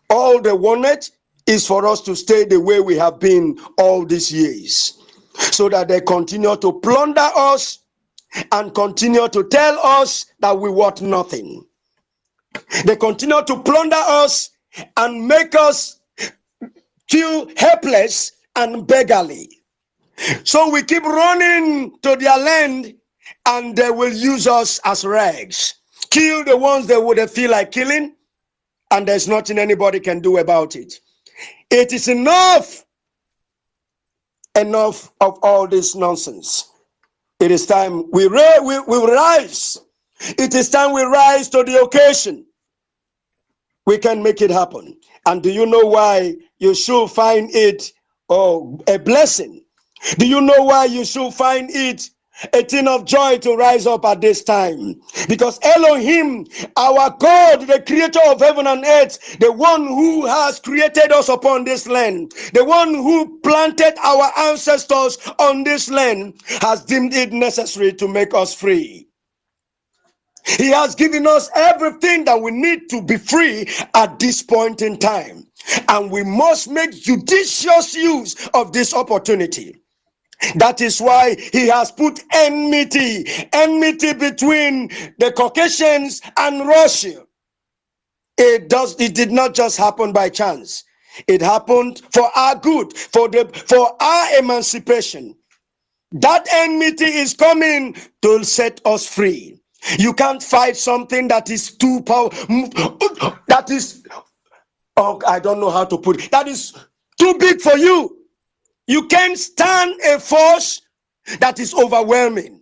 All they wanted is for us to stay the way we have been all these years, so that they continue to plunder us and continue to tell us that we want nothing. They continue to plunder us and make us feel helpless and beggarly. So we keep running to their land, and they will use us as rags. Kill the ones they would feel like killing, and there's nothing anybody can do about it. It is enough of all this nonsense. It is time we rise. It is time we rise to the occasion. We can make it happen. And do you know why you should find it a blessing? Do you know why you should find it a thing of joy to rise up at this time? Because Elohim, our God, the creator of heaven and earth, the one who has created us upon this land, the one who planted our ancestors on this land, has deemed it necessary to make us free. He has given us everything that we need to be free at this point in time. And we must make judicious use of this opportunity. That is why he has put enmity between the Caucasians and Russia. It did not just happen by chance. It happened for our good, for our emancipation. That enmity is coming to set us free. You can't fight something that is too powerful, that is, I don't know how to put it, that is too big for you. You can't stand a force that is overwhelming.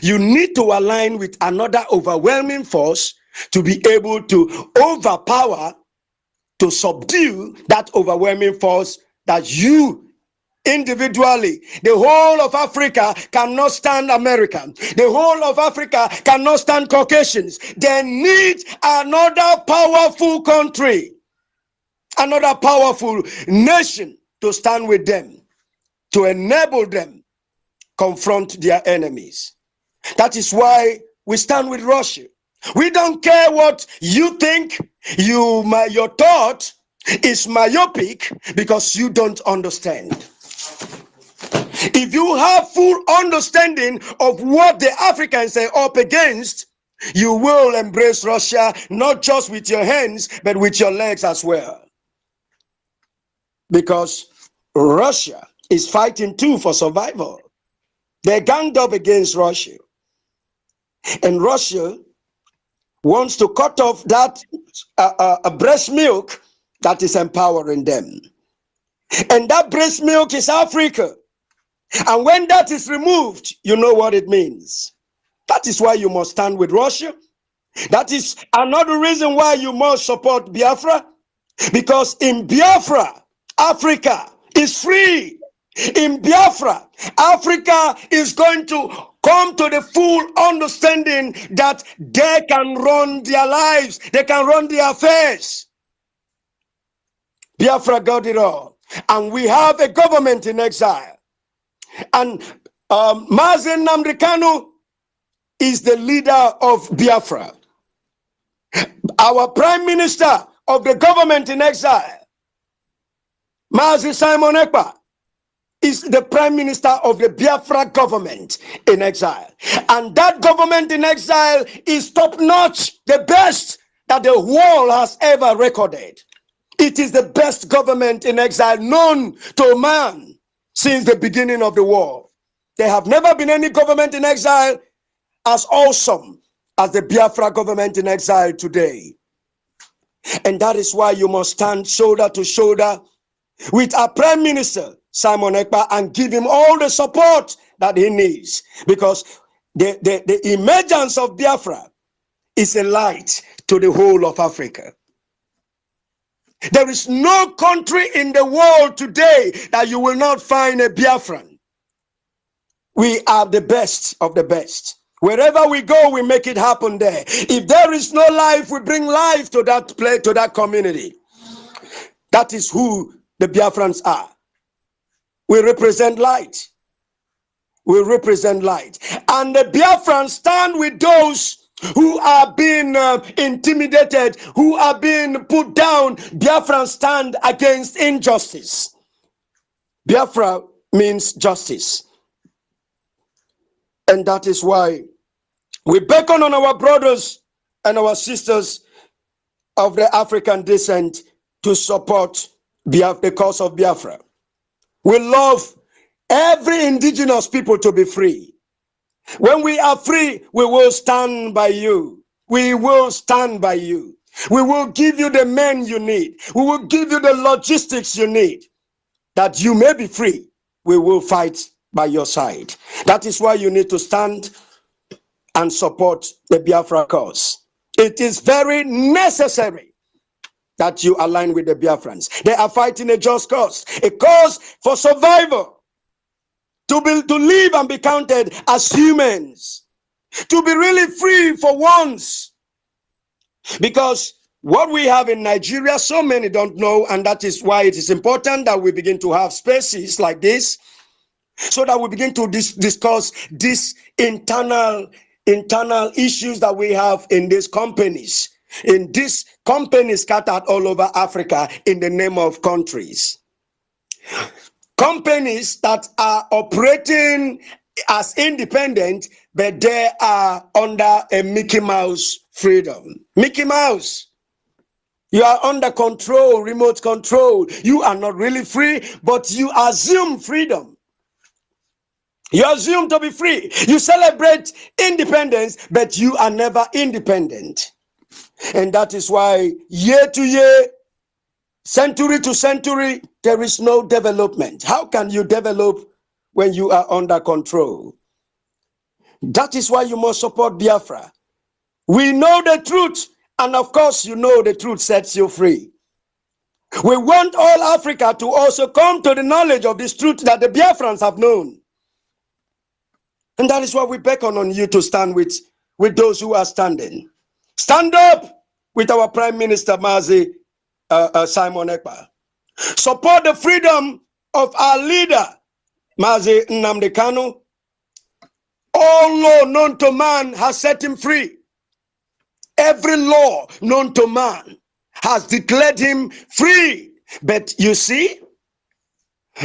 You need to align with another overwhelming force to be able to overpower, to subdue that overwhelming force that you individually, the whole of Africa cannot stand America. The whole of Africa cannot stand Caucasians. They need another powerful country, another powerful nation to stand with them, to enable them confront their enemies. That is why we stand with Russia. We don't care what you think. Your thought is myopic because you don't understand. If you have full understanding of what the Africans are up against, you will embrace Russia, not just with your hands, but with your legs as well. Because Russia is fighting too for survival. They ganged up against Russia. And Russia wants to cut off that breast milk that is empowering them. And that breast milk is Africa. And when that is removed, you know what it means. That is why you must stand with Russia. That is another reason why you must support Biafra. Because in Biafra, Africa is free. In Biafra, Africa is going to come to the full understanding that they can run their lives. They can run their affairs. Biafra got it all. And we have a government in exile. And Mazen Nnamdi Kanu is the leader of Biafra. Our prime minister of the government in exile, Mazi Simon Ekpa, is the prime minister of the Biafra government in exile. And that government in exile is top-notch, the best that the world has ever recorded. It is the best government in exile known to man since the beginning of the war. There have never been any government in exile as awesome as the Biafra government in exile today. And that is why you must stand shoulder to shoulder with our Prime Minister, Simon Ekpa, and give him all the support that he needs. Because the emergence of Biafra is a light to the whole of Africa. There is no country in the world today that you will not find a Biafran. We are the best of the best. Wherever we go, we make it happen there. If there is no life, we bring life to that place, to that community. That is who the Biafrans are. We represent light. We represent light. And the Biafrans stand with those who are being intimidated, who are being put down. Biafra stand against injustice. Biafra means justice. And that is why we beckon on our brothers and our sisters of the African descent to support the cause of Biafra. We love every indigenous people to be free. When we are free, we will stand by you. We will stand by you. We will give you the men you need. We will give you the logistics you need, that you may be free. We will fight by your side. That is why you need to stand and support the Biafra cause. It is very necessary that you align with the Biafrans. They are fighting a just cause, a cause for survival, to live and be counted as humans, to be really free for once. Because what we have in Nigeria, so many don't know, and that is why it is important that we begin to have spaces like this, so that we begin to discuss these internal issues that we have in these companies scattered all over Africa in the name of countries. Companies that are operating as independent, but they are under a Mickey Mouse freedom. Mickey Mouse. You are under control, remote control. You are not really free, but you assume freedom. You assume to be free. You celebrate independence, but you are never independent. And that is why year to year, century to century, there is no development. How can you develop when you are under control? That is why you must support Biafra. We know the truth, and of course, you know the truth sets you free. We want all Africa to also come to the knowledge of this truth that the Biafrans have known. And that is why we beckon on you to stand with those who are standing. Stand up with our Prime Minister, Mazi Simon Ekpa. Support the freedom of our leader, Mazi Nnamdi Kanu. All law known to man has set him free. Every law known to man has declared him free. But you see,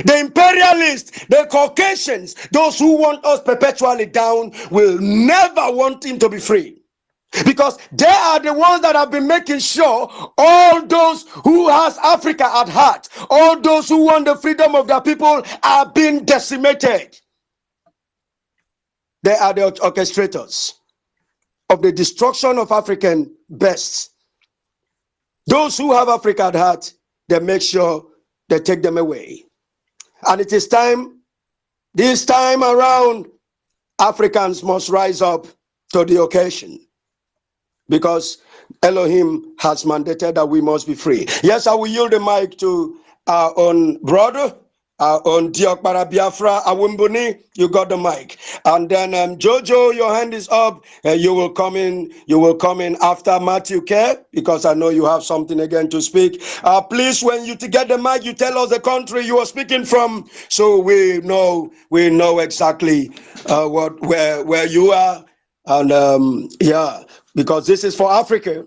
the imperialists, the Caucasians, those who want us perpetually down, will never want him to be free. Because they are the ones that have been making sure all those who has Africa at heart, all those who want the freedom of their people are being decimated. They are the orchestrators of the destruction of African bests. Those who have Africa at heart, they make sure they take them away. And it is time, this time around, Africans must rise up to the occasion, because Elohim has mandated that we must be free. Yes, I will yield the mic to our own brother, our own Diokbara Biafra Awimbuni. You got the mic. And then Jojo, your hand is up. You will come in after Matthew Care, because I know you have something again to speak. Please, when you get the mic, you tell us the country you are speaking from, so we know exactly where you are. And yeah, because this is for Africa,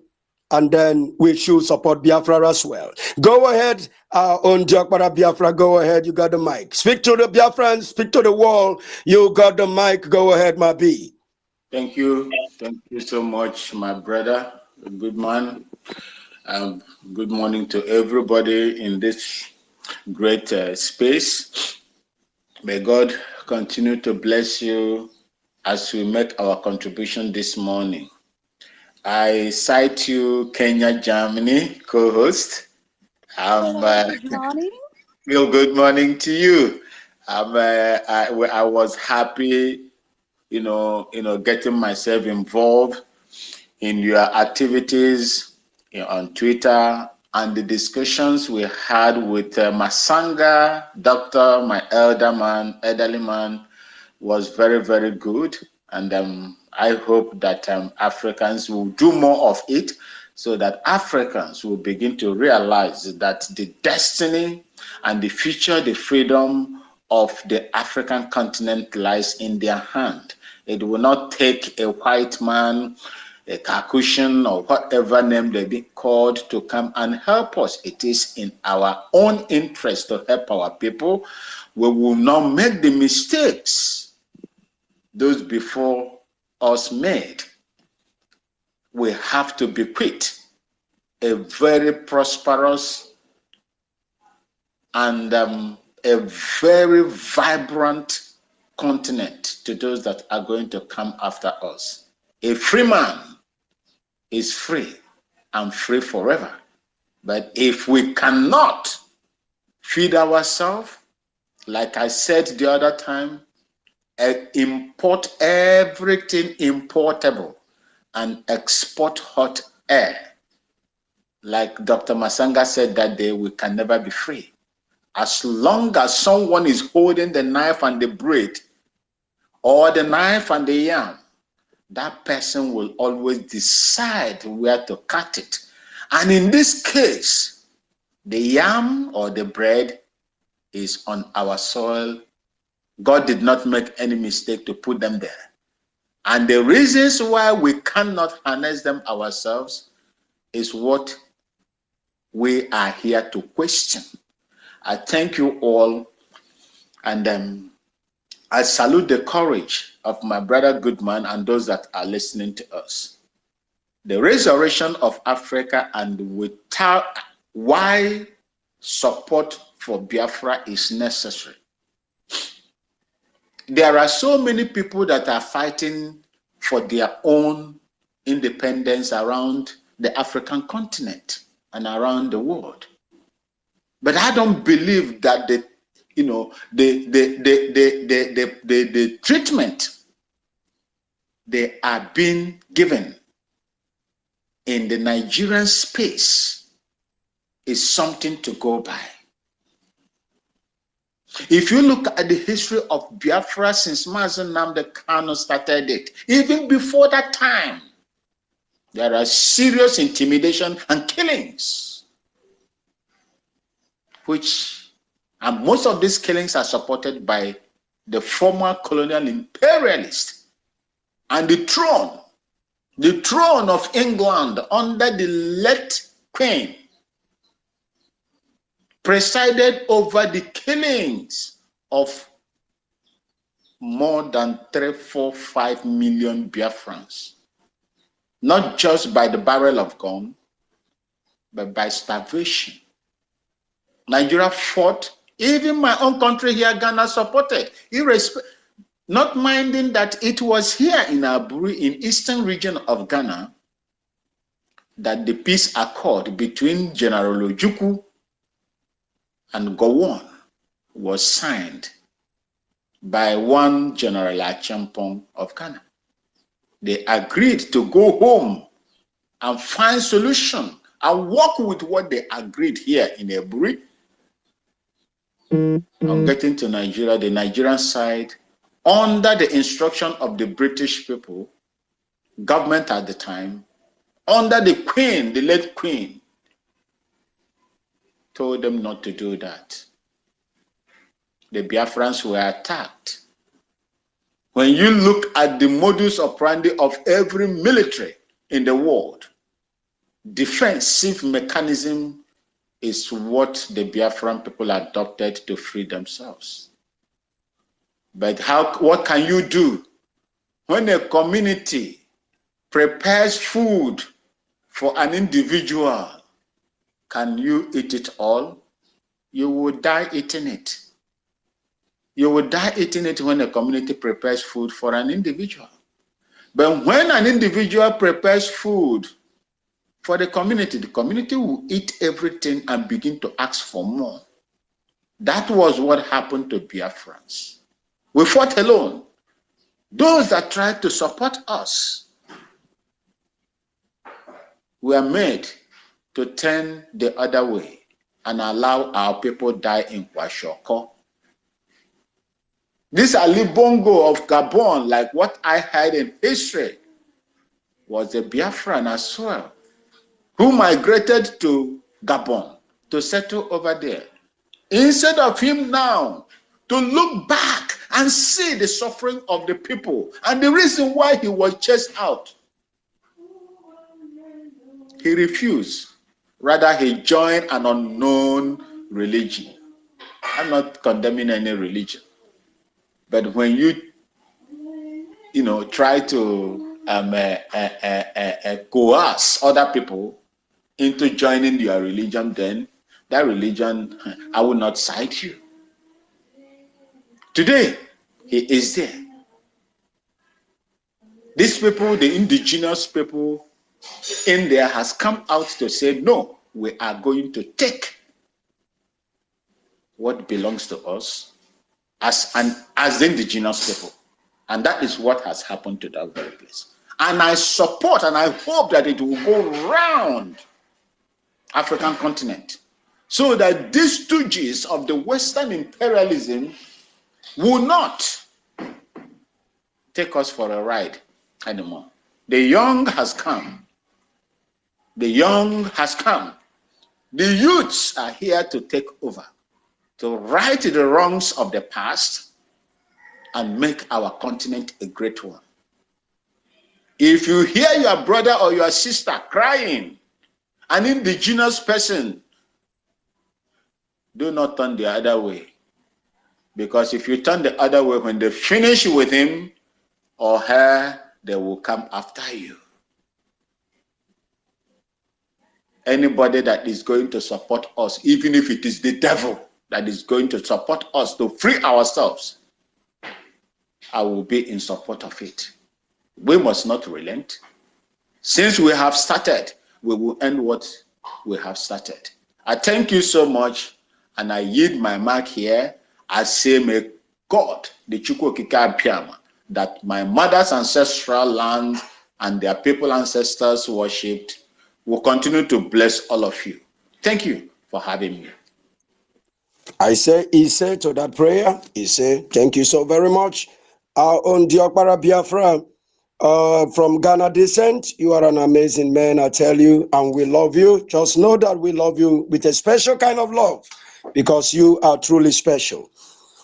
and then we should support Biafra as well. Go ahead, on Diokbara Biafra, go ahead, you got the mic. Speak to the Biafrans, speak to the wall, you got the mic, go ahead, my B. Thank you so much, my brother, a good man. Good morning to everybody in this great space. May God continue to bless you as we make our contribution this morning. I cite you, Kenya, Germany, co-host. Good morning. Good morning to you. I was happy, getting myself involved in your activities on Twitter, and the discussions we had with Masanga, Doctor, my elderly man, was very, very good. And I hope that Africans will do more of it, so that Africans will begin to realize that the destiny and the future, the freedom of the African continent lies in their hand. It will not take a white man, a Kakushan or whatever name they be called to come and help us. It is in our own interest to help our people. We will not make the mistakes those before us made. We have to bequeath a very prosperous and a very vibrant continent to those that are going to come after us. A free man is free and free forever. But if we cannot feed ourselves, like I said the other time, import everything importable and export hot air, like Dr. Masanga said that day, we can never be free. As long as someone is holding the knife and the bread, or the knife and the yam, that person will always decide where to cut it. And in this case, the yam or the bread is on our soil. God did not make any mistake to put them there. And the reasons why we cannot harness them ourselves is what we are here to question. I thank you all, and I salute the courage of my brother Goodman and those that are listening to us. The resurrection of Africa, and without why support for Biafra is necessary. There are so many people that are fighting for their own independence around the African continent and around the world. But I don't believe that the treatment they are being given in the Nigerian space is something to go by. If you look at the history of Biafra since Mazen Nnamdi Kanu started it, even before that time, there are serious intimidation and killings, and most of these killings are supported by the former colonial imperialists. And the throne of England under the late Queen presided over the killings of more than 3, 4, 5 million Biafrans, not just by the barrel of gun, but by starvation. Nigeria fought. Even my own country here, Ghana, supported, not minding that it was here in Aburi, in eastern region of Ghana, that the peace accord between General Ojukwu and Gowon was signed by one General Achampong of Ghana. They agreed to go home and find solution and work with what they agreed here in Aburi. On getting to Nigeria, the Nigerian side, under the instruction of the British people, government at the time, under the Queen, the late Queen, told them not to do that. The Biafrans were attacked. When you look at the modus operandi of every military in the world, defensive mechanism is what the Biafran people adopted to free themselves. But what can you do when a community prepares food for an individual? Can you eat it all? You will die eating it. You will die eating it when a community prepares food for an individual. But when an individual prepares food for the community will eat everything and begin to ask for more. That was what happened to Biafrans. We fought alone. Those that tried to support us were made to turn the other way and allow our people die in Kwashoko. This Ali Bongo of Gabon, like what I heard in history, was a Biafran as well, who migrated to Gabon to settle over there. Instead of him now to look back and see the suffering of the people and the reason why he was chased out, He refused. Rather, he joined an unknown religion. I'm not condemning any religion. But when you try to coerce other people into joining your religion, then that religion, I will not cite you. Today, he is there. These people, the indigenous people in there, has come out to say, no, we are going to take what belongs to us as the indigenous people. And that is what has happened to that very place. And I support and I hope that it will go round African continent so that these stooges of the Western imperialism will not take us for a ride anymore. The young has come. The young has come. The youths are here to take over, to right the wrongs of the past and make our continent a great one. If you hear your brother or your sister crying, an indigenous person, do not turn the other way. Because if you turn the other way, when they finish with him or her, they will come after you. Anybody that is going to support us, even if it is the devil that is going to support us to free ourselves, I will be in support of it. We must not relent. Since we have started, we will end what we have started. I thank you so much, and I yield my mark here. I say, may God, the Chukwu Okike Abiyama, that my mother's ancestral land and their people ancestors worshipped will continue to bless all of you. Thank you for having me. He said to that prayer, he said, thank you so very much. Our own Diokpara Biafra, from Ghana descent, you are an amazing man, I tell you, and we love you. Just know that we love you with a special kind of love, because you are truly special.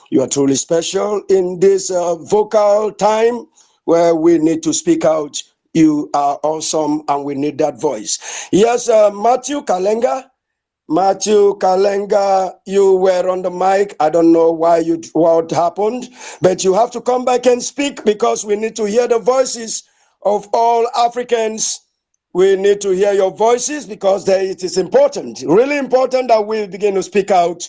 You are truly special in this vocal time where we need to speak out. You are awesome, and we need that voice. Yes, Matthew Kalenga. Matthew Kalenga, you were on the mic. I don't know what happened, but you have to come back and speak, because we need to hear the voices of all Africans. We need to hear your voices, because it is important, really important, that we begin to speak out.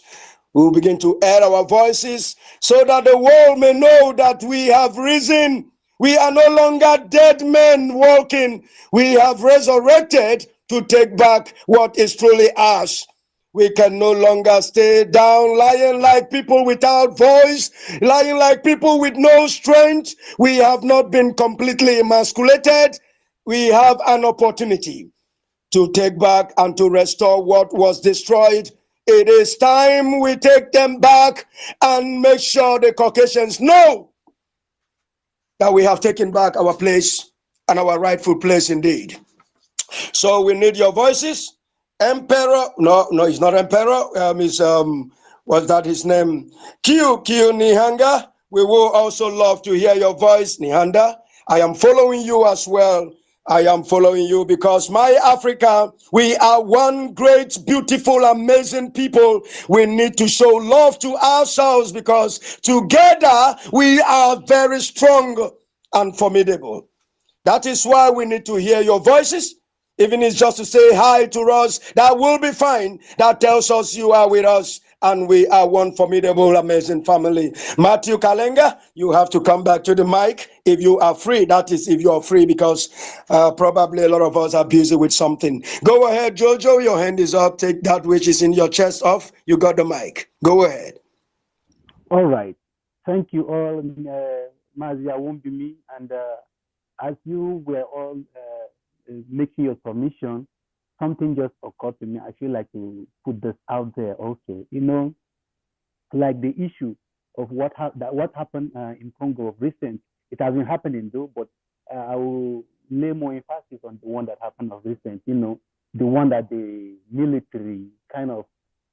We'll begin to add our voices so that the world may know that we have risen. We are no longer dead men walking. We have resurrected to take back what is truly ours. We can no longer stay down lying like people without voice, lying like people with no strength. We have not been completely emasculated. We have an opportunity to take back and to restore what was destroyed. It is time we take them back and make sure the Caucasians know that we have taken back our place and our rightful place indeed. So we need your voices. Emperor, no, he's not Emperor. What's that his name? Q Nihanga. We will also love to hear your voice, Nihanda. I am following you as well. I am following you because my Africa, we are one great, beautiful, amazing people. We need to show love to ourselves because together we are very strong and formidable. That is why we need to hear your voices. Even if it's just to say hi to us, that will be fine. That tells us you are with us and we are one formidable, amazing family. Matthew Kalenga, you have to come back to the mic if you are free. That is, if you are free, because probably a lot of us are busy with something. Go ahead, Jojo. Your hand is up. Take that which is in your chest off. You got the mic. Go ahead. All right. Thank you all, Mazia Wumbimi. And as you were all making your submission, something just occurred to me. I feel like to put this out there also. You know, like the issue of what happened in Congo of recent. It has been happening though, but I will lay more emphasis on the one that happened of recent. You know, the one that the military kind of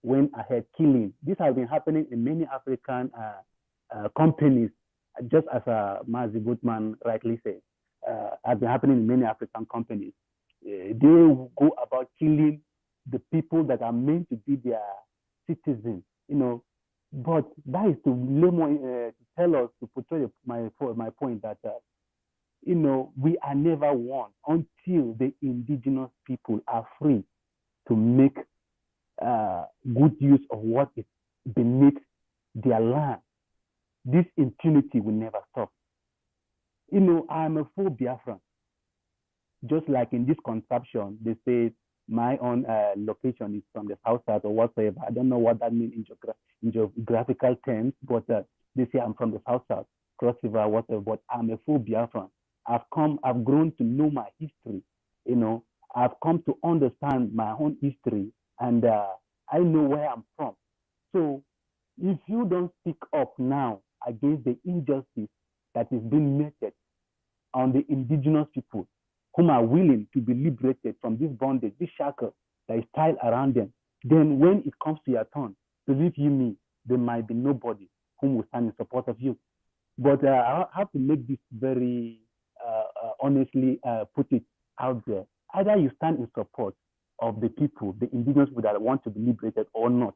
went ahead killing. This has been happening in many African companies, just as Mazi Goodman rightly said. Has been happening in many African companies. they go about killing the people that are meant to be their citizens, But that is to tell us, to portray my point that, we are never one until the indigenous people are free to make good use of what is beneath their land. This impunity will never stop. I'm a full Biafran. Just like in this conception, they say my own location is from the south side or whatsoever. I don't know what that means in geographical terms, but they say I'm from the south side, Cross River, whatever. But I'm a full Biafran. I've grown to know my history. I've come to understand my own history, and I know where I'm from. So if you don't speak up now against the injustice that is being meted on the indigenous people, whom are willing to be liberated from this bondage, this shackle that is tied around them, then when it comes to your turn, believe you me, there might be nobody whom will stand in support of you. But I have to make this very honestly put it out there. Either you stand in support of the people, the indigenous people that want to be liberated or not.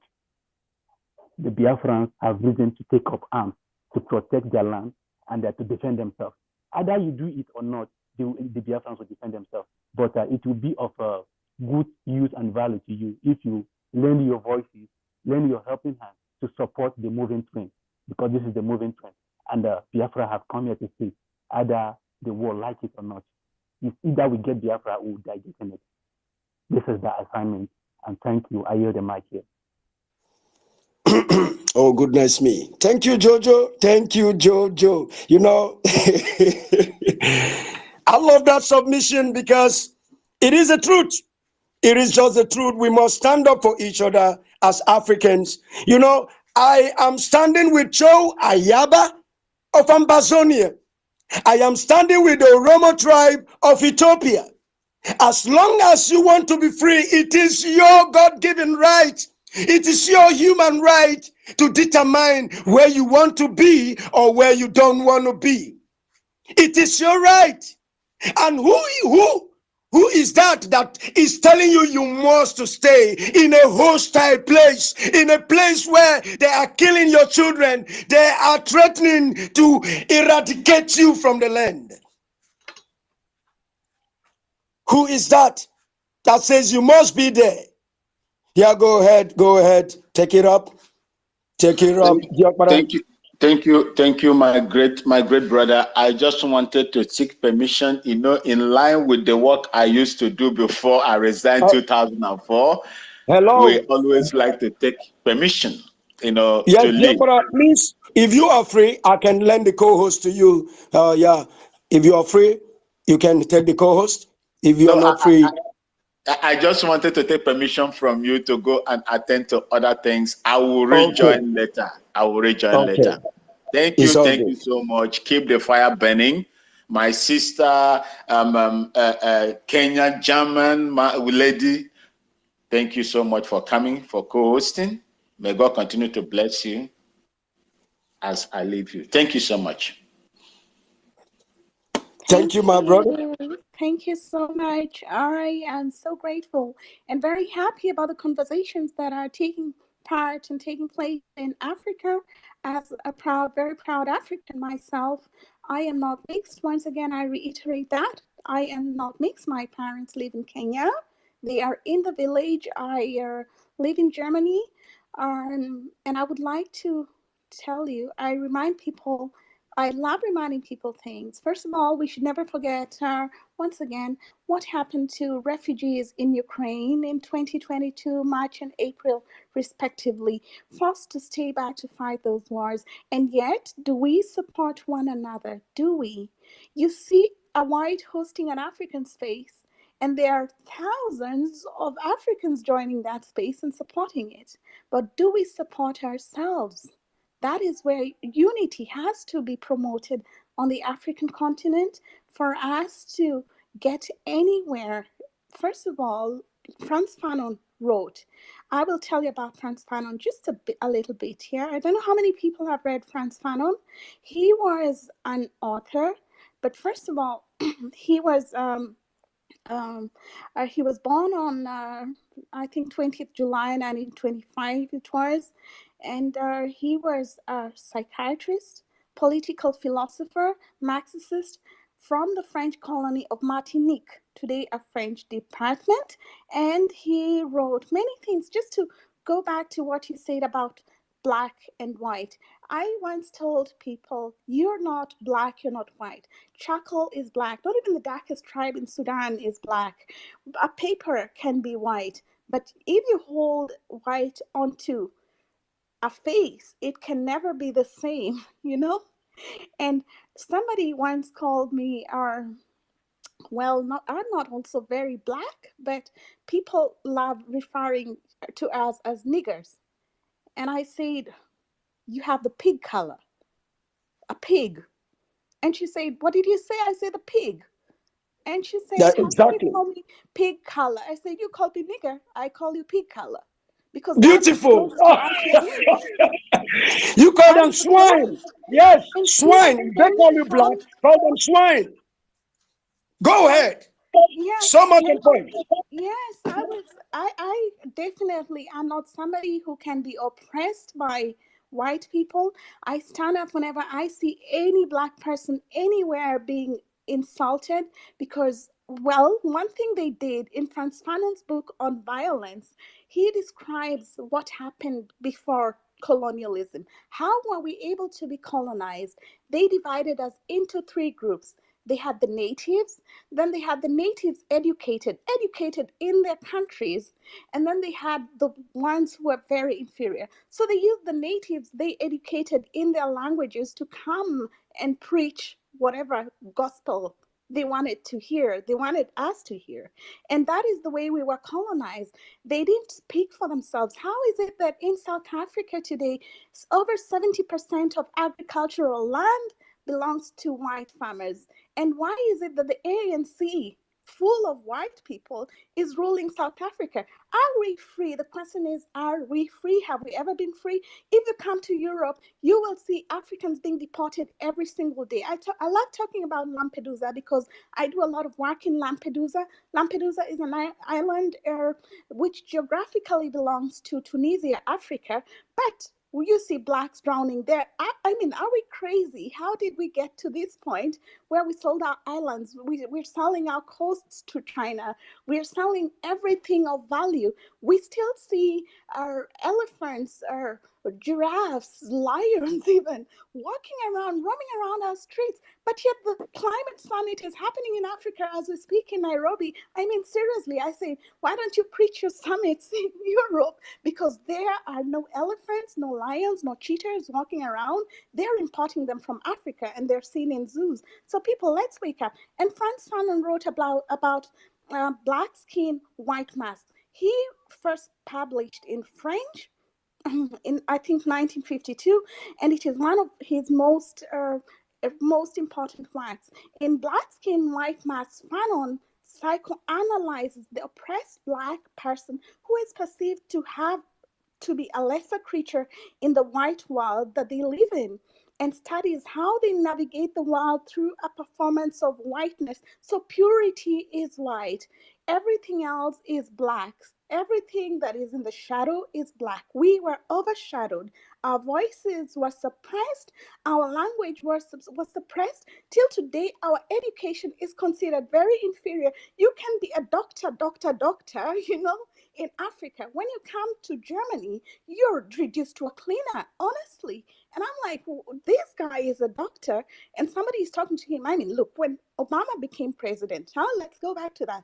The Biafrans have reason to take up arms to protect their land and to defend themselves. Either you do it or not, the Biafrans will defend themselves. But it will be of good use and value to you if you lend your voices, lend your helping hand to support the moving train, because this is the moving train. And Biafra have come here to stay, either the world like it or not. If either we get Biafra or we die getting it. This is the assignment. And thank you. I yield the mic here. Oh, goodness me. Thank you, Jojo. Thank you, Jojo. I love that submission because it is the truth. It is just the truth. We must stand up for each other as Africans. I am standing with Joe Ayaba of Ambazonia. I am standing with the Oromo tribe of Ethiopia. As long as you want to be free, it is your God-given right. It is your human right to determine where you want to be or where you don't want to be. It is your right. And who is that is telling you must to stay in a hostile place, in a place where they are killing your children, they are threatening to eradicate you from the land? Who is that says you must be there? Yeah, go ahead, take it up. Thank you, my great brother. I just wanted to seek permission, in line with the work I used to do before I resigned 2004. Hello. We always like to take permission, Yes, to leave. Please, if you are free, I can lend the co-host to you. If you are free, you can take the co-host. If you are not free, I just wanted to take permission from you to go and attend to other things. I will rejoin later. Later. Thank you so much. Keep the fire burning. My sister, Kenya German lady, thank you so much for coming, for co-hosting. May God continue to bless you as I leave you. Thank you so much. Thank you, my brother. Thank you so much. I am so grateful and very happy about the conversations that are taking part and taking place in Africa. As a very proud African myself, I am not mixed. Once again, I reiterate that. I am not mixed. My parents live in Kenya. They are in the village. I live in Germany. And I would like to tell you, I love reminding people things. First of all, we should never forget, once again, what happened to refugees in Ukraine in 2022, March and April, respectively, forced to stay back to fight those wars. And yet, do we support one another? Do we? You see a white hosting an African space, and there are thousands of Africans joining that space and supporting it. But do we support ourselves? That is where unity has to be promoted on the African continent for us to get anywhere. First of all, Frantz Fanon wrote. I will tell you about Frantz Fanon just a little bit here. I don't know how many people have read Frantz Fanon. He was an author, but first of all, he was Um, he was born on, I think, 20th July 1925 it was. And he was a psychiatrist, political philosopher, Marxist from the French colony of Martinique, today a French department. And he wrote many things. Just to go back to what you said about black and white, I once told people, you're not black, you're not white. Charcoal is black. Not even the darkest tribe in Sudan is black. A paper can be white, but if you hold white onto a face, it can never be the same, you know? And somebody once called me, well, not, I'm not also very black, but people love referring to us as niggers. And I said, you have the pig color, a pig. And she said, what did you say? I said, a pig. And she said, That how can you exactly. call me pig color? I said, you call me nigger, I call you pig color. Because I'm the Beautiful. closest attribute. You call I'm them the swine. closest. Yes, And swine. people If they then call you black, come, call them swine. Go and ahead. So yes, much and on point. yes, I definitely am not somebody who can be oppressed by white people. I stand up whenever I see any black person anywhere being insulted because, well, one thing they did in Frantz Fanon's book on violence, he describes what happened before colonialism. How were we able to be colonized? They divided us into three groups. They had the natives, then they had the natives educated in their countries, and then they had the ones who were very inferior. So they used the natives they educated in their languages to come and preach whatever gospel they wanted to hear, they wanted us to hear. And that is the way we were colonized. They didn't speak for themselves. How is it that in South Africa today, over 70% of agricultural land belongs to white farmers? And why is it that the ANC, full of white people, is ruling South Africa? Are we free? The question is, are we free? Have we ever been free? If you come to Europe, you will see Africans being deported every single day. I love talking about Lampedusa because I do a lot of work in Lampedusa. Lampedusa is an island which geographically belongs to Tunisia, Africa, but you see blacks drowning there. I mean, are we crazy? How did we get to this point where we sold our islands? We're selling our coasts to China. We're selling everything of value. We still see our elephants, our giraffes, lions even walking around, roaming around our streets. But yet the climate summit is happening in Africa as we speak in Nairobi. I mean, seriously, I say, why don't you preach your summits in Europe? Because there are no elephants, no lions, no cheetahs walking around. They're importing them from Africa and they're seen in zoos. So people, let's wake up. And Frantz Fanon wrote about black skin, white mask. He first published in French in I think 1952, and it is one of his most important works. In Black Skin, White Mask, Fanon psychoanalyzes the oppressed black person who is perceived to be a lesser creature in the white world that they live in, and studies how they navigate the world through a performance of whiteness. So purity is white, everything else is black. Everything that is in the shadow is black. We were overshadowed. Our voices were suppressed. Our language was suppressed. Till today, our education is considered very inferior. You can be a doctor, in Africa. When you come to Germany, you're reduced to a cleaner, honestly. And I'm like, this guy is a doctor, and somebody is talking to him. I mean, look, when Obama became president, let's go back to that.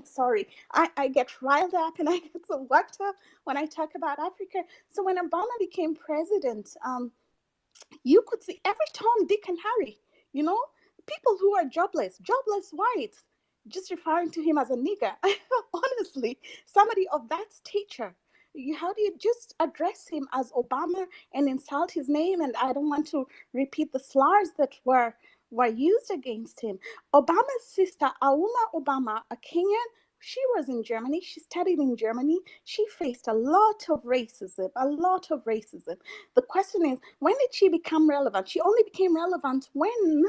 Sorry, I get riled up and I get so worked up when I talk about Africa. So when Obama became president, you could see every Tom, Dick, and Harry, you know, people who are jobless whites, just referring to him as a nigger. Honestly, somebody of that stature. How do you just address him as Obama and insult his name? And I don't want to repeat the slurs that were used against him. Obama's sister, Auma Obama, a Kenyan, she was in Germany. She studied in Germany. She faced a lot of racism, a lot of racism. The question is, when did she become relevant? She only became relevant when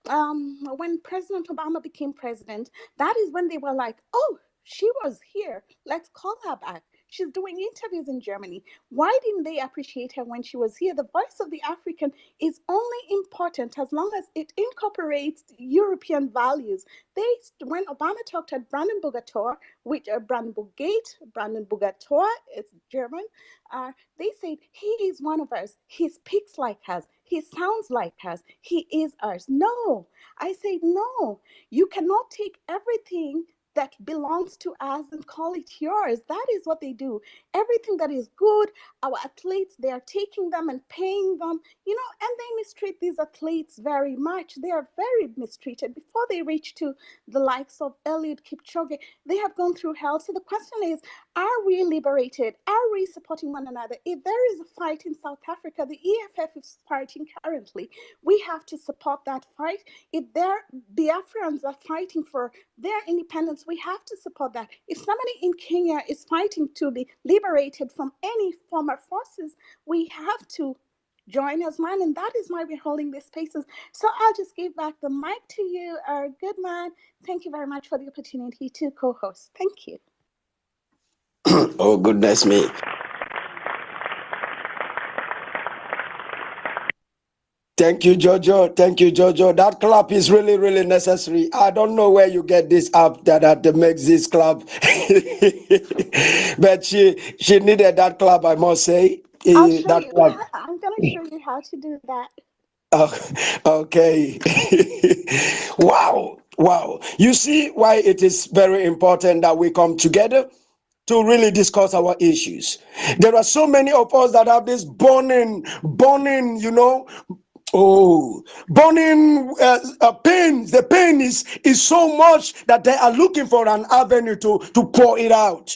when President Obama became president, that is when they were like, oh, she was here. Let's call her back. She's doing interviews in Germany. Why didn't they appreciate her when she was here? The voice of the African is only important as long as it incorporates European values. They, when Obama talked at Brandenburger Tor, which Brandenburg Gate, Brandenburger Tor, it's German, they said, he is one of us. He speaks like us. He sounds like us. He is ours. No, I said, no, you cannot take everything that belongs to us and call it yours. That is what they do. Everything that is good, our athletes, they are taking them and paying them, and they mistreat these athletes very much. They are very mistreated. Before they reach to the likes of Eliud Kipchoge, they have gone through hell. So the question is, are we liberated? Are we supporting one another? If there is a fight in South Africa, the EFF is fighting currently. We have to support that fight. If their Biafrans are fighting for their independence, we have to support that. If somebody in Kenya is fighting to be liberated from any former forces, we have to join as one, and that is why we're holding these spaces. So I'll just give back the mic to you, our good man. Thank you very much for the opportunity to co-host. Thank you. Oh, goodness me. Thank you, Jojo. Thank you, Jojo. That clap is really, really necessary. I don't know where you get this app that makes this clap, but she needed that clap, I must say. I'll show That you. clap. I'm going to show you how to do that. Oh, okay. Wow. Wow. You see why it is very important that we come together to really discuss our issues. There are so many of us that have this burning, burning pain. The pain is so much that they are looking for an avenue to pour it out.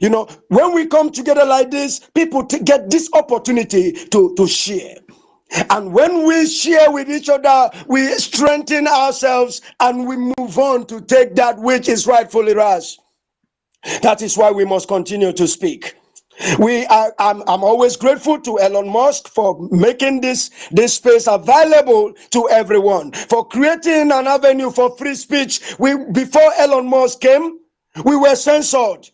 When we come together like this, people get this opportunity to share. And when we share with each other, we strengthen ourselves and we move on to take that which is rightfully ours. That is why we must continue to speak. I'm always grateful to Elon Musk for making this space available to everyone, for creating an avenue for free speech. Before Elon Musk came, we were censored.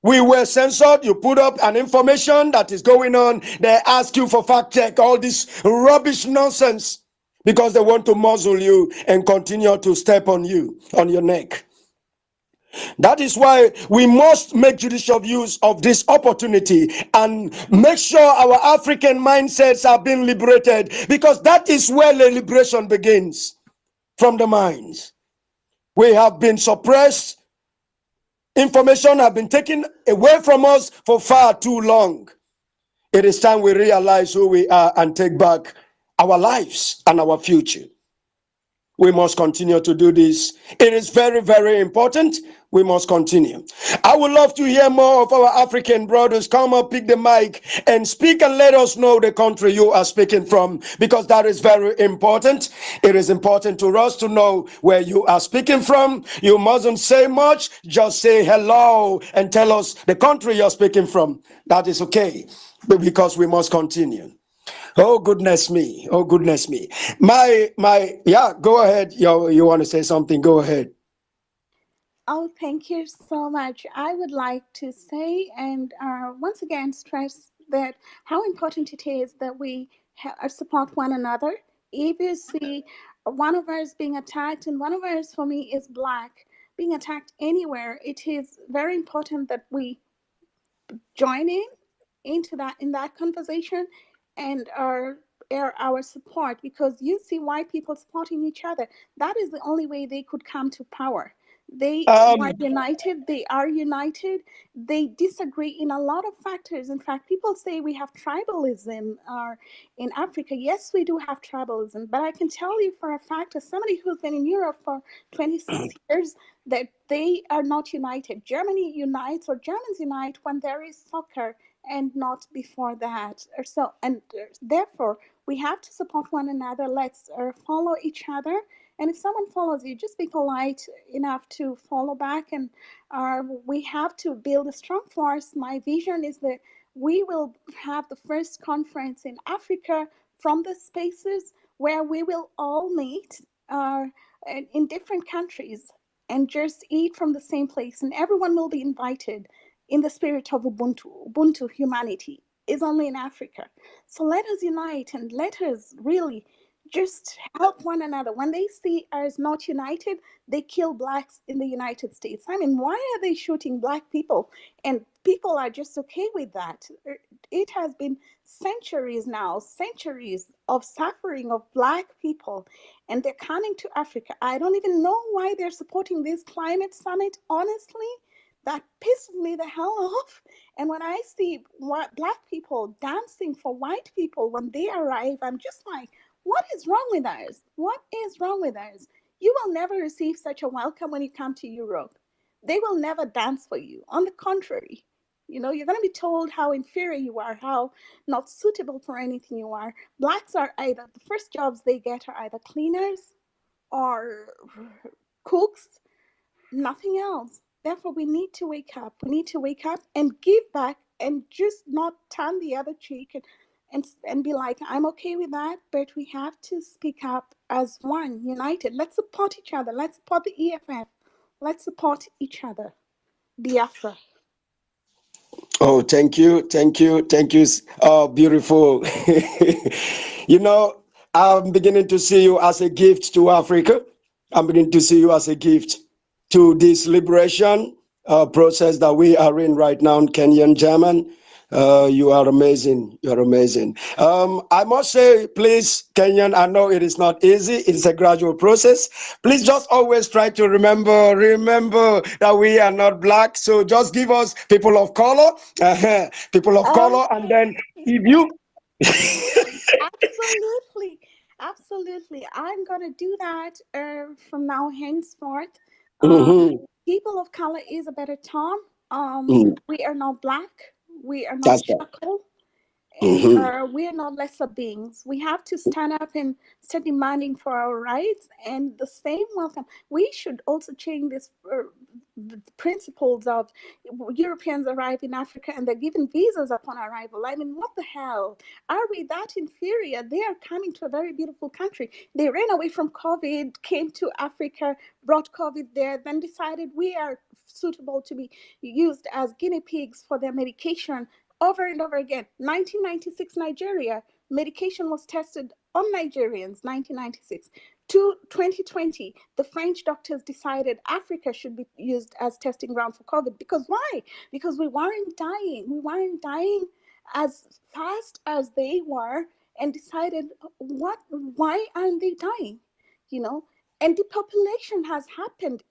You put up an information that is going on, they ask you for fact check, all this rubbish nonsense, because they want to muzzle you and continue to step on you, on your neck. That is why we must make judicious use of this opportunity and make sure our African mindsets are being liberated, because that is where the liberation begins, from the minds. We have been suppressed. Information have been taken away from us for far too long. It is time we realize who we are and take back our lives and our future. We must continue to do this. It is very, very important. We must continue. I would love to hear more of our African brothers come up, pick the mic, and speak and let us know the country you are speaking from, because that is very important. It is important to us to know where you are speaking from. You mustn't say much, just say hello and tell us the country you're speaking from. That is okay, because we must continue. Oh goodness me. Oh goodness me. Yeah, go ahead. You want to say something? Go ahead. Oh, thank you so much. I would like to say and once again stress that how important it is that we support one another. If you see one of us being attacked, and one of us for me is Black, being attacked anywhere, it is very important that we join in that conversation and our support, because you see white people supporting each other. That is the only way they could come to power. They were Um, united. They are united. They disagree in a lot of factors. In fact, people say we have tribalism in Africa. Yes, we do have tribalism, but I can tell you for a fact, as somebody who's been in Europe for 26 years, that they are not united. Germany unites, or Germans unite when there is soccer, and not before that. So, and therefore, we have to support one another. Let's follow each other. And if someone follows you, just be polite enough to follow back. And we have to build a strong force. My vision is that we will have the first conference in Africa from the spaces where we will all meet in different countries and just eat from the same place, and everyone will be invited in the spirit of Ubuntu. Ubuntu humanity is only in Africa. So let us unite and let us really just help one another. When they see us not united, they kill blacks in the United States. I mean, why are they shooting black people? And people are just okay with that. It has been centuries now, centuries of suffering of black people, and they're coming to Africa. I don't even know why they're supporting this climate summit, honestly. That pisses me the hell off. And when I see black people dancing for white people when they arrive, I'm just like, what is wrong with us? What is wrong with us? You will never receive such a welcome when you come to Europe. They will never dance for you. On the contrary, you're going to be told how inferior you are, how not suitable for anything you are. Blacks are either, the first jobs they get are either cleaners or cooks, nothing else. Therefore, we need to wake up. We need to wake up and give back and just not turn the other cheek and be like, I'm okay with that, but we have to speak up as one, united. Let's support each other. Let's support the EFF. Let's support each other. Biafra. Oh, thank you, thank you, thank you. Oh, beautiful. I'm beginning to see you as a gift to Africa. I'm beginning to see you as a gift to this liberation process that we are in right now in Kenyan German. You are amazing. You are amazing. I must say, please, Kenyan, I know it is not easy. It is a gradual process. Please just always try to remember that we are not black. So just give us people of color, people of color, and then if you. Absolutely. Absolutely. I'm going to do that from now henceforth. Mhm. People of color is a better term. Mm, We are not black. We are not that's right. chuckle. And Mhm. we are not lesser beings. We have to stand up and start demanding for our rights and the same welcome. We should also change this principles of Europeans arrive in Africa and they're given visas upon arrival. I mean, what the hell? Are we that inferior? They are coming to a very beautiful country. They ran away from COVID, came to Africa, brought COVID there, then decided we are suitable to be used as guinea pigs for their medication over and over again. 1996 Nigeria, medication was tested on Nigerians, 1996. To 2020, the French doctors decided Africa should be used as testing ground for COVID. Because why? Because we weren't dying. We weren't dying as fast as they were, and decided, why aren't they dying? You know, and depopulation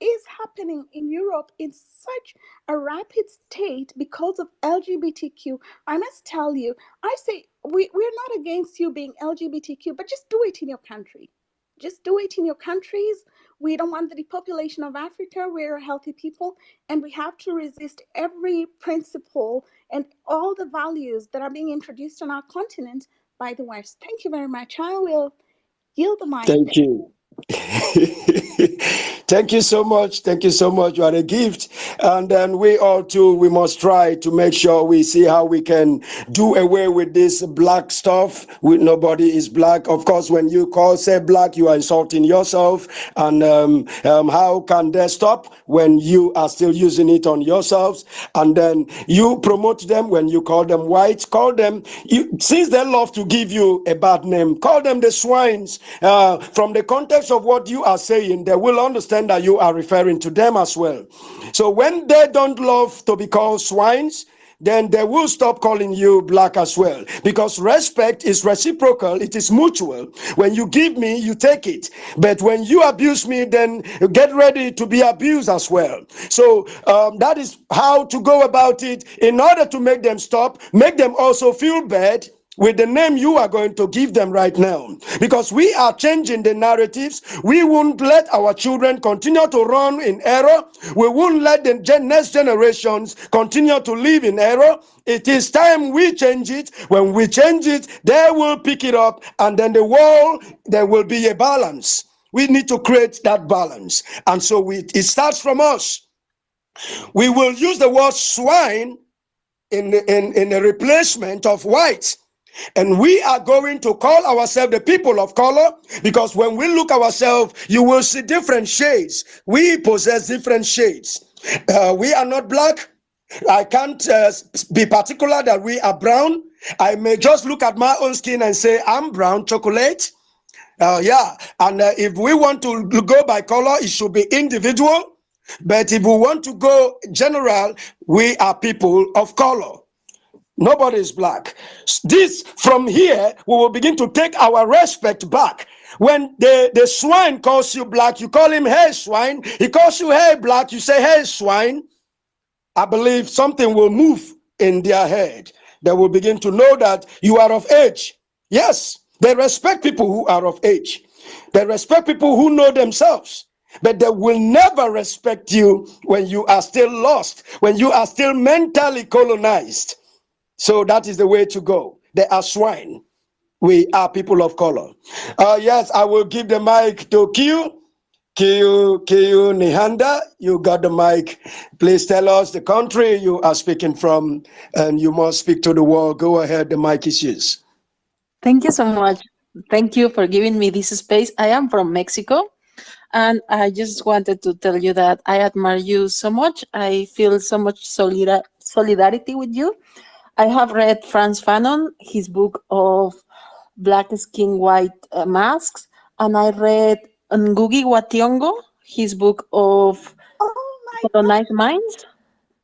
is happening in Europe in such a rapid state because of LGBTQ. I must tell you, I say we're not against you being LGBTQ, but just do it in your country. Just do it in your countries. We don't want the depopulation of Africa. We're a healthy people, and we have to resist every principle and all the values that are being introduced on our continent by the West. Thank you very much. I will yield the mic. Thank you. Thank you so much. Thank you so much. You are a gift. And then we all too, we must try to make sure we see how we can do away with this black stuff. Nobody is black. Of course, when you say black, you are insulting yourself. And how can they stop when you are still using it on yourselves? And then you promote them when you call them white. Call them, since they love to give you a bad name, call them the swines. From the context of what you are saying, they will understand that you are referring to them as well. So when they don't love to be called swines, then they will stop calling you black as well, because respect is reciprocal, it is mutual. When you give me, you take it, but when you abuse me, then get ready to be abused as well. So that is how to go about it in order to make them stop, make them also feel bad with the name you are going to give them right now, because we are changing the narratives. We won't let our children continue to run in error. We won't let the next generations continue to live in error. It is time we change it. When we change it, they will pick it up, and then the world, there will be a balance. We need to create that balance, and so it starts from us. We will use the word swine in a replacement of white. And we are going to call ourselves the people of color, because when we look ourselves, you will see different shades. We possess different shades. We are not black. I can't be particular that we are brown. I may just look at my own skin and say I'm brown chocolate. Yeah, and if we want to go by color, it should be individual. But if we want to go general, we are people of color. Nobody is black. This, from here, we will begin to take our respect back. When the swine calls you black, you call him, hey swine. He calls you, hey black, you say, hey swine. I believe something will move in their head. They will begin to know that you are of age. Yes, they respect people who are of age. They respect people who know themselves. But they will never respect you when you are still lost, when you are still mentally colonized. So that is the way to go. They are swine. We are people of color. Yes, I will give the mic to Q. Q Nihanda, you got the mic. Please tell us the country you are speaking from, and you must speak to the world. Go ahead, the mic is yours. Thank you so much. Thank you for giving me this space. I am from Mexico, and I just wanted to tell you that I admire you so much. I feel so much solidarity with you. I have read Franz Fanon, his book of Black Skin, White Masks, and I read Ngugi wa Thiong'o, his book of Oh my Colonized Minds.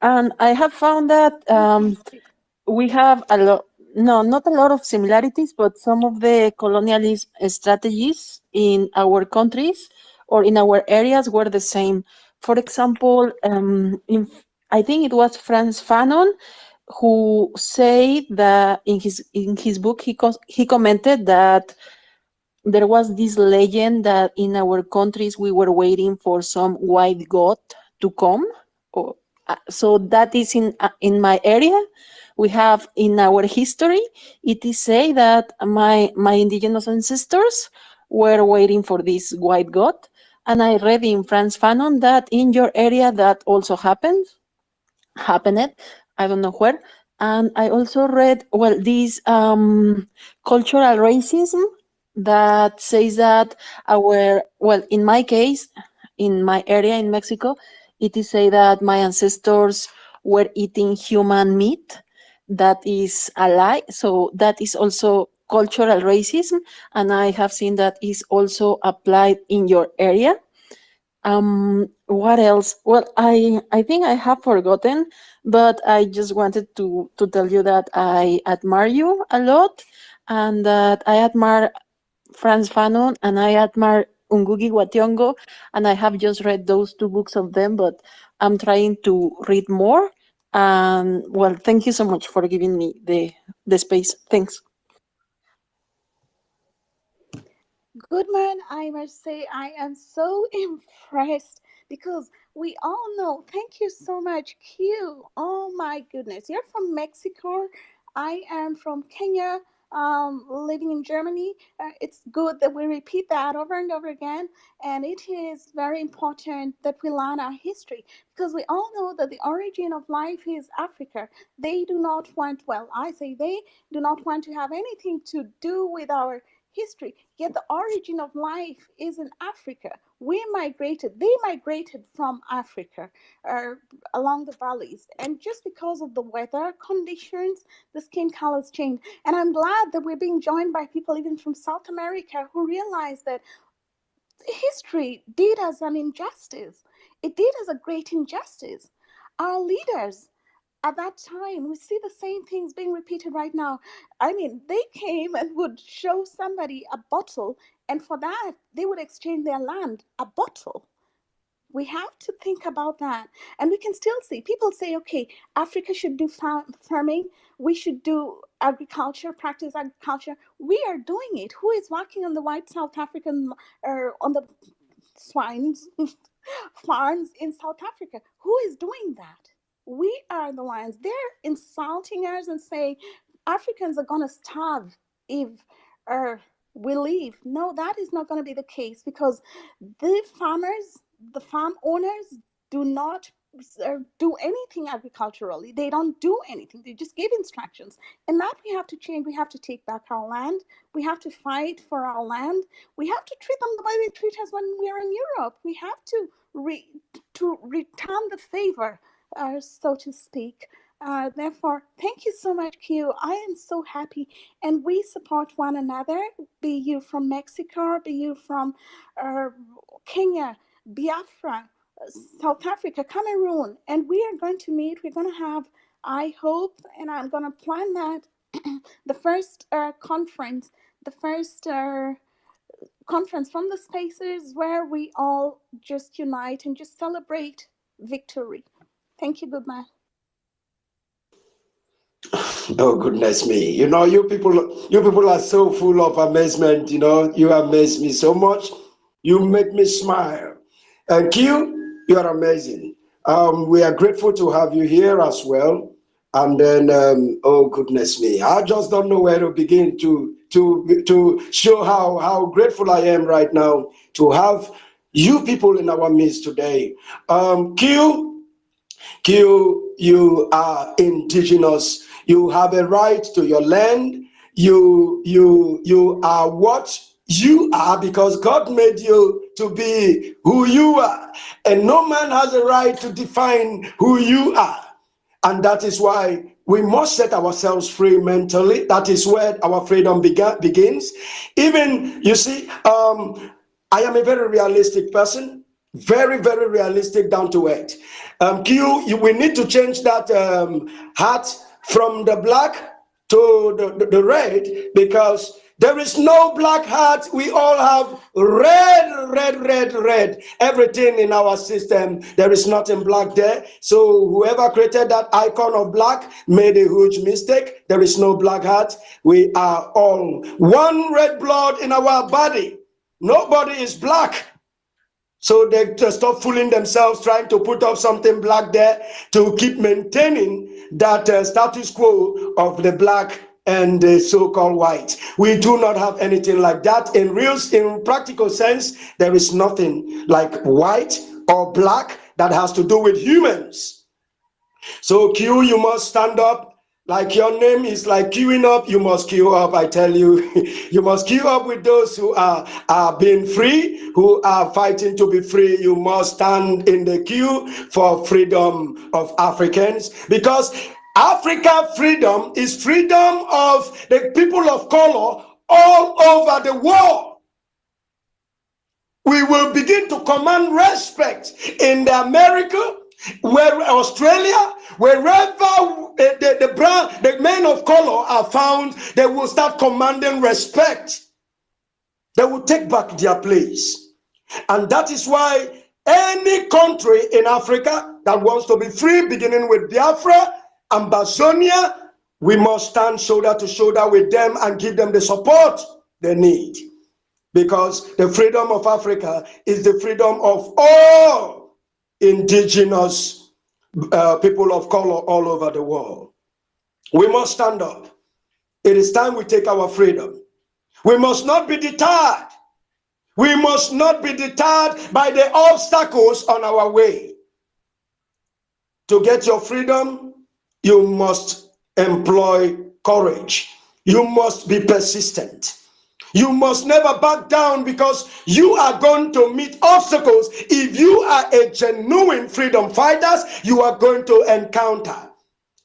And I have found that fantastic. we have a lot, no, not a lot of similarities, but some of the colonialist strategies in our countries or in our areas were the same. For example, I think it was Franz Fanon who said that in his book he commented that there was this legend that in our countries we were waiting for some white god to come. Or, so that is in my area. We have in our history, it is say that my indigenous ancestors were waiting for this white god. And I read in Franz Fanon that in your area that also happened. I don't know where. And I also read, well, this cultural racism that says that well, in my case, in my area in Mexico, it is say that my ancestors were eating human meat. That is a lie. So that is also cultural racism. And I have seen that is also applied in your area. What else? Well, I think I have forgotten, but I just wanted to tell you that I admire you a lot, and that I admire Franz Fanon and I admire Ngugi wa Thiong'o, and I have just read those two books of them, but I'm trying to read more. And well, thank you so much for giving me the space. Thanks. Goodman, I must say, I am so impressed because we all know. Thank you so much, Q. Oh my goodness, you're from Mexico. I am from Kenya, living in Germany. It's good that we repeat that over and over again, and it is very important that we learn our history because we all know that the origin of life is Africa. They do not want, well, I say they do not want to have anything to do with our history. Yet the origin of life is in Africa. They migrated from Africa uh, along the valleys. And just because of the weather conditions, the skin colors change. And I'm glad that we're being joined by people even from South America who realize that history did us an injustice. It did us a great injustice. Our leaders at that time, we see the same things being repeated right now. I mean, they came and would show somebody a bottle, and for that, they would exchange their land, a bottle. We have to think about that. And we can still see people say, okay, Africa should do farming, we should do agriculture, practice agriculture. We are doing it. Who is walking on the white South African or on the swines farms in South Africa? Who is doing that? We are the ones. They're insulting us and saying Africans are going to starve if uh, we leave. No, that is not going to be the case because the farmers, the farm owners, do not do anything agriculturally. They don't do anything. They just give instructions. And that we have to change. We have to take back our land. We have to fight for our land. We have to treat them the way they treat us when we are in Europe. We have to return the favor, so to speak. Therefore, thank you so much, Q. I am so happy, and we support one another, be you from Mexico, be you from Kenya, Biafra, South Africa, Cameroon, and we are going to meet. We're going to have, I hope, and I'm going to plan that, the first conference, the first conference from the spaces where we all just unite and just celebrate victory. Thank you, good man. Oh goodness me! You know, you people are so full of amazement. You know, you amaze me so much. You make me smile. And Q, you are amazing. We are grateful to have you here as well. And then, oh goodness me, I just don't know where to begin to show how grateful I am right now to have you people in our midst today. Q, you are indigenous. You have a right to your land. You are what you are because God made you to be who you are. And no man has a right to define who you are. And that is why we must set ourselves free mentally. That is where our freedom begins. Even, you see, I am a very realistic person. Very, very realistic, down to earth. We need to change that hat from the black to the red, because there is no black hat. We all have red. Everything in our system, there is nothing black there. So whoever created that icon of black made a huge mistake. There is no black hat. We are all one red blood in our body. Nobody is black. So they just stop fooling themselves trying to put up something black there to keep maintaining that status quo of the black and the so-called white. We do not have anything like that. In practical sense, there is nothing like white or black that has to do with humans. So Q, you must stand up. Like your name is like queuing up, you must queue up, I tell you. You must queue up with those who are being free, who are fighting to be free. You must stand in the queue for freedom of Africans, because Africa freedom is freedom of the people of color all over the world. We will begin to command respect in the America, where Australia, wherever the men of color are found, they will start commanding respect. They will take back their place. And that is why any country in Africa that wants to be free, beginning with Biafra and Basonia, we must stand shoulder to shoulder with them and give them the support they need. Because the freedom of Africa is the freedom of all indigenous people of color all over the world. We must stand up. It is time we take our freedom. We must not be deterred. We must not be deterred by the obstacles on our way. To get your freedom, you must employ courage. You must be persistent. You must never back down, because you are going to meet obstacles. If you are a genuine freedom fighter, you are going to encounter,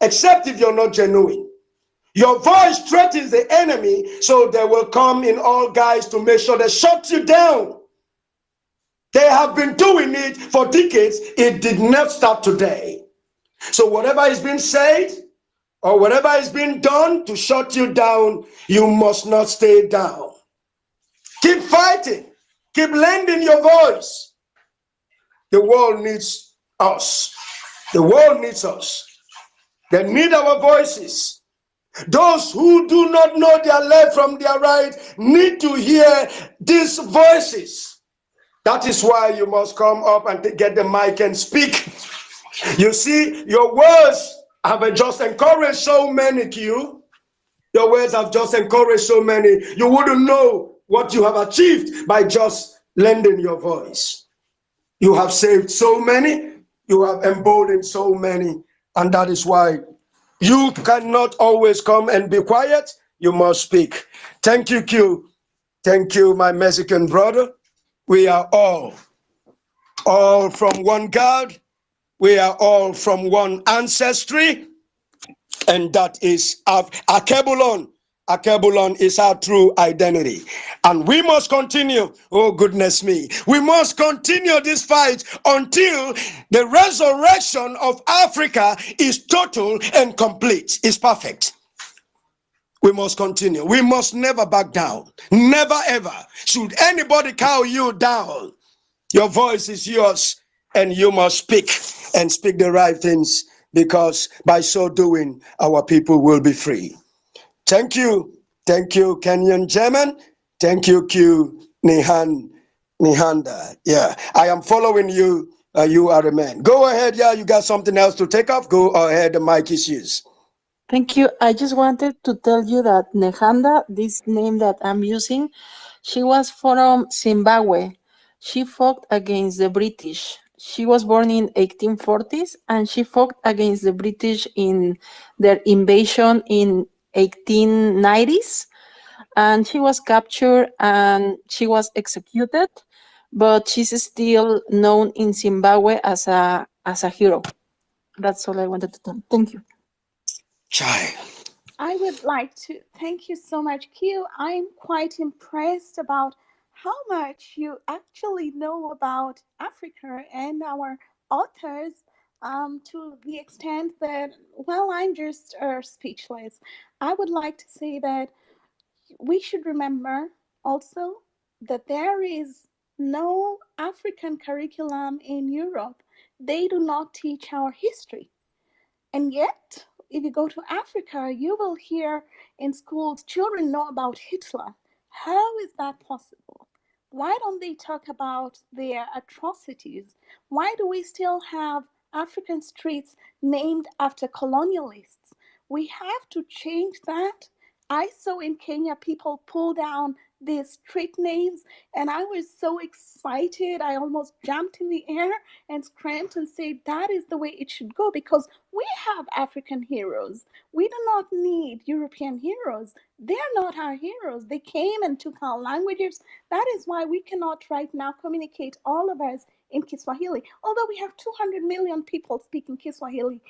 except if you're not genuine. Your voice threatens the enemy, so they will come in all guise to make sure they shut you down. They have been doing it for decades. It did not start today. So whatever is being said or whatever is being done to shut you down, you must not stay down. Keep fighting. Keep lending your voice. The world needs us. The world needs us. They need our voices. Those who do not know their left from their right need to hear these voices. That is why you must come up and get the mic and speak. You see, your words have just encouraged so many, Q. Your words have just encouraged so many. You wouldn't know what you have achieved by just lending your voice. You have saved so many. You have emboldened so many, and that is why you cannot always come and be quiet. You must speak. Thank you, Q. Thank you, my Mexican brother. We are all from one God. We are all from one ancestry, and that is Akebulon. Akebulon is our true identity. And we must continue. Oh, goodness me. We must continue this fight until the resurrection of Africa is total and complete, is perfect. We must continue. We must never back down. Never ever should anybody cow you down. Your voice is yours, and you must speak and speak the right things, because by so doing, our people will be free. Thank you. Thank you, Kenyan German. Thank you, Q Nihanda. Yeah, I am following you. You are a man. Go ahead. Yeah, you got something else to take off? Go ahead. The mic is yours. Thank you. I just wanted to tell you that Nehanda, this name that I'm using, she was from Zimbabwe. She fought against the British. She was born in 1840s and she fought against the British in their invasion in 1890s, and she was captured and she was executed, but she's still known in Zimbabwe as a hero. That's all I wanted to tell. Thank you. Chai. I would like to thank you so much, Q. I'm quite impressed about how much you actually know about Africa and our authors, to the extent that, well, I'm just speechless. I would like to say that we should remember also that there is no African curriculum in Europe. They do not teach our history. And yet, if you go to Africa, you will hear in schools children know about Hitler. How is that possible? Why don't they talk about their atrocities? Why do we still have African streets named after colonialists? We have to change that. I saw in Kenya people pull down these street names, and I was so excited. I almost jumped in the air and screamed and said, that is the way it should go, because we have African heroes. We do not need European heroes. They're not our heroes. They came and took our languages. That is why we cannot right now communicate, all of us, in Kiswahili. Although we have 200 million people speaking Kiswahili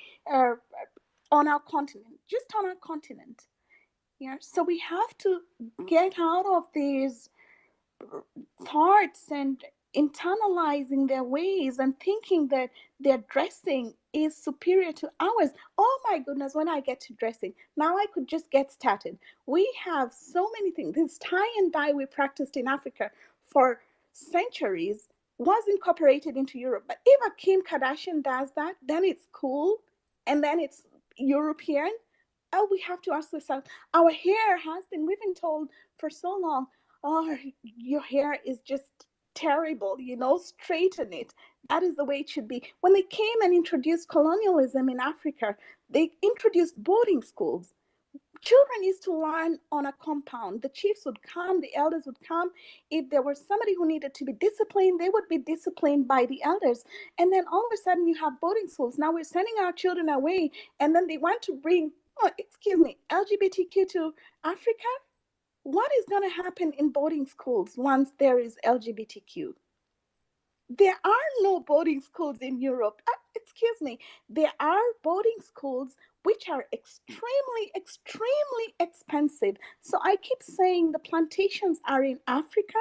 on our continent, just on our continent. Yeah, so we have to get out of these thoughts and internalizing their ways and thinking that their dressing is superior to ours. Oh my goodness, when I get to dressing, now I could just get started. We have so many things. This tie and dye we practiced in Africa for centuries was incorporated into Europe. But if a Kim Kardashian does that, then it's cool, and then it's European. Oh, we have to ask ourselves, our hair has been, we've been told for so long, oh, your hair is just terrible, straighten it. That is the way it should be. When they came and introduced colonialism in Africa, they introduced boarding schools. Children used to learn on a compound. The chiefs would come, the elders would come. If there was somebody who needed to be disciplined, they would be disciplined by the elders. And then all of a sudden you have boarding schools. Now we're sending our children away, and then they want to bring, LGBTQ to Africa. What is going to happen in boarding schools once there is LGBTQ? There are no boarding schools in Europe. Excuse me. There are boarding schools which are extremely, extremely expensive. So I keep saying the plantations are in Africa,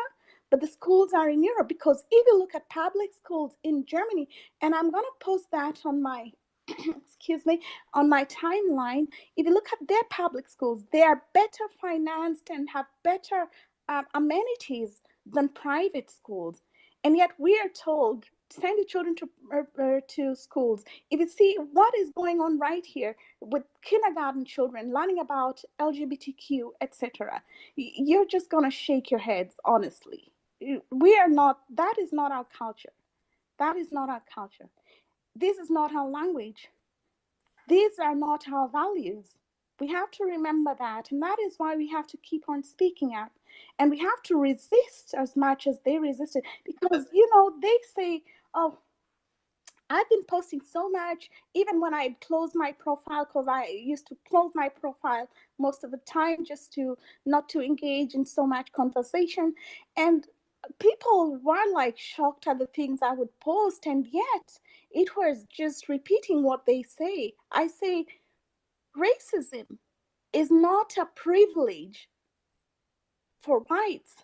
but the schools are in Europe, because if you look at public schools in Germany, and I'm going to post that on my on my timeline. If you look at their public schools, they are better financed and have better amenities than private schools. And yet we are told, send your children to schools. If you see what is going on right here with kindergarten children learning about LGBTQ, etc., you're just going to shake your heads, honestly. We are not, that is not our culture. That is not our culture. This is not our language. These are not our values. We have to remember that. And that is why we have to keep on speaking up. And we have to resist as much as they resisted. Because, they say, oh, I've been posting so much, even when I closed my profile, because I used to close my profile most of the time just to not to engage in so much conversation. And people were like shocked at the things I would post, and yet it was just repeating what they say. I say racism is not a privilege for whites,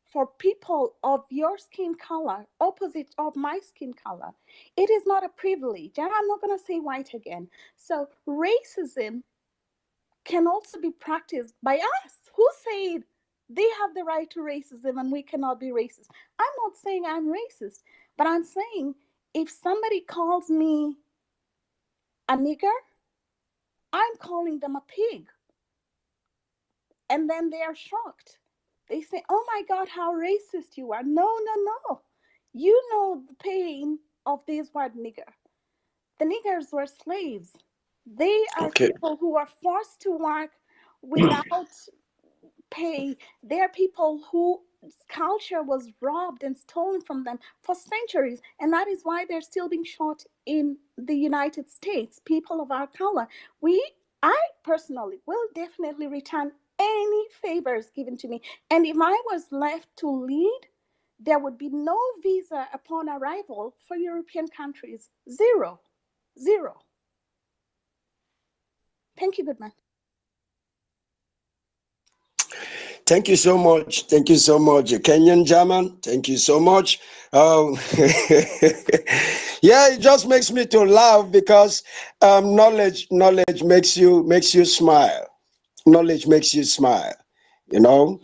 for people of your skin color, opposite of my skin color. It is not a privilege. And I'm not going to say white again. So racism can also be practiced by us. Who said they have the right to racism and we cannot be racist? I'm not saying I'm racist, but I'm saying if somebody calls me a nigger, I'm calling them a pig. And then they are shocked. They say, oh my God, how racist you are. No, no, no. You know the pain of this white nigger. The niggers were slaves. They are people who are forced to work without pay. They are people whose culture was robbed and stolen from them for centuries. And that is why they're still being shot in the United States, people of our color. I personally will definitely return any favors given to me. And if I was left to lead, there would be no visa upon arrival for European countries. Zero. Zero. Thank you, Goodman. Thank you so much. Thank you so much, Kenyan German. Thank you so much. Yeah, it just makes me to laugh because knowledge makes you smile. Knowledge makes you smile. You know,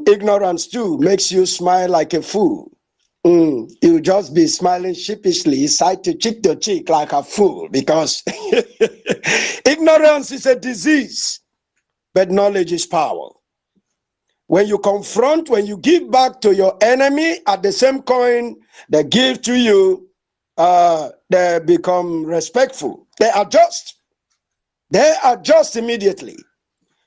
ignorance too makes you smile like a fool. You just be smiling sheepishly, side to cheek like a fool because ignorance is a disease, but knowledge is power. When you confront, when you give back to your enemy at the same coin they give to you, they become respectful. They adjust. They adjust immediately.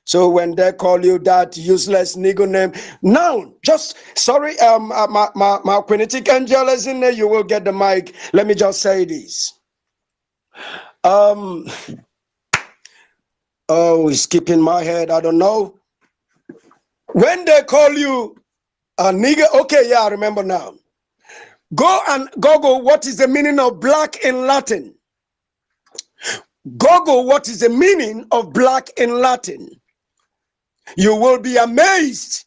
So when they call you that useless nigger name, now just sorry, my Quinitic angel is in there. You will get the mic. Let me just say this. Oh, it's skipping my head. I don't know. When they call you a nigger, okay, yeah, I remember now. Go and Google what is the meaning of black in Latin. Google what is the meaning of black in Latin. You will be amazed.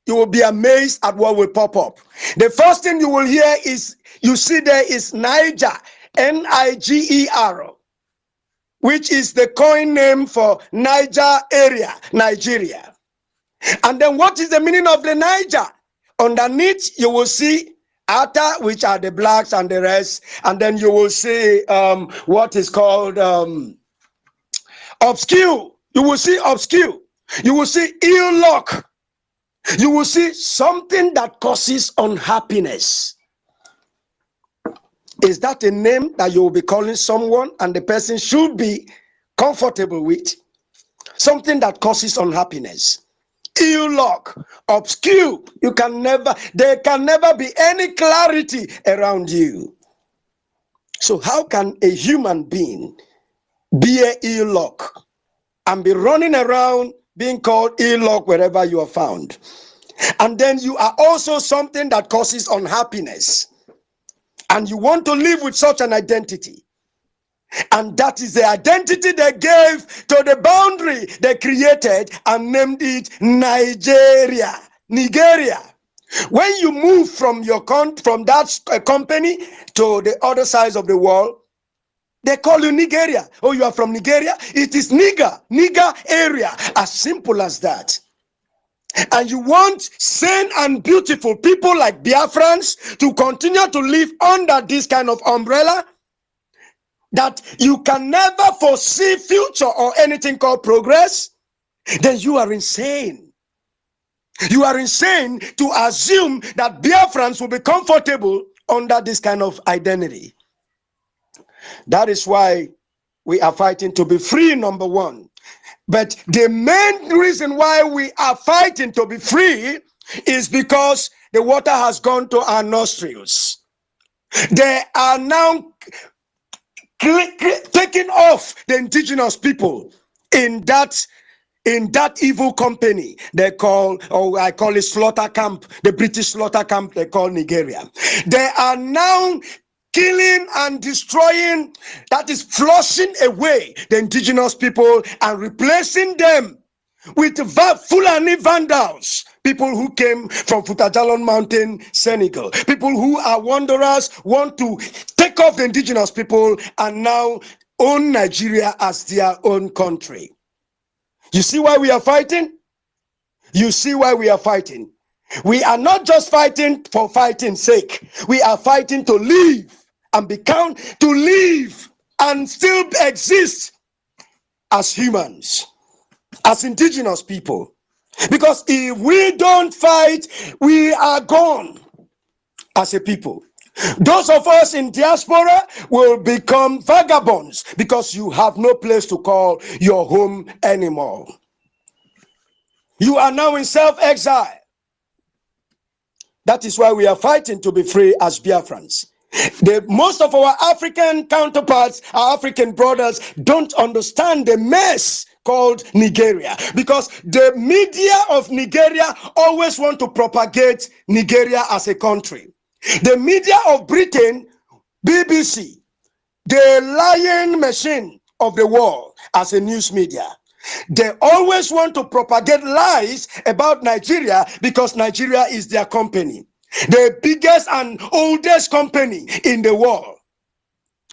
You will be amazed at what will pop up. The first thing you will hear is, you see there is Niger, Niger, which is the coin name for Niger area, Nigeria. And then what is the meaning of the Niger? Underneath, you will see Ata, which are the blacks and the rest. And then you will see what is called obscure. You will see obscure. You will see ill luck. You will see something that causes unhappiness. Is that a name that you will be calling someone and the person should be comfortable with? Something that causes unhappiness. Ill luck, obscure. There can never be any clarity around you. So how can a human being be a ill luck and be running around being called ill luck wherever you are found? And then you are also something that causes unhappiness. And you want to live with such an identity. And that is the identity they gave to the boundary they created and named it Nigeria. When you move from from that company to the other side of the world, they call you Nigeria. Oh, you are from Nigeria? It is Niger area. As simple as that. And you want sane and beautiful people like Biafrans to continue to live under this kind of umbrella, that you can never foresee future or anything called progress, then you are insane. You are insane to assume that Biafrans will be comfortable under this kind of identity. That is why we are fighting to be free, number one. But the main reason why we are fighting to be free is because the water has gone to our nostrils. They are now taking off the indigenous people in that evil company they call, or I call it slaughter camp, the British slaughter camp they call Nigeria. They are now killing and destroying, that is flushing away the indigenous people and replacing them with Fulani vandals, people who came from Futajalon Mountain, Senegal, people who are wanderers, want to take off the indigenous people and now own Nigeria as their own country. You see why we are fighting? You see why we are fighting? We are not just fighting for fighting's sake. We are fighting to live and become, to live and still exist as humans, as indigenous people. Because if we don't fight, we are gone as a people. Those of us in diaspora will become vagabonds because you have no place to call your home anymore. You are now in self-exile. That is why we are fighting to be free as Biafrans. Most of our African counterparts, our African brothers, don't understand the mess called Nigeria, because the media of Nigeria always want to propagate Nigeria as a country. The media of Britain, BBC, the lying machine of the world as a news media, they always want to propagate lies about Nigeria because Nigeria is their company. The biggest and oldest company in the world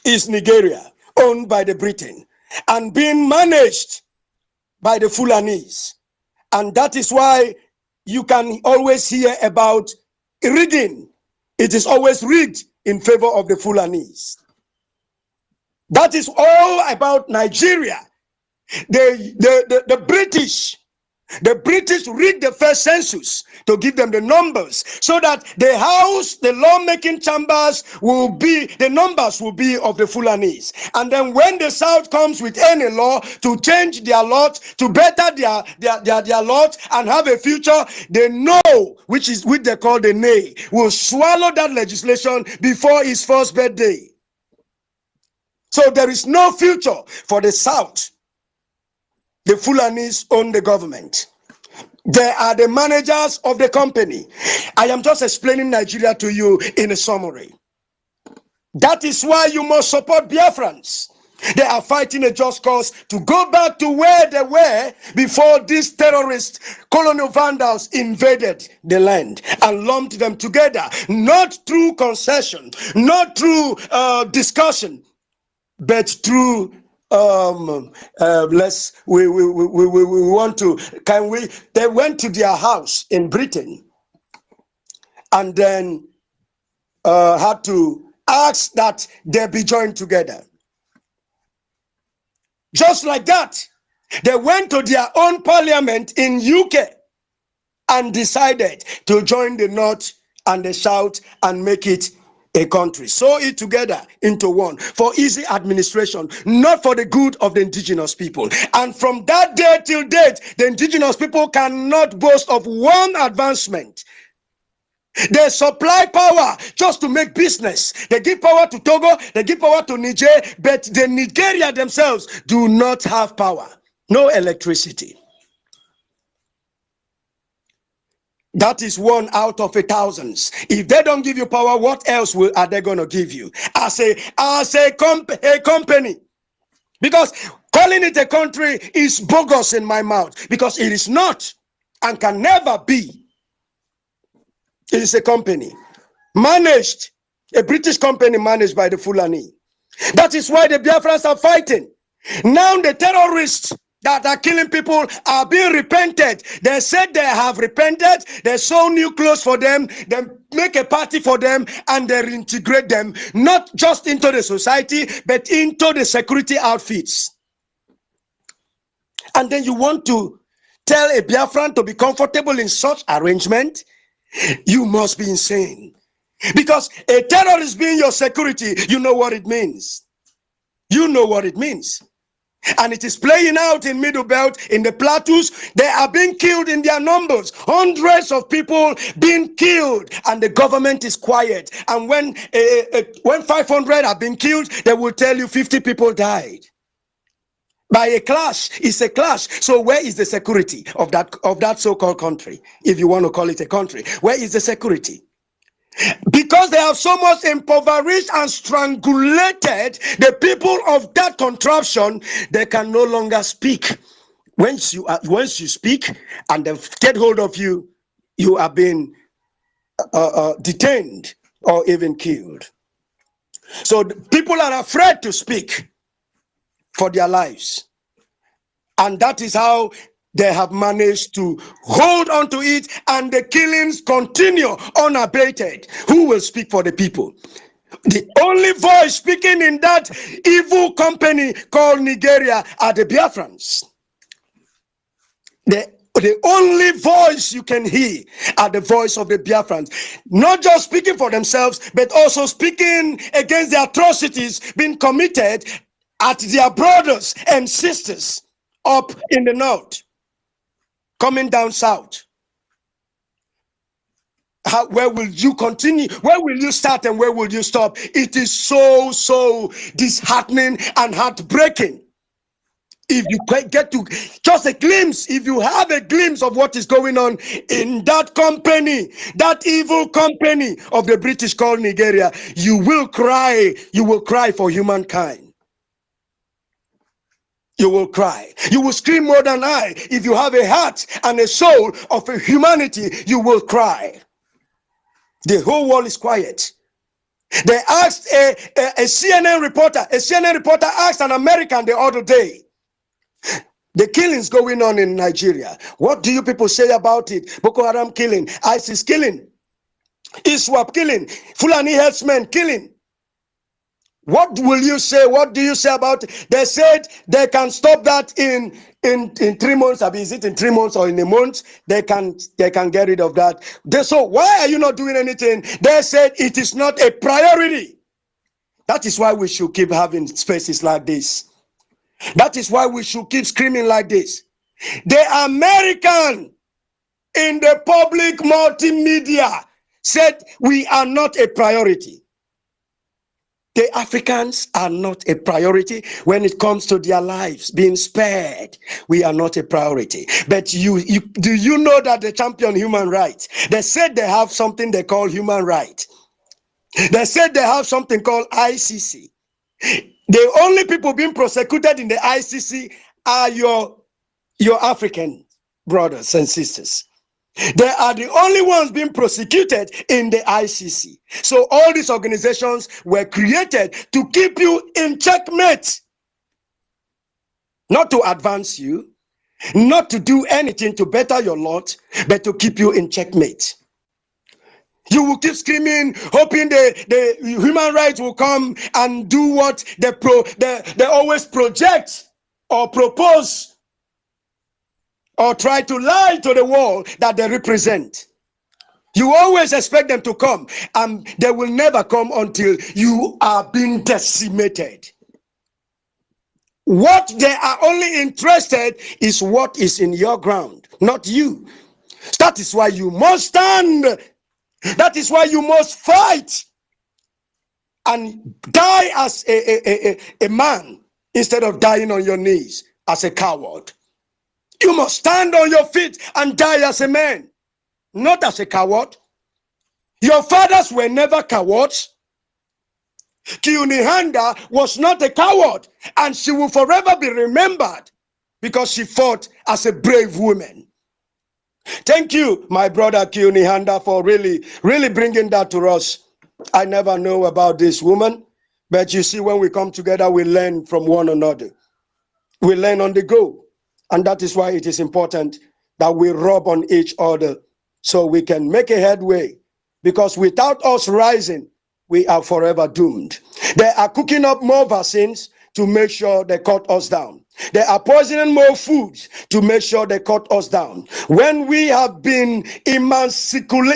is Nigeria, owned by the Britain and being managed by the Fulanis. And that is why you can always hear about rigging. It is always rigged in favor of the Fulanis. That is all about Nigeria. The British rigged the first census to give them the numbers so that the house, the lawmaking chambers will be, the numbers will be of the Fulanis. And then when the South comes with any law to change their lot, to better their lot and have a future, they know, which they call the nay, will swallow that legislation before his first birthday. So there is no future for the South. The Fulanis own the government. They are the managers of the company. I am just explaining Nigeria to you in a summary. That is why you must support Biafrans. They are fighting a just cause to go back to where they were before these terrorist colonial vandals invaded the land and lumped them together, not through concession, not through discussion, but through we want to, can we, they went to their house in Britain and then had to ask that they be joined together. Just like that, they went to their own parliament in UK and decided to join the North and the South and make it a country. Sew it together into one for easy administration, not for the good of the indigenous people. And from that day till date, the indigenous people cannot boast of one advancement. They supply power just to make business. They give power to Togo, they give power to Niger, but the Nigeria themselves do not have power. No electricity. That is 1 out of 1,000. If they don't give you power, what else are they going to give you as a company? Because calling it a country is bogus in my mouth, because it is not and can never be. It is a company managed, a British company managed by the Fulani. That is why the Biafrans are fighting. Now the terrorists that are killing people are being repented. They said they have repented. They sew new clothes for them. They make a party for them and they reintegrate them, not just into the society, but into the security outfits. And then you want to tell a Biafran to be comfortable in such arrangement? You must be insane. Because a terrorist being your security, you know what it means. You know what it means. And it is playing out in Middle Belt, in the plateaus. They are being killed in their numbers. Hundreds of people being killed, and the government is quiet. And when 500 have been killed, they will tell you 50 people died. By a clash, it's a clash. So where is the security of that so-called country? If you want to call it a country, where is the security? Because they have so much impoverished and strangulated the people of that contraption, they can no longer speak. Once you speak and they get hold of you, you are being detained or even killed. So people are afraid to speak for their lives. And that is how they have managed to hold on to it, and the killings continue unabated. Who will speak for the people? The only voice speaking in that evil company called Nigeria are the Biafrans. The only voice you can hear are the voice of the Biafrans. Not just speaking for themselves, but also speaking against the atrocities being committed at their brothers and sisters up in the north, coming down south. Where will you continue? Where will you start and where will you stop? It is so disheartening and heartbreaking. If you get to just a glimpse, if you have a glimpse of what is going on in that company, that evil company of the British called Nigeria, you will cry. You will cry for humankind. You will cry. You will scream more than I. If you have a heart and a soul of a humanity, you will cry. The whole world is quiet. They asked a CNN reporter asked an American the other day, the killings going on in Nigeria, what do you people say about it? Boko Haram killing, ISIS killing, ISWAP killing, Fulani herdsmen killing. What will you say? What do you say about it? They said they can stop that in 3 months. I mean, is it in 3 months or in a month? They can get rid of that. So why are you not doing anything? They said it is not a priority. That is why we should keep having spaces like this. That is why we should keep screaming like this. The American in the public multimedia said we are not a priority. The Africans are not a priority when it comes to their lives being spared. We are not a priority. But do you know that the champion human rights, they said they have something they call human rights. They said they have something called ICC. The only people being prosecuted in the ICC are your African brothers and sisters. They are the only ones being prosecuted in the ICC. So all these organizations were created to keep you in checkmate. Not to advance you, not to do anything to better your lot, but to keep you in checkmate. You will keep screaming, hoping the human rights will come and do what they always project or propose or try to lie to the world that they represent. You always expect them to come, and they will never come until you are being decimated. What they are only interested is what is in your ground, not you. That is why you must stand. That is why you must fight and die as a man instead of dying on your knees as a coward. You must stand on your feet and die as a man, not as a coward. Your fathers were never cowards. Kiunihanda was not a coward, and she will forever be remembered because she fought as a brave woman. Thank you, my brother Kiunihanda, for really bringing that to us. I never know about this woman, but you see, when we come together, we learn from one another. We learn on the go, and that is why it is important that we rub on each other so we can make a headway, because without us rising, we are forever doomed. They are cooking up more vaccines to make sure they cut us down. They are poisoning more foods to make sure they cut us down. When we have been emasculated,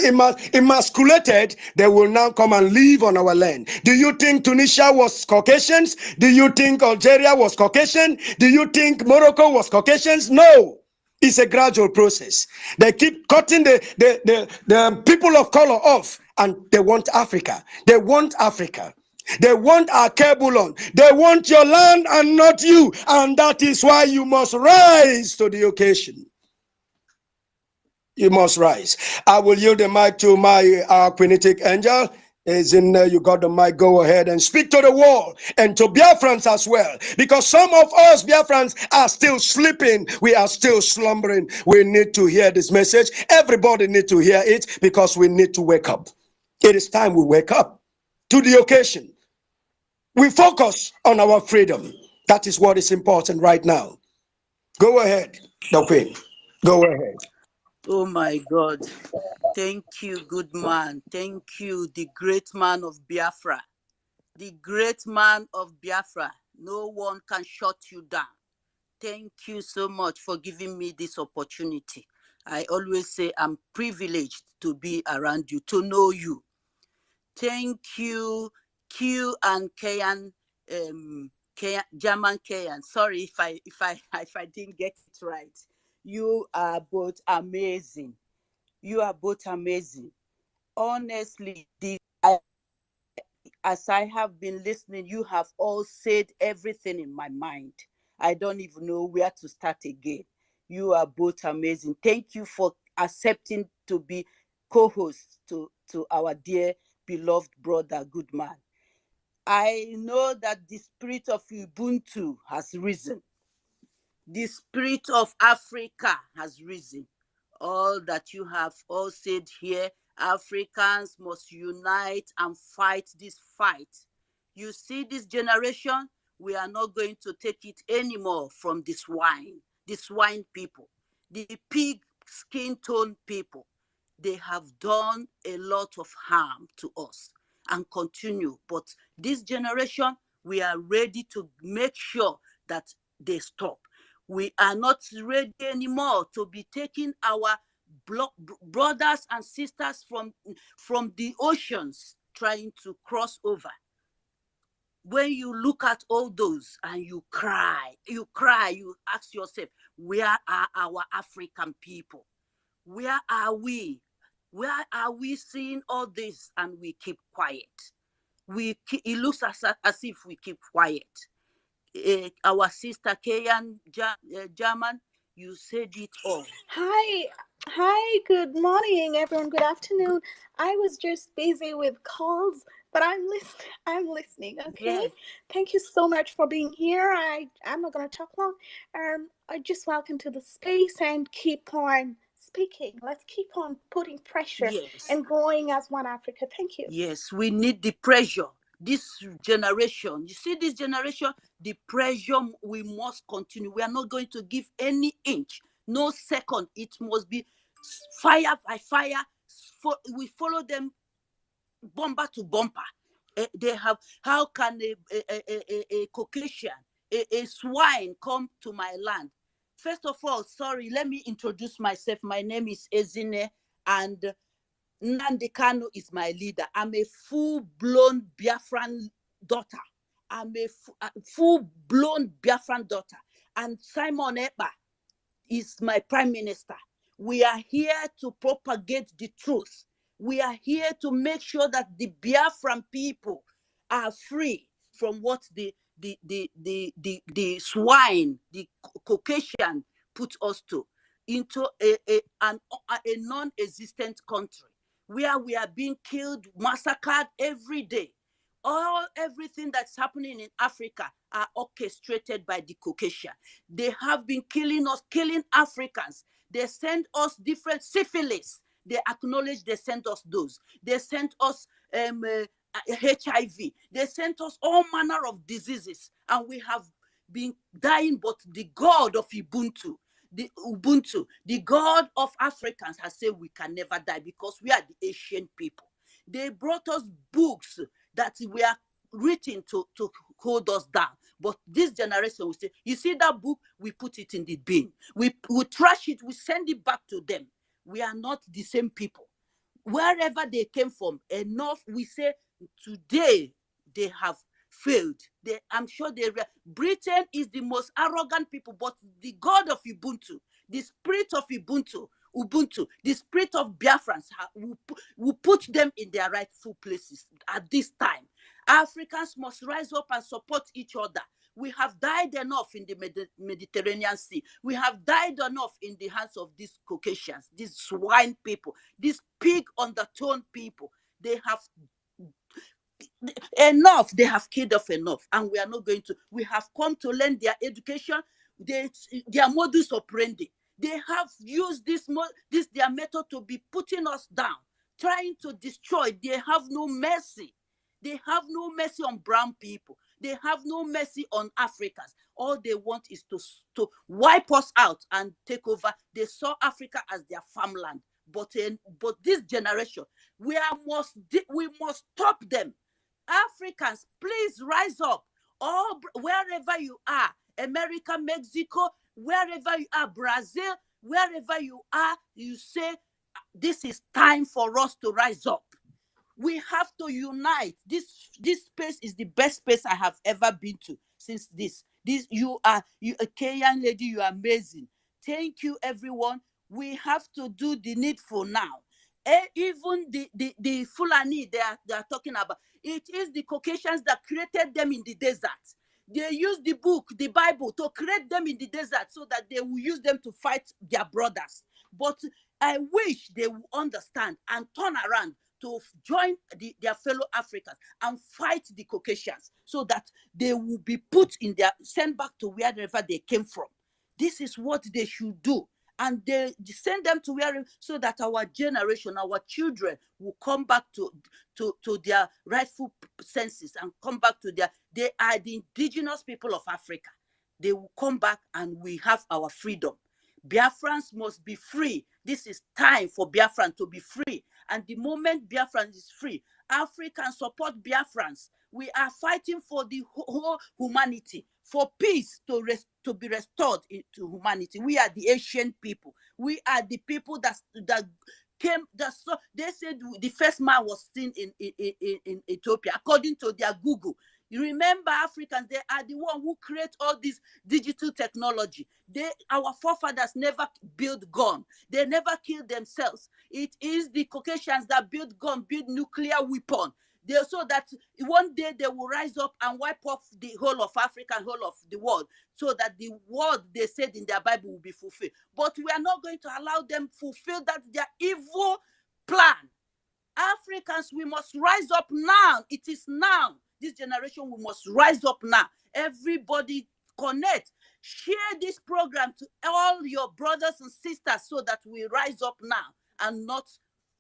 they will now come and live on our land. Do you think Tunisia was Caucasians? Do you think Algeria was Caucasian? Do you think Morocco was Caucasians? No. It's a gradual process. They keep cutting the people of color off, and they want Africa. They want Africa. They want our Kebulon. They want your land and not you. And that is why you must rise to the occasion. You must rise. I will yield the mic to my Quinitic angel. Is in you got the mic. Go ahead and speak to the world and to Biafrans as well, because some of us Biafrans are still sleeping. We are still slumbering. We need to hear this message. Everybody need to hear it, because we need to wake up. It is time we wake up to the occasion. We focus on our freedom. That is what is important right now. Go ahead, the Queen. Go ahead. Oh my God. Thank you, good man. Thank you, the great man of Biafra. The great man of Biafra. No one can shut you down. Thank you so much for giving me this opportunity. I always say I'm privileged to be around you, to know you. Thank you, Q and Kayan, German Kayan. Sorry if I didn't get it right. You are both amazing. You are both amazing. Honestly, as I have been listening, you have all said everything in my mind. I don't even know where to start again. You are both amazing. Thank you for accepting to be co-host to our dear beloved brother, good man. I know that the spirit of Ubuntu has risen. The spirit of Africa has risen. All that you have all said here, Africans must unite and fight this fight. You see this generation, we are not going to take it anymore from the swine people, the pig skin tone people. They have done a lot of harm to us and continue. But this generation, we are ready to make sure that they stop. We are not ready anymore to be taking our brothers and sisters from the oceans trying to cross over. When you look at all those and you cry, you ask yourself, where are our African people? Where are we? Where are we seeing all this and we keep quiet? It looks as if we keep quiet. Our sister Kayan German, you said it all. Hi, good morning, everyone. Good afternoon. I was just busy with calls, but I'm listening. Okay. Yes. Thank you so much for being here. I'm not gonna talk long. I just welcome to the space and keep on speaking. Let's keep on putting pressure and growing as one Africa. Thank you. Yes, we need the pressure. This generation, you see this generation, the pressure, we must continue. We are not going to give any inch, no second. It must be fire by fire. We follow them bumper to bumper. They have, how can a Caucasian, a swine come to my land? First of all, sorry, let me introduce myself. My name is Ezine, and Nnamdi Kanu is my leader. I'm a full-blown Biafran daughter. I'm a full-blown Biafran daughter. And Simon Ekpa is my prime minister. We are here to propagate the truth. We are here to make sure that the Biafran people are free from what the swine, the Caucasian put us to, into a non-existent country where we are being killed, massacred every day. Everything that's happening in Africa are orchestrated by the Caucasian. They have been killing us, killing Africans. They send us different syphilis. They acknowledge they sent us those. They sent us HIV. They sent us all manner of diseases. And we have been dying, but the God of Ubuntu, the God of Africans has said we can never die because we are the Asian people. They brought us books that were written to hold us down. But this generation will say, you see that book, we put it in the bin. We trash it, we send it back to them. We are not the same people. Wherever they came from, enough, we say, today they have failed. I'm sure Britain is the most arrogant people, but the God of Ubuntu, the spirit of Ubuntu, the spirit of Biafrans will put them in their rightful places at this time. Africans must rise up and support each other. We have died enough in the Mediterranean Sea. We have died enough in the hands of these Caucasians, these swine people, these pig undertone people. They have enough. They have killed off enough, and we are not going to. We have come to learn their education, their modus operandi. They have used this their method to be putting us down, trying to destroy. They have no mercy. They have no mercy on brown people. They have no mercy on Africans. All they want is to wipe us out and take over. They saw Africa as their farmland. But this generation, we must stop them. Africans, please rise up. All wherever you are, America, Mexico, wherever you are, Brazil, wherever you are, you say, this is time for us to rise up. We have to unite. This space is the best space I have ever been to since this. You a Kenyan lady, you are amazing. Thank you, everyone. We have to do the needful now. Even the Fulani they are talking about, it is the Caucasians that created them in the desert. They use the book, the Bible, to create them in the desert so that they will use them to fight their brothers. But I wish they will understand and turn around to join their fellow Africans and fight the Caucasians so that they will be sent back to wherever they came from. This is what they should do. And they send them to where, so that our generation, our children will come back to their rightful senses and come back to they are the indigenous people of Africa. They will come back and we have our freedom. Biafrans must be free. This is time for Biafran to be free. And the moment Biafran is free, Africans support Biafrans. We are fighting for the whole humanity, for peace to be restored to humanity. We are the Asian people. We are the people that came. They said the first man was seen in Ethiopia, according to their Google. You remember, Africans, they are the one who create all this digital technology. Our forefathers never built gun. They never killed themselves. It is the Caucasians that build gun, build nuclear weapon. So that one day they will rise up and wipe off the whole of Africa and whole of the world, so that the word they said in their Bible will be fulfilled. But we are not going to allow them fulfill their evil plan. Africans, we must rise up now. It is now. This generation, we must rise up now. Everybody connect. Share this program to all your brothers and sisters so that we rise up now and not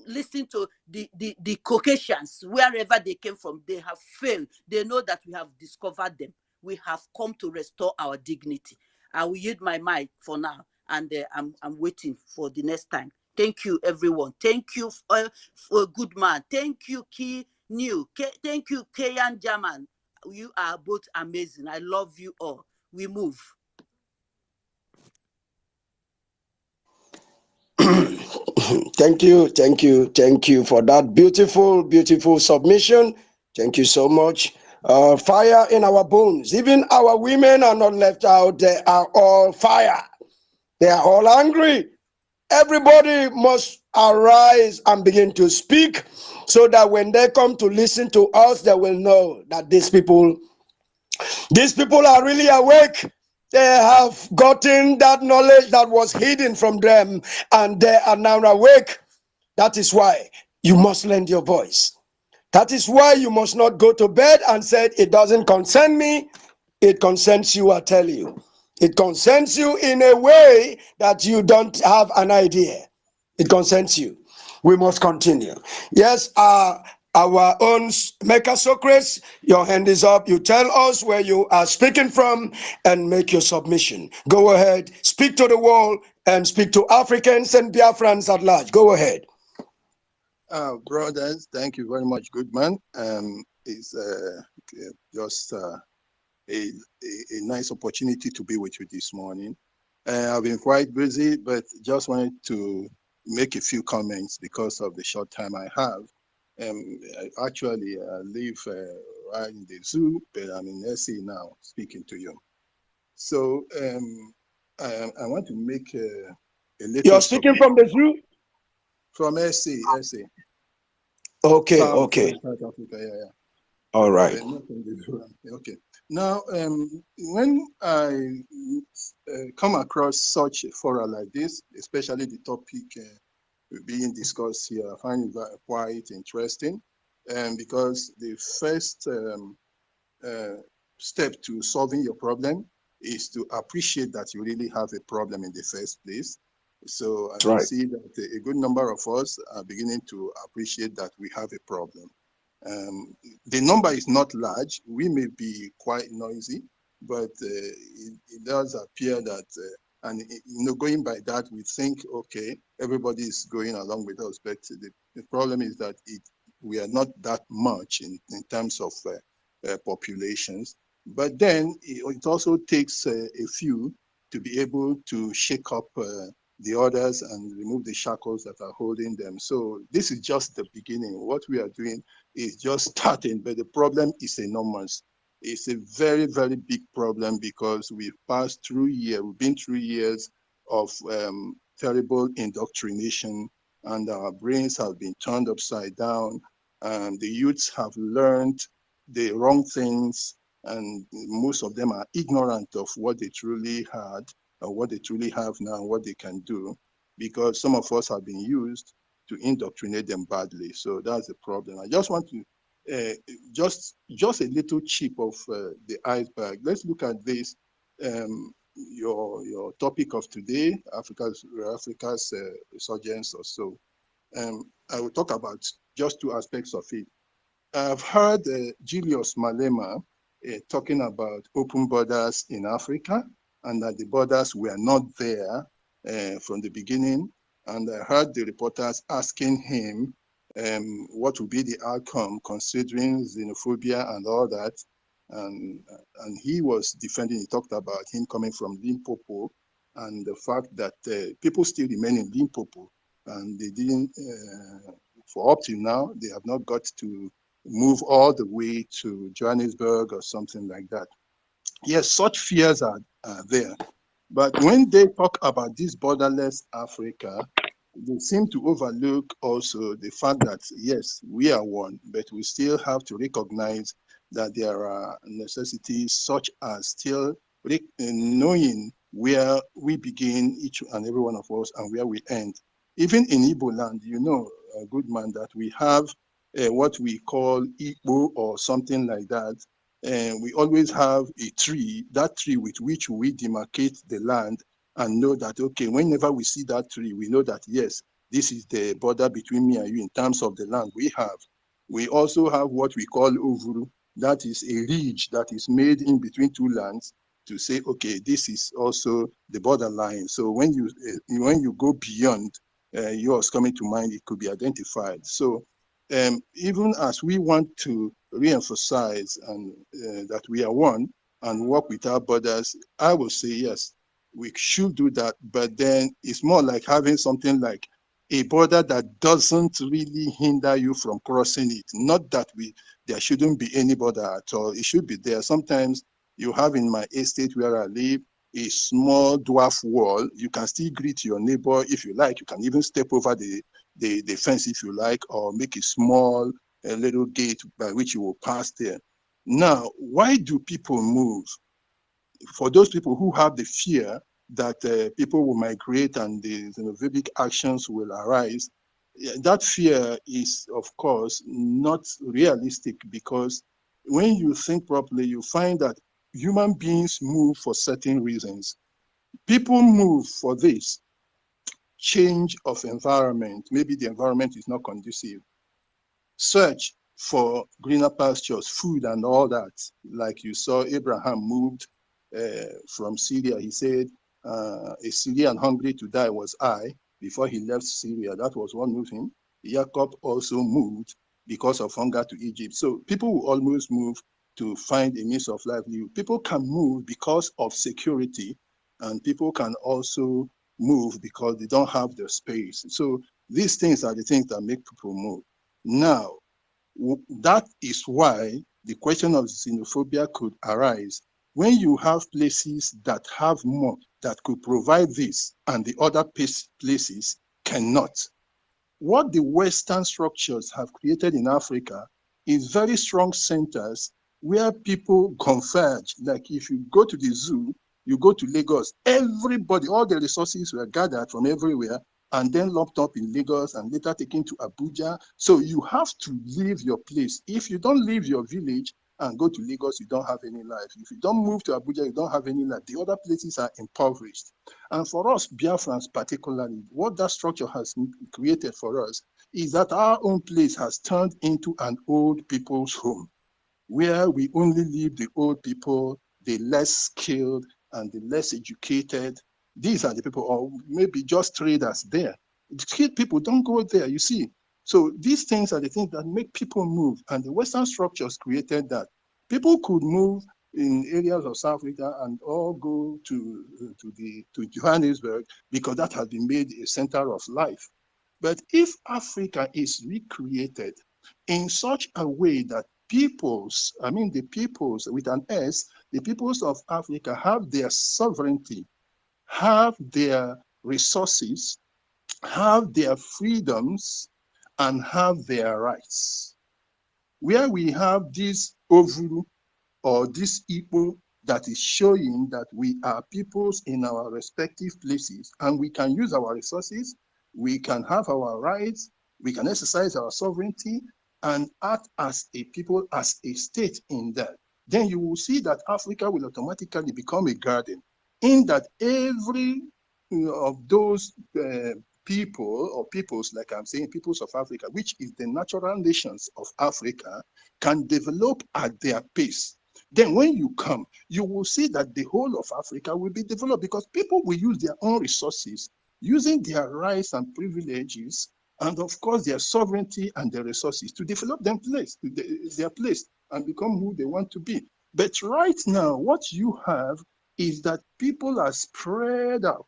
listen to the Caucasians, wherever they came from. They have failed. They know that we have discovered them. We have come to restore our dignity. I will yield my mic for now, and I'm waiting for the next time. Thank you, everyone. Thank you for a good man. Thank you, thank you, Kayan Jaman. You are both amazing. I love you all. We move. Thank you for that beautiful submission. Thank you so much. Fire in our bones. Even our women are not left out. They are all fire. They are all angry. Everybody must arise and begin to speak, so that when they come to listen to us, they will know that these people are really awake. They have gotten that knowledge that was hidden from them, and they are now awake. That is why you must lend your voice. That is why you must not go to bed and say, it doesn't concern me. It concerns you, I tell you. It concerns you in a way that you don't have an idea. It concerns you. We must continue. Yes, our own Maker Socrates, your hand is up. You tell us where you are speaking from and make your submission. Go ahead, speak to the world and speak to Africans and Biafrans at large. Go ahead. Brothers, thank you very much, good man. It's just a nice opportunity to be with you this morning. I've been quite busy, but just wanted to make a few comments because of the short time I have. Actually, I live right in the zoo, but I'm in SC now speaking to you. So I want to make a little. You're speaking from the zoo? From SC. Okay, South, okay. South Africa, yeah. All right. Okay. Now, when I come across such a forum like this, especially the topic being discussed here, I find it quite interesting, because the first step to solving your problem is to appreciate that you really have a problem in the first place. So I can see that a good number of us are beginning to appreciate that we have a problem. The number is not large. We may be quite noisy, but it does appear that, and going by that, we think, okay, everybody is going along with us. But the problem is that we are not that much in terms of populations. But then it also takes a few to be able to shake up the others and remove the shackles that are holding them. So this is just the beginning. What we are doing is just starting, but the problem is enormous. It's a very, very big problem because we've been through years of terrible indoctrination, and our brains have been turned upside down, and the youths have learned the wrong things, and most of them are ignorant of what they truly had, or what they truly have now, and what they can do, because some of us have been used to indoctrinate them badly. So that's the problem. I just want to just a little chip of the iceberg. Let's look at this. Your topic of today, Africa's resurgence or so. I will talk about just two aspects of it. I've heard Julius Malema talking about open borders in Africa, and that the borders were not there from the beginning. And I heard the reporters asking him what would be the outcome considering xenophobia and all that. And he was defending, he talked about him coming from Limpopo and the fact that people still remain in Limpopo, and they didn't, for up till now, they have not got to move all the way to Johannesburg or something like that. Yes, such fears are there. But when they talk about this borderless Africa, they seem to overlook also the fact that, yes, we are one, but we still have to recognize that there are necessities such as still knowing where we begin, each and every one of us, and where we end. Even in Igbo land, good man, that we have what we call Igbo or something like that. And we always have a tree, that tree with which we demarcate the land and know that, okay, whenever we see that tree, we know that, yes, this is the border between me and you in terms of the land we have. We also have what we call Ovuru. That is a ridge that is made in between two lands to say, okay, this is also the borderline. So when you go beyond yours coming to mind, it could be identified. So even as we want to re-emphasize and that we are one and work without borders, I will say yes, we should do that. But then it's more like having something like a border that doesn't really hinder you from crossing it. Not that there shouldn't be any border at all. It should be there. Sometimes you have in my estate where I live a small dwarf wall. You can still greet your neighbor if you like. You can even step over the fence if you like, or make a small little gate by which you will pass there. Now, why do people move? For those people who have the fear that people will migrate and the xenophobic actions will arise, that fear is, of course, not realistic, because when you think properly, you find that human beings move for certain reasons. People move for this change of environment. Maybe the environment is not conducive. Search for greener pastures, food and all that. Like you saw, Abraham moved from Syria. He said, a Syrian hungry to die was I, before he left Syria. That was what moved him. Jacob also moved because of hunger to Egypt. So people will always move to find a means of livelihood. People can move because of security, and people can also move because they don't have the space. So these things are the things that make people move. Now, that is why the question of xenophobia could arise when you have places that have more that could provide this and the other places cannot. What the Western structures have created in Africa is very strong centers where people converge. Like if you go to the zoo, you go to Lagos, everybody, all the resources were gathered from everywhere and then lumped up in Lagos and later taken to Abuja. So you have to leave your place. If you don't leave your village and go to Lagos, you don't have any life. If you don't move to Abuja, you don't have any life. The other places are impoverished. And for us, Biafrans particularly, what that structure has created for us is that our own place has turned into an old people's home, where we only leave the old people, the less skilled and the less educated. These are the people, or maybe just traders there. Skilled people don't go there, you see. So these things are the things that make people move, and the Western structures created that. People could move in areas of South Africa and all go to Johannesburg because that has been made a center of life. But if Africa is recreated in such a way that peoples, I mean the peoples with an S, the peoples of Africa have their sovereignty, have their resources, have their freedoms, and have their rights. Where we have this Ovuru or this Igbo that is showing that we are peoples in our respective places and we can use our resources, we can have our rights, we can exercise our sovereignty and act as a people, as a state in that. Then you will see that Africa will automatically become a garden in that every of those people or peoples, like I'm saying, peoples of Africa, which is the natural nations of Africa, can develop at their pace. Then when you come, you will see that the whole of Africa will be developed because people will use their own resources, using their rights and privileges, and of course their sovereignty and their resources to develop their place and become who they want to be. But right now, what you have is that people are spread out.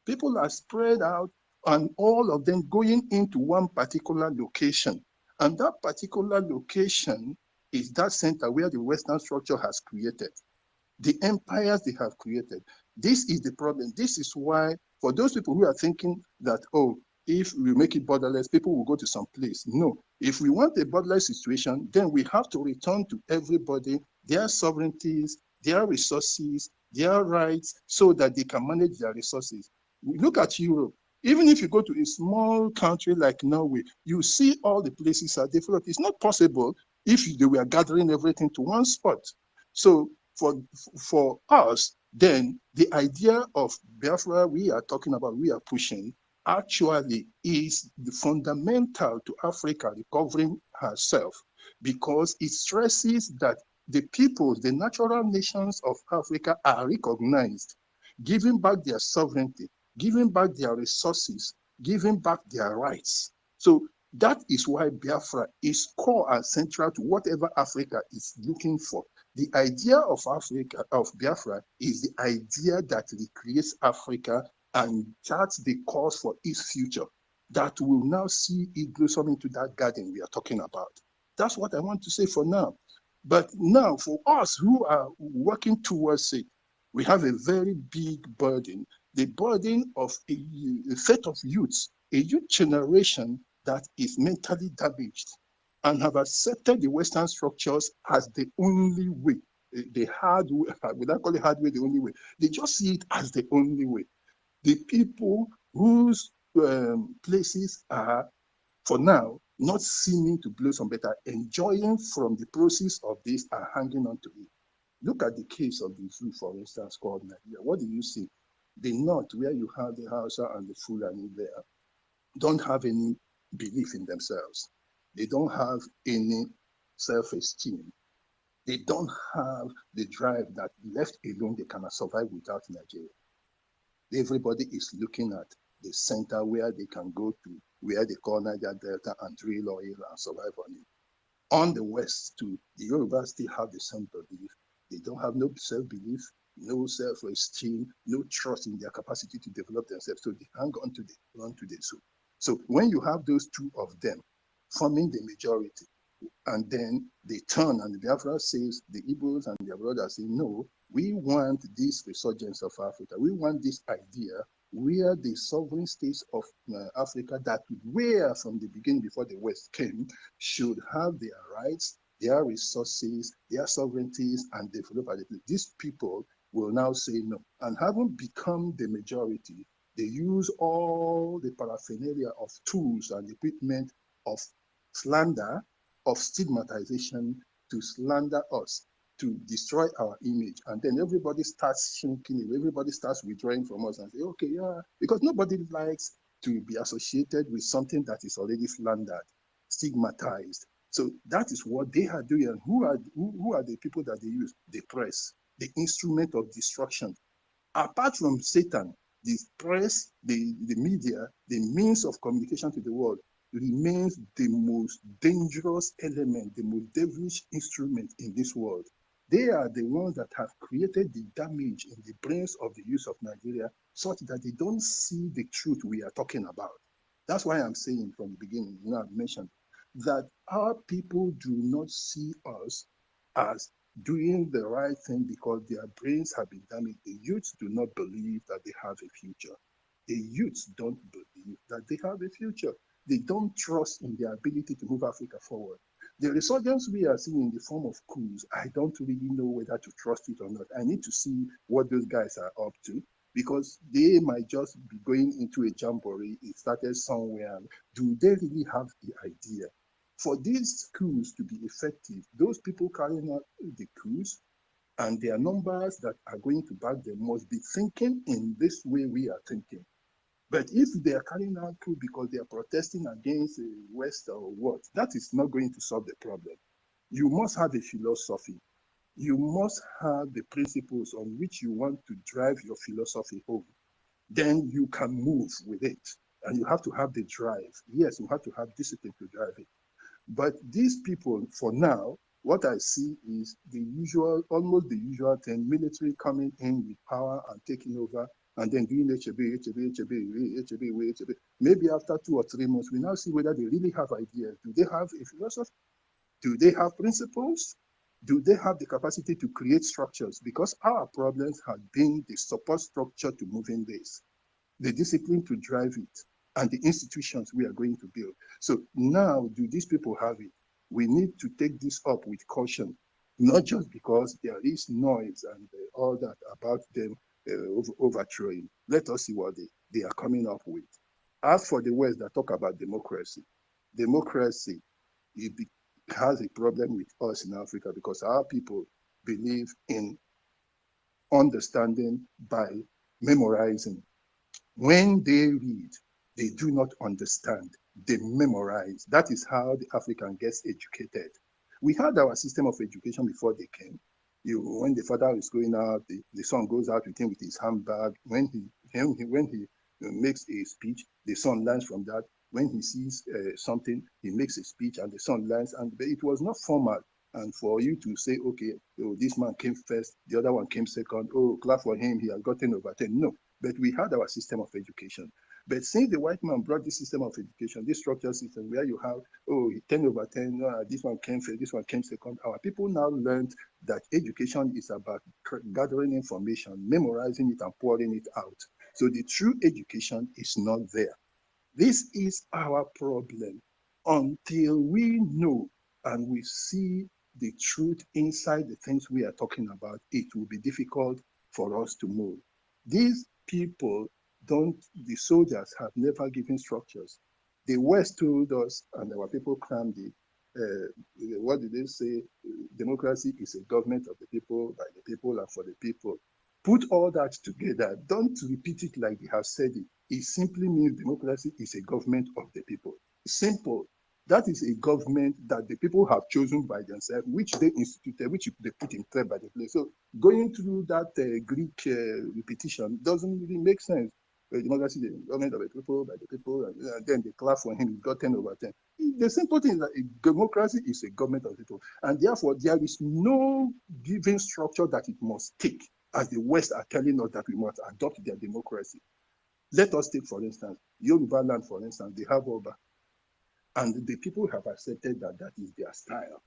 People are spread out and all of them going into one particular location. And that particular location is that center where the Western structure has created, the empires they have created. This is the problem. This is why, for those people who are thinking that, oh, if we make it borderless, people will go to some place. No, if we want a borderless situation, then we have to return to everybody their sovereignties, their resources, their rights, so that they can manage their resources. Look at Europe. Even if you go to a small country like Norway, you see all the places are developed. It's not possible if they were gathering everything to one spot. So for us, then the idea of Biafra we are talking about, we are pushing, actually is the fundamental to Africa recovering herself, because it stresses that the peoples, the natural nations of Africa are recognized, giving back their sovereignty, giving back their resources, giving back their rights. So that is why Biafra is core and central to whatever Africa is looking for. The idea of Africa, of Biafra, is the idea that recreates Africa and charts the course for its future that will now see it blossom into that garden we are talking about. That's what I want to say for now. But now, for us who are working towards it, we have a very big burden, the burden of a set of youths, a youth generation that is mentally damaged and have accepted the Western structures as the only way, the hard way, without calling hard way the only way. They just see it as the only way. The people whose places are, for now, not seeming to blossom, but are enjoying from the process of this, are hanging on to it. Look at the case of the zoo, for instance, called Nigeria. What do you see? The north, where you have the Hausa and the Fulani there, don't have any belief in themselves. They don't have any self-esteem. They don't have the drive that left alone they cannot survive without Nigeria. Everybody is looking at the center where they can go to, where they call Niger Delta and drill oil and survive on it. On the West, too, the Yoruba still have the same belief. They don't have no self-belief, no self-esteem, no trust in their capacity to develop themselves. So they hang on to the so when you have those two of them forming the majority, and then they turn and the Biafra says, the Igbos and their brothers say, no, we want this resurgence of Africa. We want this idea where the sovereign states of Africa that were from the beginning before the West came should have their rights, their resources, their sovereignties, and develop. These people will now say no. And having become the majority, they use all the paraphernalia of tools and equipment of slander, of stigmatization to slander us, to destroy our image. And then everybody starts shrinking away, everybody starts withdrawing from us and say, okay, yeah, because nobody likes to be associated with something that is already slandered, stigmatized. So that is what they are doing. And who are the people that they use? The press, the instrument of destruction. Apart from Satan, the press, the media, the means of communication to the world remains the most dangerous element, the most devilish instrument in this world. They are the ones that have created the damage in the brains of the youth of Nigeria such that they don't see the truth we are talking about. That's why I'm saying from the beginning, I've mentioned that our people do not see us as doing the right thing because their brains have been damaged. The youths do not believe that they have a future. The youths don't believe that they have a future. They don't trust in their ability to move Africa forward. The resurgence we are seeing in the form of coups, I don't really know whether to trust it or not. I need to see what those guys are up to because they might just be going into a jamboree. It started somewhere. Do they really have the idea? For these coups to be effective, those people carrying out the coups and their numbers that are going to back them must be thinking in this way we are thinking. But if they are carrying out coup because they are protesting against the West or what, that is not going to solve the problem. You must have a philosophy. You must have the principles on which you want to drive your philosophy home. Then you can move with it. And you have to have the drive. Yes, you have to have discipline to drive it. But these people, for now, what I see is the usual, almost the usual thing, military coming in with power and taking over and then doing HAB. Maybe after 2 or 3 months, we now see whether they really have ideas. Do they have a philosophy? Do they have principles? Do they have the capacity to create structures? Because our problems have been the support structure to moving this, the discipline to drive it, and the institutions we are going to build. So now, do these people have it? We need to take this up with caution, not just because there is noise and all that about them overthrowing. Let us see what they are coming up with. As for the West that talk about democracy, it has a problem with us in Africa because our people believe in understanding by memorizing. When they read, they do not understand. They memorize. That is how the African gets educated. We had our system of education before they came. When the father is going out, the son goes out with him with his handbag. When he makes a speech, the son learns from that. When he sees something, he makes a speech and the son learns. And it was not formal. And for you to say, okay, oh, this man came first, the other one came second, oh, clap for him, he has gotten over 10. No, but we had our system of education. But since the white man brought this system of education, this structured system where you have, oh, 10 over 10, this one came first, this one came second, our people now learned that education is about gathering information, memorizing it and pouring it out. So the true education is not there. This is our problem. Until we know and we see the truth inside the things we are talking about, it will be difficult for us to move. These people the soldiers have never given structures. The West told us, and our people crammed it, what did they say? Democracy is a government of the people, by the people, and for the people. Put all that together. Don't repeat it like they have said it. It simply means democracy is a government of the people. Simple. That is a government that the people have chosen by themselves, which they instituted, which they put in place by the place. So going through that Greek repetition doesn't really make sense. Democracy, the government of the people, by the people, and then they clap for him, he got 10 over 10. The simple thing is that a democracy is a government of the people, and therefore there is no given structure that it must take, as the West are telling us that we must adopt their democracy. Let us take, for instance, Yoruba land, for instance, they have Oba, and the people have accepted that that is their style.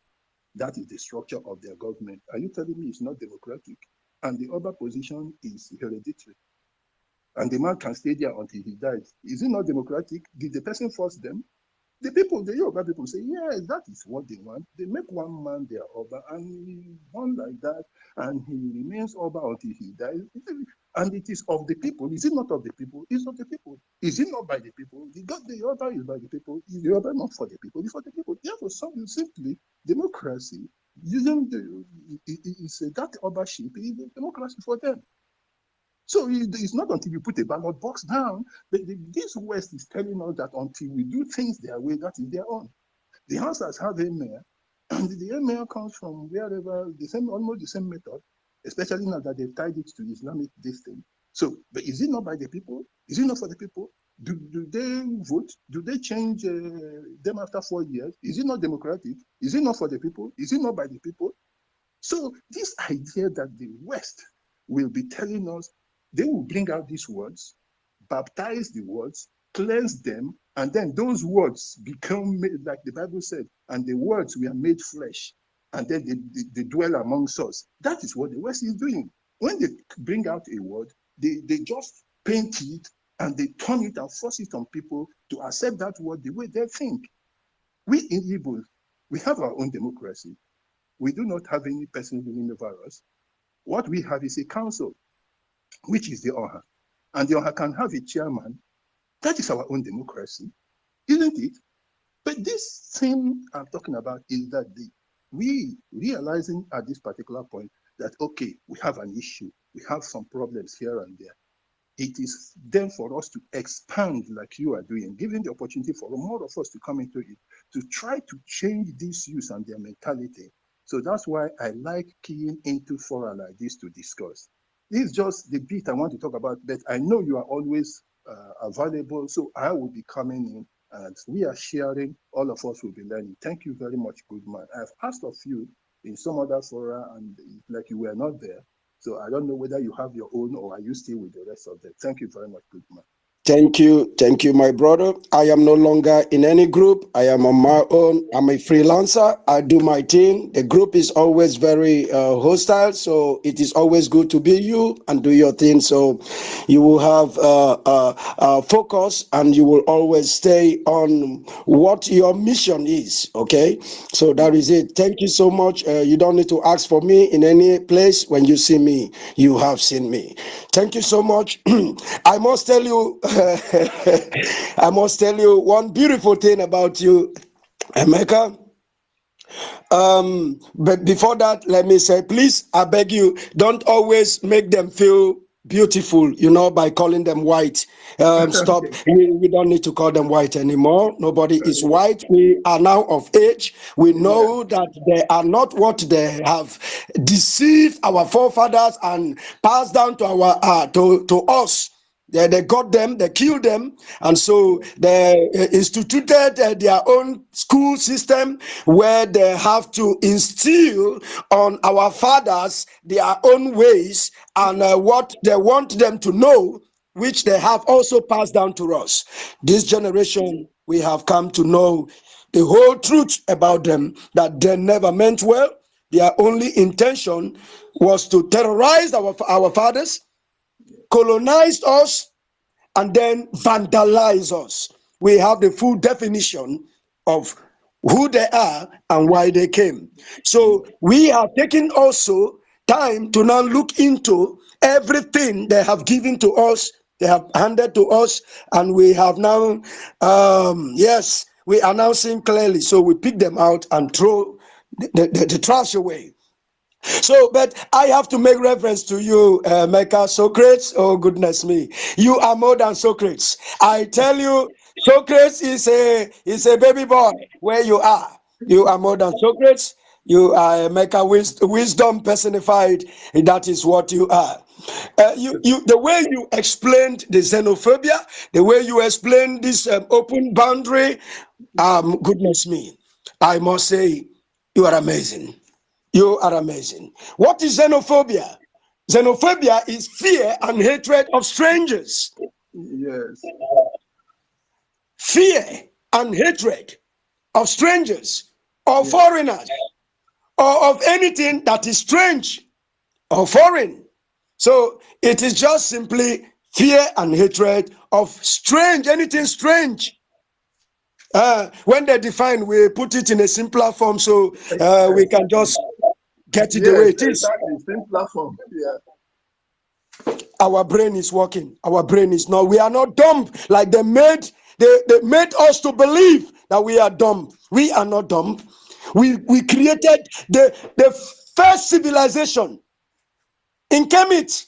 That is the structure of their government. Are you telling me it's not democratic? And the Oba position is hereditary. And the man can stay there until he dies. Is it not democratic? Did the person force them? The people, the Yoruba people say, yes, that is what they want. They make one man their Oba, and he born like that, and he remains Oba until he dies. And it is of the people. Is it not of the people? It's of the people. Is it not by the people? The Oba is by the people. Is the Oba not for the people? It's for the people. Therefore, simply, democracy, using that Obaship is democracy for them. So it's not until you put a ballot box down. This West is telling us that until we do things their way, that is their own. The Hausas have a mayor, and the mayor comes from wherever, almost the same method, especially now that they've tied it to Islamic destiny. So, but is it not by the people? Is it not for the people? Do they vote? Do they change them after 4 years? Is it not democratic? Is it not for the people? Is it not by the people? So this idea that the West will be telling us, they will bring out these words, baptize the words, cleanse them, and then those words become, like the Bible said, and the words were made flesh, and then they dwell amongst us. That is what the West is doing. When they bring out a word, they just paint it, and they turn it and force it on people to accept that word the way they think. We in Igbo, we have our own democracy. We do not have any person ruling over us. What we have is a council, which is the OHA. And the OHA can have a chairman. That is our own democracy, isn't it? But this thing I'm talking about is that we realizing at this particular point that, okay, we have an issue, we have some problems here and there. It is then for us to expand like you are doing, giving the opportunity for more of us to come into it, to try to change these youth and their mentality. So that's why I like keying into fora like this to discuss. This is just the bit I want to talk about, but I know you are always available, so I will be coming in, and we are sharing, all of us will be learning. Thank you very much, good man. I've asked of you in some other fora, and like you were not there, so I don't know whether you have your own or are you still with the rest of them. Thank you very much, good man. Thank you, my brother. I am no longer in any group. I am on my own. I'm a freelancer. I do my thing. The group is always very hostile, so it is always good to be you and do your thing. So you will have focus, and you will always stay on what your mission is. Okay, so that is it. Thank you so much. You don't need to ask for me in any place. When you see me, you have seen me. Thank you so much. I must tell you. I must tell you one beautiful thing about you, Emeka. But before that, let me say, please, I beg you, don't always make them feel beautiful, by calling them white. Stop. Okay. We don't need to call them white anymore. Nobody is white. We are now of age. We Yeah. know that they are not what they have deceived our forefathers and passed down to our to us. They got them, they killed them, and so they instituted their own school system where they have to instill on our fathers their own ways and what they want them to know, which they have also passed down to us. This generation, we have come to know the whole truth about them, that they never meant well. Their only intention was to terrorize our fathers, colonized us, and then vandalize us. We have the full definition of who they are and why they came. So we have taken also time to now look into everything they have given to us, they have handed to us, and we have now, yes, we are now seeing clearly. So we pick them out and throw the trash away. So, but I have to make reference to you, Mecca Socrates. Oh, goodness me. You are more than Socrates. I tell you, Socrates is a baby boy where you are. You are more than Socrates. You are Mecca wisdom personified. That is what you are. The way you explained the xenophobia, the way you explained this open boundary, goodness me, I must say, you are amazing. You are amazing. What is xenophobia? Xenophobia is fear and hatred of strangers. Yes. Fear and hatred of strangers or foreigners or of anything that is strange or foreign. So it is just simply fear and hatred of strange, anything strange. When they define, we put it in a simpler form so we can just get it the way it is. Exactly. Simpler form. Yeah. Our brain is working. Our brain is not. We are not dumb like they made us to believe that we are dumb. We are not dumb. We created the first civilization in Kemet.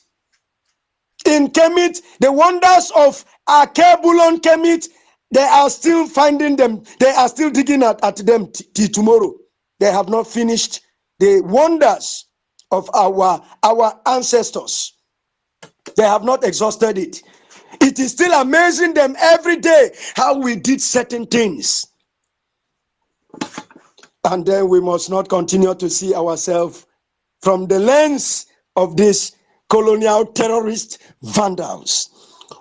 In Kemet, the wonders of Akebulon Kemet, they are still finding them. They are still digging at them till tomorrow. They have not finished the wonders of our ancestors. They have not exhausted it. It is still amazing them every day how we did certain things. And then we must not continue to see ourselves from the lens of these colonial terrorist vandals.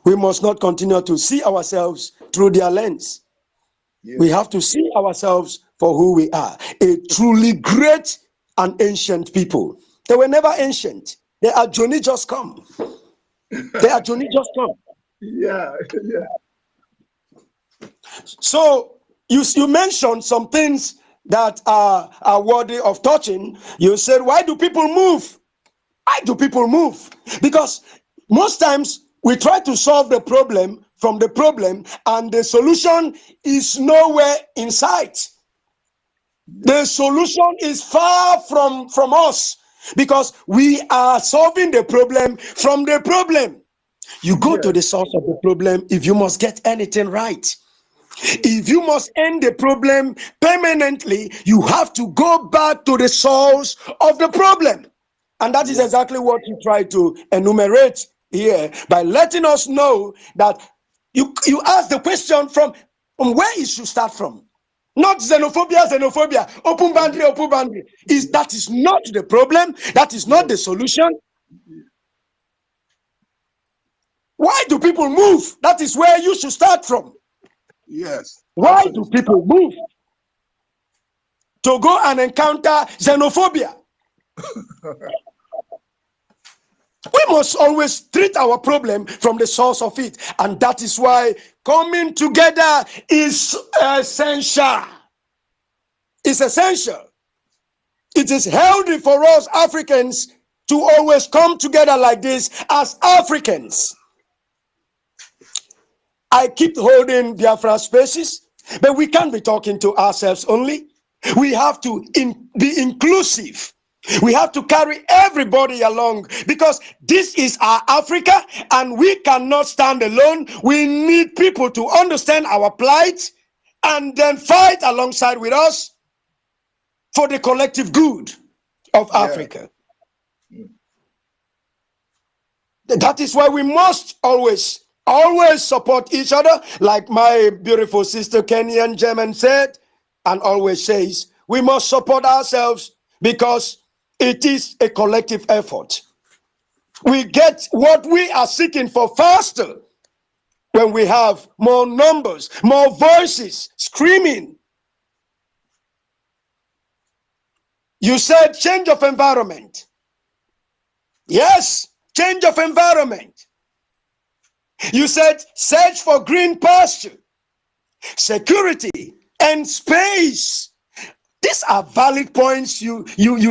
We must not continue to see ourselves through their lens. Yeah. We have to see ourselves for who we are, a truly great and ancient people. They were never ancient. They are Johnny just come. They are Johnny just come. Yeah. So you mentioned some things that are worthy of touching. You said, why do people move? Why do people move? Because most times we try to solve the problem from the problem and the solution is nowhere in sight. The solution is far from us because we are solving the problem from the problem. You go to the source of the problem if you must get anything right. If you must end the problem permanently, you have to go back to the source of the problem. And that is exactly what you try to enumerate here by letting us know that you ask the question from where it should start from. Not xenophobia, open boundary. That is not the problem. That is not the solution. Why do people move? That is where you should start from. Yes. Why Absolutely. do people move? To go and encounter xenophobia. We must always treat our problem from the source of it. And that is why coming together is essential. It's essential. It is healthy for us Africans to always come together like this as Africans. I keep holding Biafra spaces, but we can't be talking to ourselves only. We have to be inclusive. We have to carry everybody along because this is our Africa and we cannot stand alone. We need people to understand our plight and then fight alongside with us for the collective good of Africa. That is why we must always support each other, like my beautiful sister Kenyan German said and always says. We must support ourselves because it is a collective effort. We get what we are seeking for faster when we have more numbers, more voices screaming. You said change of environment. Yes, change of environment. You said search for green pasture, security, and space. These are valid points you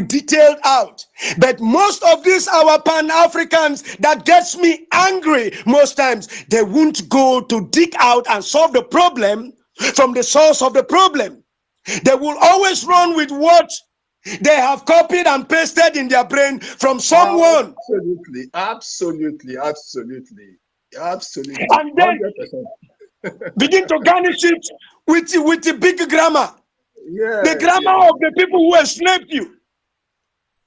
detailed out. But most of these our Pan-Africans that gets me angry most times, they won't go to dig out and solve the problem from the source of the problem. They will always run with what they have copied and pasted in their brain from someone. Absolutely. And then 100%. Begin to garnish it with the big grammar. The grammar of the people who enslaved you.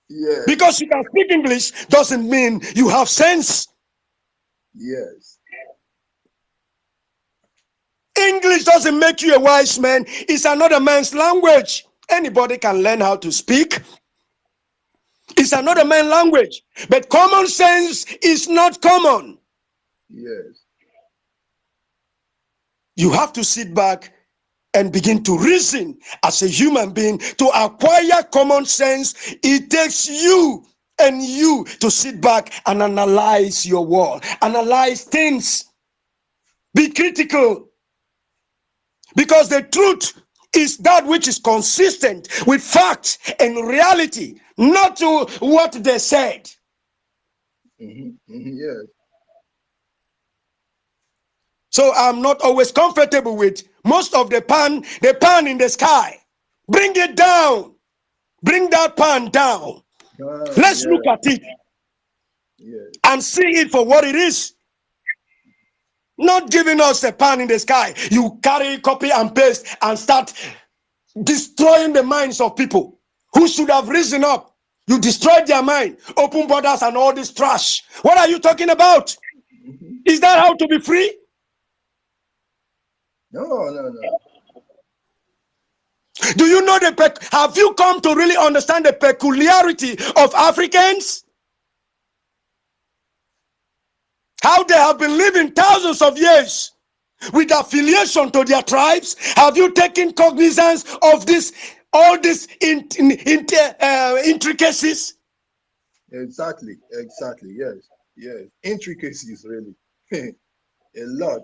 Yes. Because you can speak English doesn't mean you have sense. Yes. English doesn't make you a wise man. It's another man's language. Anybody can learn how to speak. It's another man's language. But common sense is not common. Yes. You have to sit back and begin to reason as a human being to acquire common sense. It takes you and you to sit back and analyze your world, analyze things, be critical, because the truth is that which is consistent with fact and reality, not to what they said. Yes. So I'm not always comfortable with most of the pan in the sky. Bring it down. Bring that pan down. Let's look at it and see it for what it is. Not giving us a pan in the sky. You carry, copy, and paste and start destroying the minds of people who should have risen up. You destroyed their mind, open borders, and all this trash. What are you talking about? Is that how to be free? No. Do you know have you come to really understand the peculiarity of Africans? How they have been living thousands of years with affiliation to their tribes? Have you taken cognizance of all these intricacies? Exactly. Yes. Intricacies, really. A lot.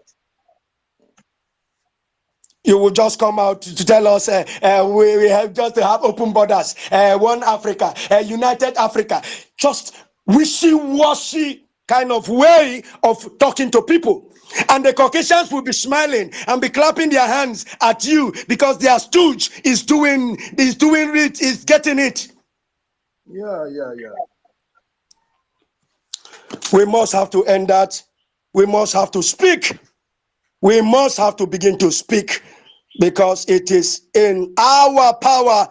You will just come out to tell us we have just to have open borders, one Africa, united Africa. Just wishy-washy kind of way of talking to people. And the Caucasians will be smiling and be clapping their hands at you because their stooge is doing it, is getting it. Yeah. We must have to end that. We must have to speak. We must have to begin to speak, because it is in our power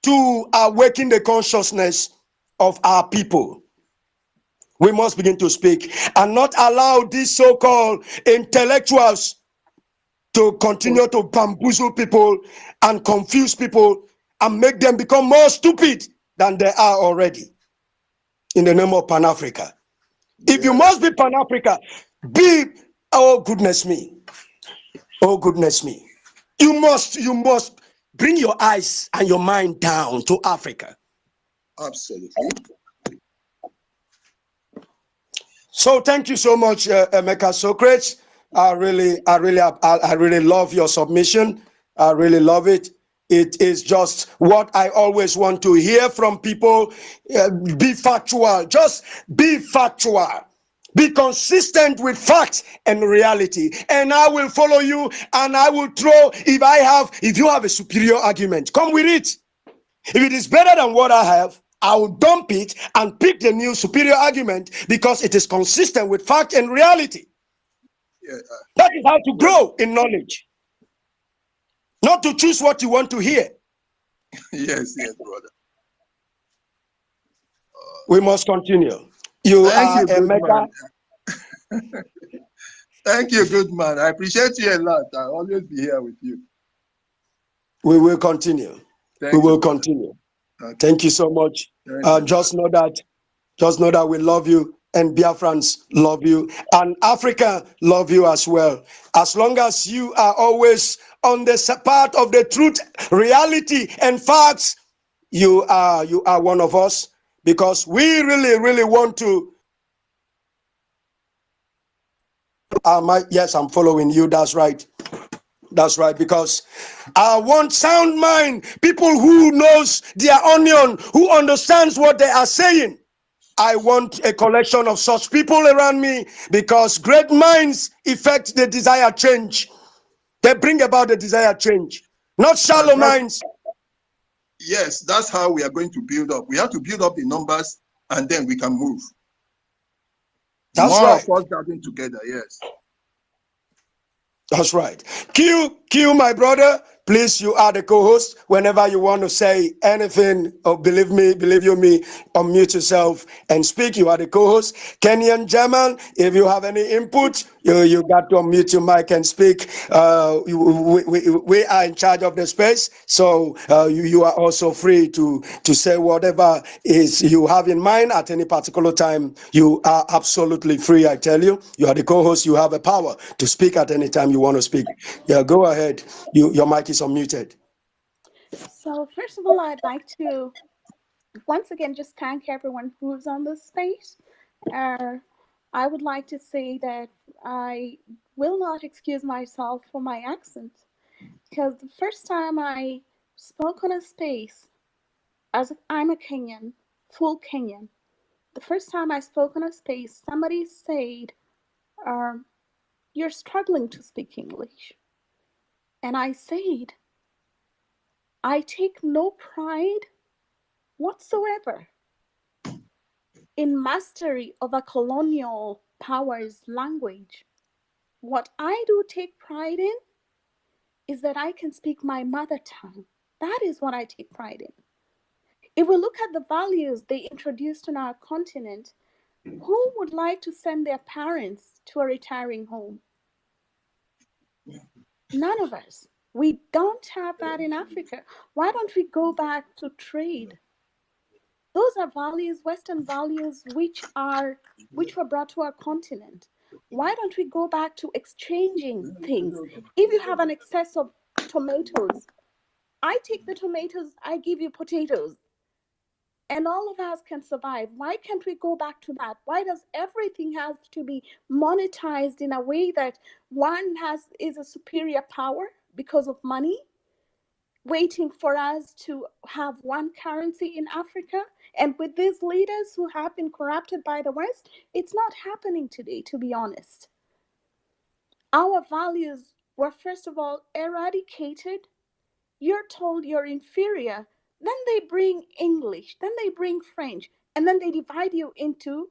to awaken the consciousness of our people. We must begin to speak and not allow these so-called intellectuals to continue to bamboozle people and confuse people and make them become more stupid than they are already in the name of Pan-Africa. If you must be Pan-Africa, oh goodness me. You must bring your eyes and your mind down to Africa. Absolutely. So thank you so much, Emeka Socrates. I really love your submission. I really love it. It is just what I always want to hear from people. Be factual. Just be factual. Be consistent with facts and reality, and I will follow you, and I will throw, if you have a superior argument, come with it. If it is better than what I have, I will dump it and pick the new superior argument, because it is consistent with fact and reality. That is how to grow in knowledge, not to choose what you want to hear. Yes, brother. We must continue. Thank you, good man. Thank you, good man. I appreciate you a lot. I'll always be here with you. We will continue. We will continue. Okay. Thank you so much. Just know that we love you, and Biafrans love you, and Africa love you as well. As long as you are always on the part of the truth, reality, and facts, you are one of us, because we really want to. Yes, I'm following you. That's right. That's right, because I want sound mind, people who knows their onion, who understands what they are saying. I want a collection of such people around me, because great minds effect the desired change. They bring about the desired change, not shallow minds. Yes, that's how we are going to build up. We have to build up the numbers, and then we can move. That's more right. of us gathering together, yes. That's right. Q, my brother, Please, you are the co-host. Whenever you want to say anything, or believe you me, unmute yourself and speak. You are the co-host. Kenyan German, if you have any input, you got to unmute your mic and speak. We are in charge of the space, so you are also free to say whatever is you have in mind at any particular time. You are absolutely free. I tell you, you are the co-host. You have a power to speak at any time you want to speak. Yeah, go ahead. Your mic is unmuted. So first of all, I'd like to once again just thank everyone who's on this space. I would like to say that I will not excuse myself for my accent, because the first time I spoke on a space, I'm a Kenyan, full Kenyan. The first time I spoke on a space, somebody said, "You're struggling to speak English," and I said, "I take no pride whatsoever in mastery of a colonial power's language. What I do take pride in is that I can speak my mother tongue. That is what I take pride in." If we look at the values they introduced on our continent, who would like to send their parents to a retiring home? None of us. We don't have that in Africa. Why don't we go back to trade? Those are values, Western values, which were brought to our continent. Why don't we go back to exchanging things? If you have an excess of tomatoes, I take the tomatoes, I give you potatoes, and all of us can survive. Why can't we go back to that? Why does everything have to be monetized in a way that one is a superior power because of money, waiting for us to have one currency in Africa? And with these leaders who have been corrupted by the West, it's not happening today, to be honest. Our values were, first of all, eradicated. You're told you're inferior, then they bring English, then they bring French, and then they divide you into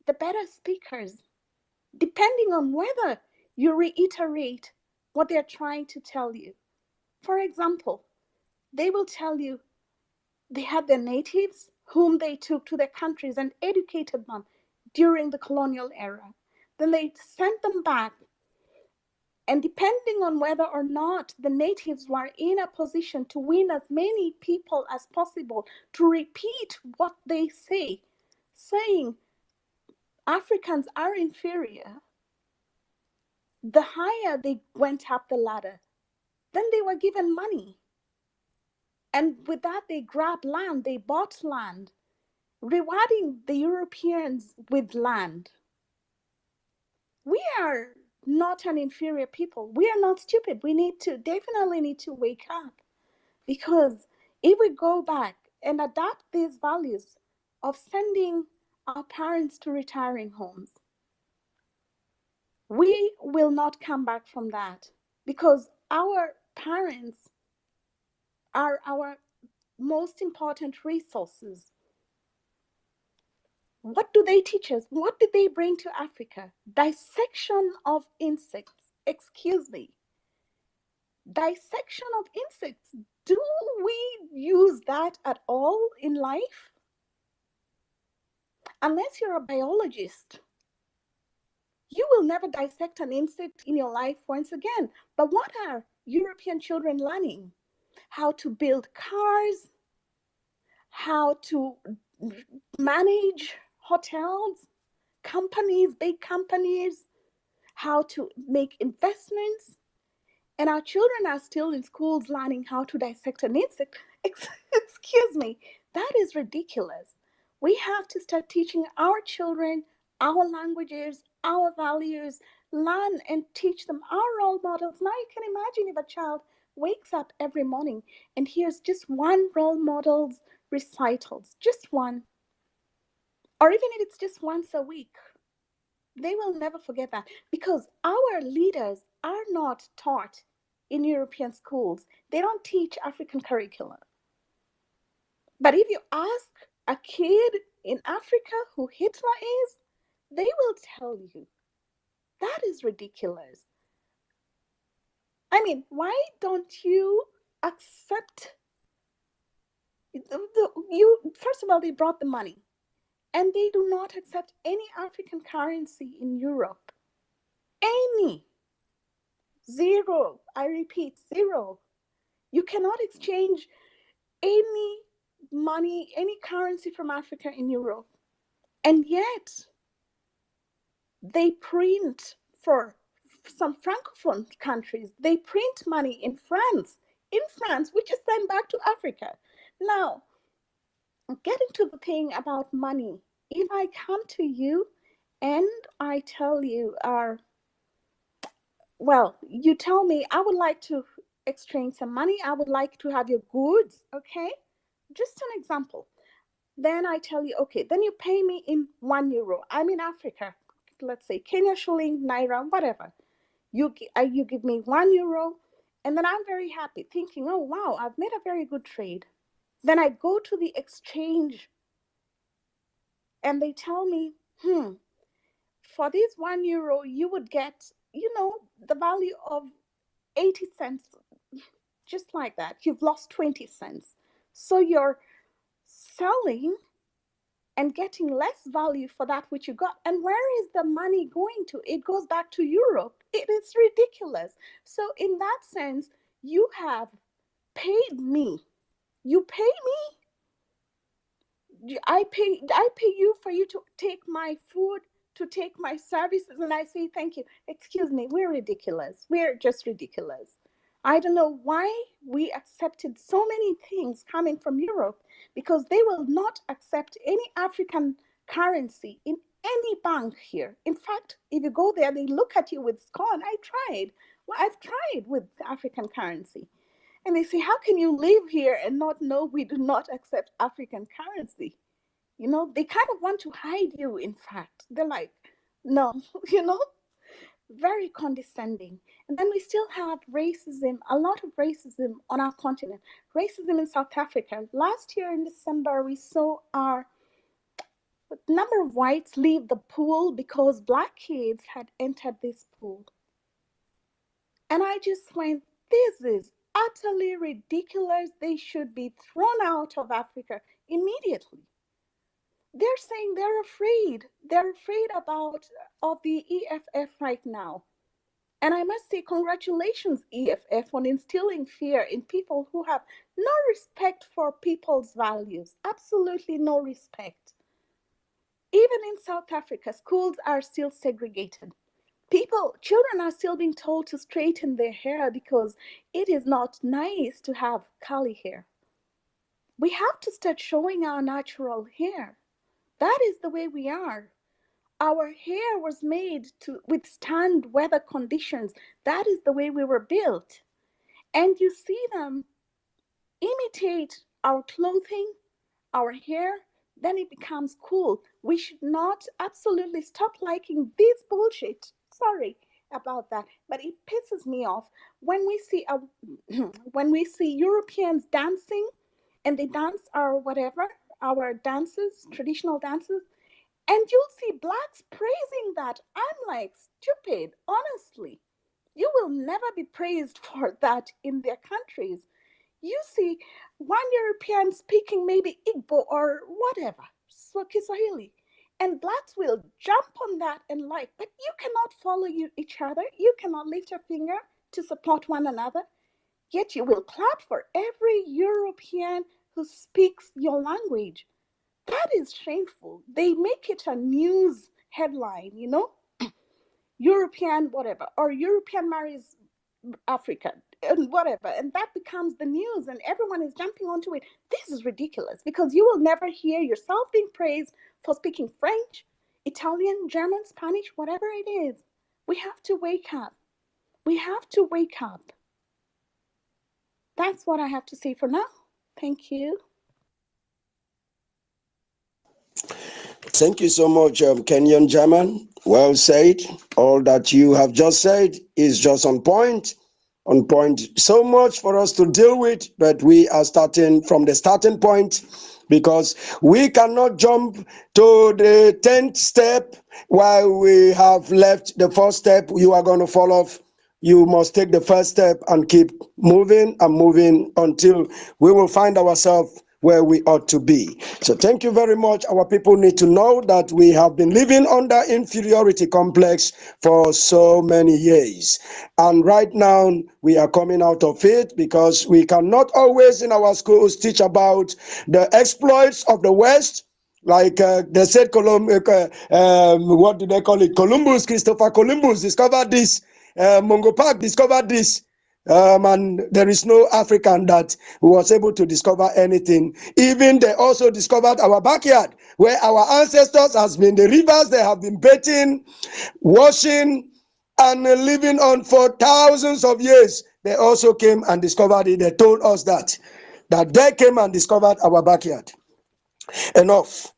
the better speakers, depending on whether you reiterate what they're trying to tell you. For example, they will tell you they had their natives whom they took to their countries and educated them during the colonial era. Then they sent them back. And depending on whether or not the natives were in a position to win as many people as possible to repeat what they say, saying Africans are inferior, the higher they went up the ladder, then they were given money. And with that, they grabbed land, they bought land, rewarding the Europeans with land. We are not an inferior people. We are not stupid. We definitely need to wake up. Because if we go back and adapt these values of sending our parents to retiring homes, we will not come back from that, because our parents are our most important resources. What do they teach us? What did they bring to Africa? Dissection of insects. Excuse me. Dissection of insects. Do we use that at all in life? Unless you're a biologist, you will never dissect an insect in your life once again. But what are European children learning? How to build cars, how to manage hotels, companies, big companies, how to make investments. And our children are still in schools learning how to dissect an insect. Excuse me, that is ridiculous. We have to start teaching our children our languages, our values, learn and teach them our role models. Now you can imagine if a child wakes up every morning and hears just one role model's recitals, just one, or even if it's just once a week, they will never forget that, because our leaders are not taught in European schools. They don't teach African curriculum. But if you ask a kid in Africa who Hitler is, they will tell you that is ridiculous. I mean, why don't you accept first of all, they brought the money, and they do not accept any African currency in Europe. Any. Zero. I repeat, zero. You cannot exchange any money, any currency from Africa in Europe. And yet, they print for some Francophone countries, they print money in France, which is sent back to Africa. Now, getting to the thing about money, if I come to you and I tell you, you tell me, I would like to exchange some money, I would like to have your goods, okay? Just an example. Then I tell you, okay, then you pay me in €1. I'm in Africa, let's say Kenya shilling, Naira, whatever. You give me €1, and then I'm very happy, thinking, oh, wow, I've made a very good trade. Then I go to the exchange, and they tell me, for this €1, you would get, the value of 80 cents, just like that. You've lost 20 cents. So you're selling and getting less value for that which you got. And where is the money going to? It goes back to Europe. It is ridiculous. So in that sense, you have paid me. You pay me. I pay you for you to take my food, to take my services, and I say thank you. Excuse me, we're ridiculous. We're just ridiculous. I don't know why we accepted so many things coming from Europe, because they will not accept any African currency in any bank here. In fact, if you go there, they look at you with scorn. I've tried with African currency. And they say, how can you live here and not know we do not accept African currency? They kind of want to hide you, in fact. They're like, no, very condescending. And then we still have racism, a lot of racism on our continent. Racism in South Africa. Last year in December, we saw our number of whites leave the pool because Black kids had entered this pool. And I just went, this is utterly ridiculous. They should be thrown out of Africa immediately. They're saying they're afraid. They're afraid of the EFF right now. And I must say, congratulations, EFF, on instilling fear in people who have no respect for people's values. Absolutely no respect. Even in South Africa, schools are still segregated. Children are still being told to straighten their hair because it is not nice to have curly hair. We have to start showing our natural hair. That is the way we are. Our hair was made to withstand weather conditions. That is the way we were built. And you see them imitate our clothing, our hair, then it becomes cool. We should not absolutely stop liking this bullshit. Sorry about that, but it pisses me off when we see Europeans dancing, and they dance our dances, traditional dances, and you'll see Blacks praising that. I'm like, stupid, honestly. You will never be praised for that in their countries. You see one European speaking maybe Igbo or whatever, Kiswahili, and Blacks will jump on that and but you cannot follow each other. You cannot lift your finger to support one another. Yet you will clap for every European who speaks your language. That is shameful. They make it a news headline, European whatever, or European marries Africa, and whatever, and that becomes the news, and everyone is jumping onto it. This is ridiculous, because you will never hear yourself being praised for speaking French, Italian, German, Spanish, whatever it is. We have to wake up. We have to wake up. That's what I have to say for now. Thank you. Thank you so much, Kenyan German. Well said. All that you have just said is just on point. On point. So much for us to deal with, but we are starting from the starting point, because we cannot jump to the 10th step while we have left the first step. You are going to fall off you must take the first step and keep moving and moving until we will find ourselves where we ought to be. So thank you very much. Our people need to know that we have been living under inferiority complex for so many years. And right now we are coming out of it because we cannot always in our schools teach about the exploits of the West. Like they said, what do they call it? Christopher Columbus discovered this. Mungo Park discovered this. And there is no African that was able to discover anything. Even they also discovered our backyard, where our ancestors has been the rivers they have been bathing, washing, and living on for thousands of years. They also came and discovered it. They told us that they came and discovered our backyard. Enough.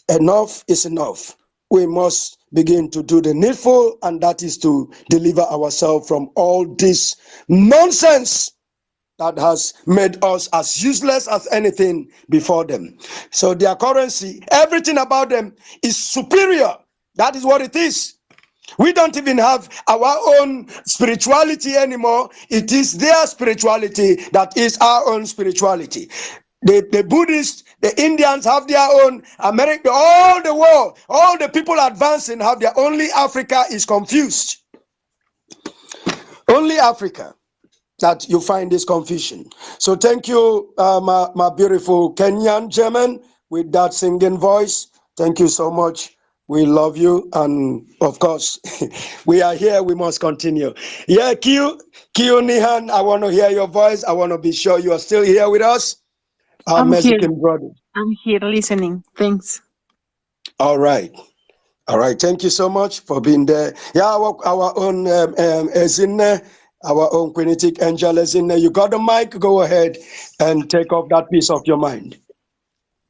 Enough is enough. We must begin to do the needful, and that is to deliver ourselves from all this nonsense that has made us as useless as anything before them. So their currency, everything about them is superior. That is what it is. We don't even have our own spirituality anymore. It is their spirituality that is our own spirituality. The Buddhists, the Indians have their own. America, all the world, all the people advancing have their. Only Africa is confused. Only Africa that you find this confusion. So thank you, my beautiful Kenyan German with that singing voice. Thank you so much. We love you, and of course, we are here. We must continue. Yeah, Q Nihan, I want to hear your voice. I want to be sure you are still here with us, our I'm here. Mexican brother. I'm here listening. Thanks. All right. All right. Thank you so much for being there. Yeah, our own Ezinne, our own Quinitic angel Ezinne. You got the mic. Go ahead and take off that piece of your mind.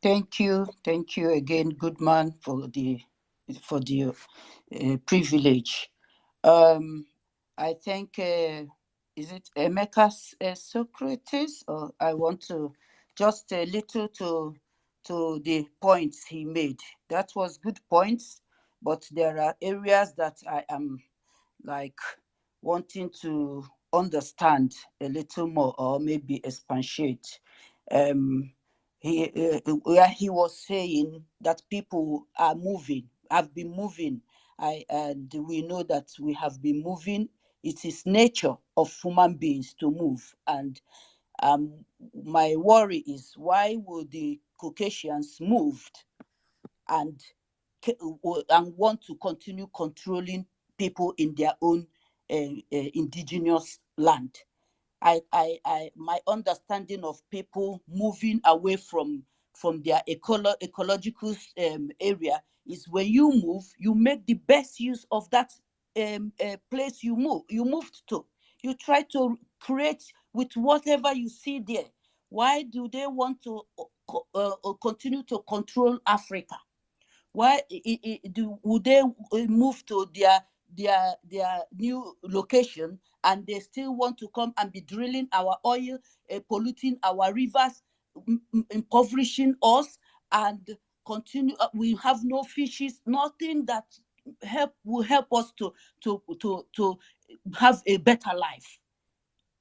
Thank you again, good man, for the privilege. I think is it Emeka Socrates, or I want to just a little to the points he made. That was good points, but there are areas that I am like wanting to understand a little more, or maybe expatiate. Where he was saying that people are moving, have been moving, and we know that we have been moving. It is nature of human beings to move, and my worry is, why would the Caucasians moved and want to continue controlling people in their own indigenous land? My understanding of people moving away from their ecological area is, when you move, you make the best use of that place you moved to. You try to create with whatever you see there. Why do they want to continue to control Africa? Why would they move to their new location, and they still want to come and be drilling our oil, polluting our rivers, impoverishing us, and continue? We have no fishes, nothing that will help us to have a better life.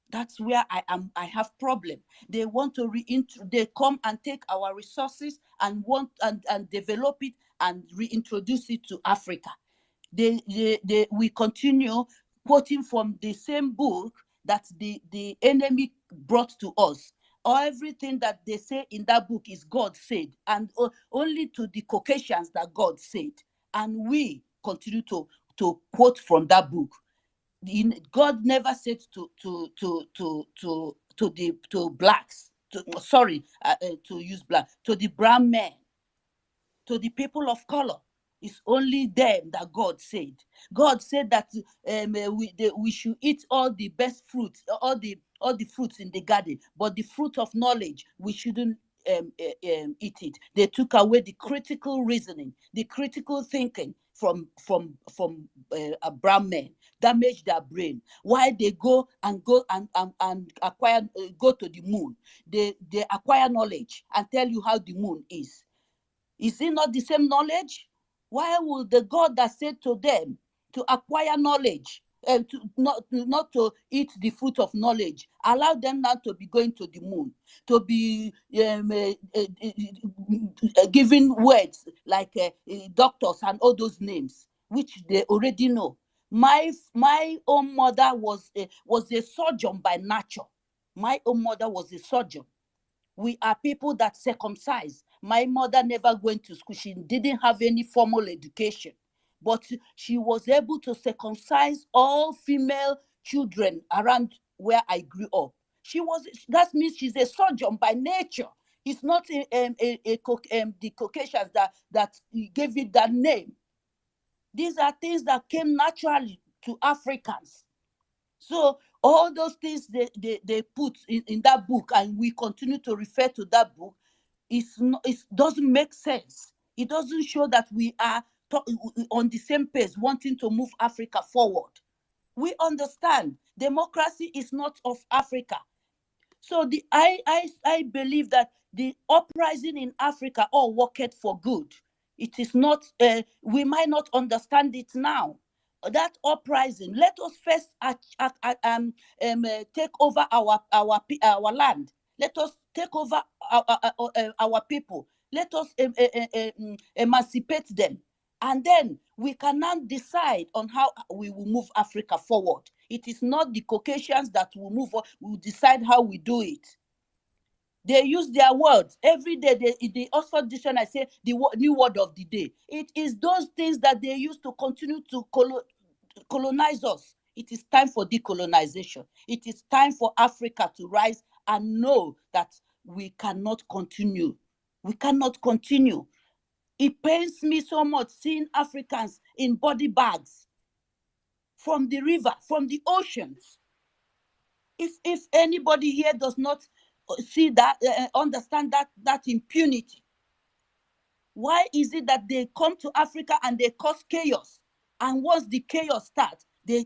That's where I have problem. They want to they come and take our resources and and develop it and reintroduce it to Africa. We continue quoting from the same book that the enemy brought to us. Everything that they say in that book is God said, and only to the Caucasians that God said. And we continue to quote from that book. God never said to blacks, to use black, to the brown men, to the people of color. It's only them that God said. God said that we should eat all the best fruits, all the fruits in the garden, but the fruit of knowledge, we shouldn't eat it. They took away the critical reasoning, the critical thinking from brown men, damage their brain. Why they go and acquire, go to the moon? They acquire knowledge and tell you how the moon is. Is it not the same knowledge? Why would the God that said to them to acquire knowledge, not to eat the fruit of knowledge. Allow them now to be going to the moon, to be giving words like doctors and all those names, which they already know. My own mother was a surgeon by nature. My own mother was a surgeon. We are people that circumcise. My mother never went to school. She didn't have any formal education, but she was able to circumcise all female children around where I grew up. That means she's a surgeon by nature. It's not the Caucasians that gave it that name. These are things that came naturally to Africans. So all those things they put in that book, and we continue to refer to that book, it doesn't make sense. It doesn't show that we are on the same page, wanting to move Africa forward. We understand democracy is not of Africa. So I believe that the uprising in Africa all worked for good. It is not, we might not understand it now. That uprising, let us first take over our land. Let us take over our people. Let us emancipate them. And then we can now decide on how we will move Africa forward. It is not the Caucasians that will will decide how we do it. They use their words every day. The Oxford Dictionary say the new word of the day. It is those things that they use to continue to colonize us. It is time for decolonization. It is time for Africa to rise and know that we cannot continue. We cannot continue. It pains me so much seeing Africans in body bags from the river, from the oceans. If anybody here does not see that, understand that impunity, why is it that they come to Africa and they cause chaos? And once the chaos starts, they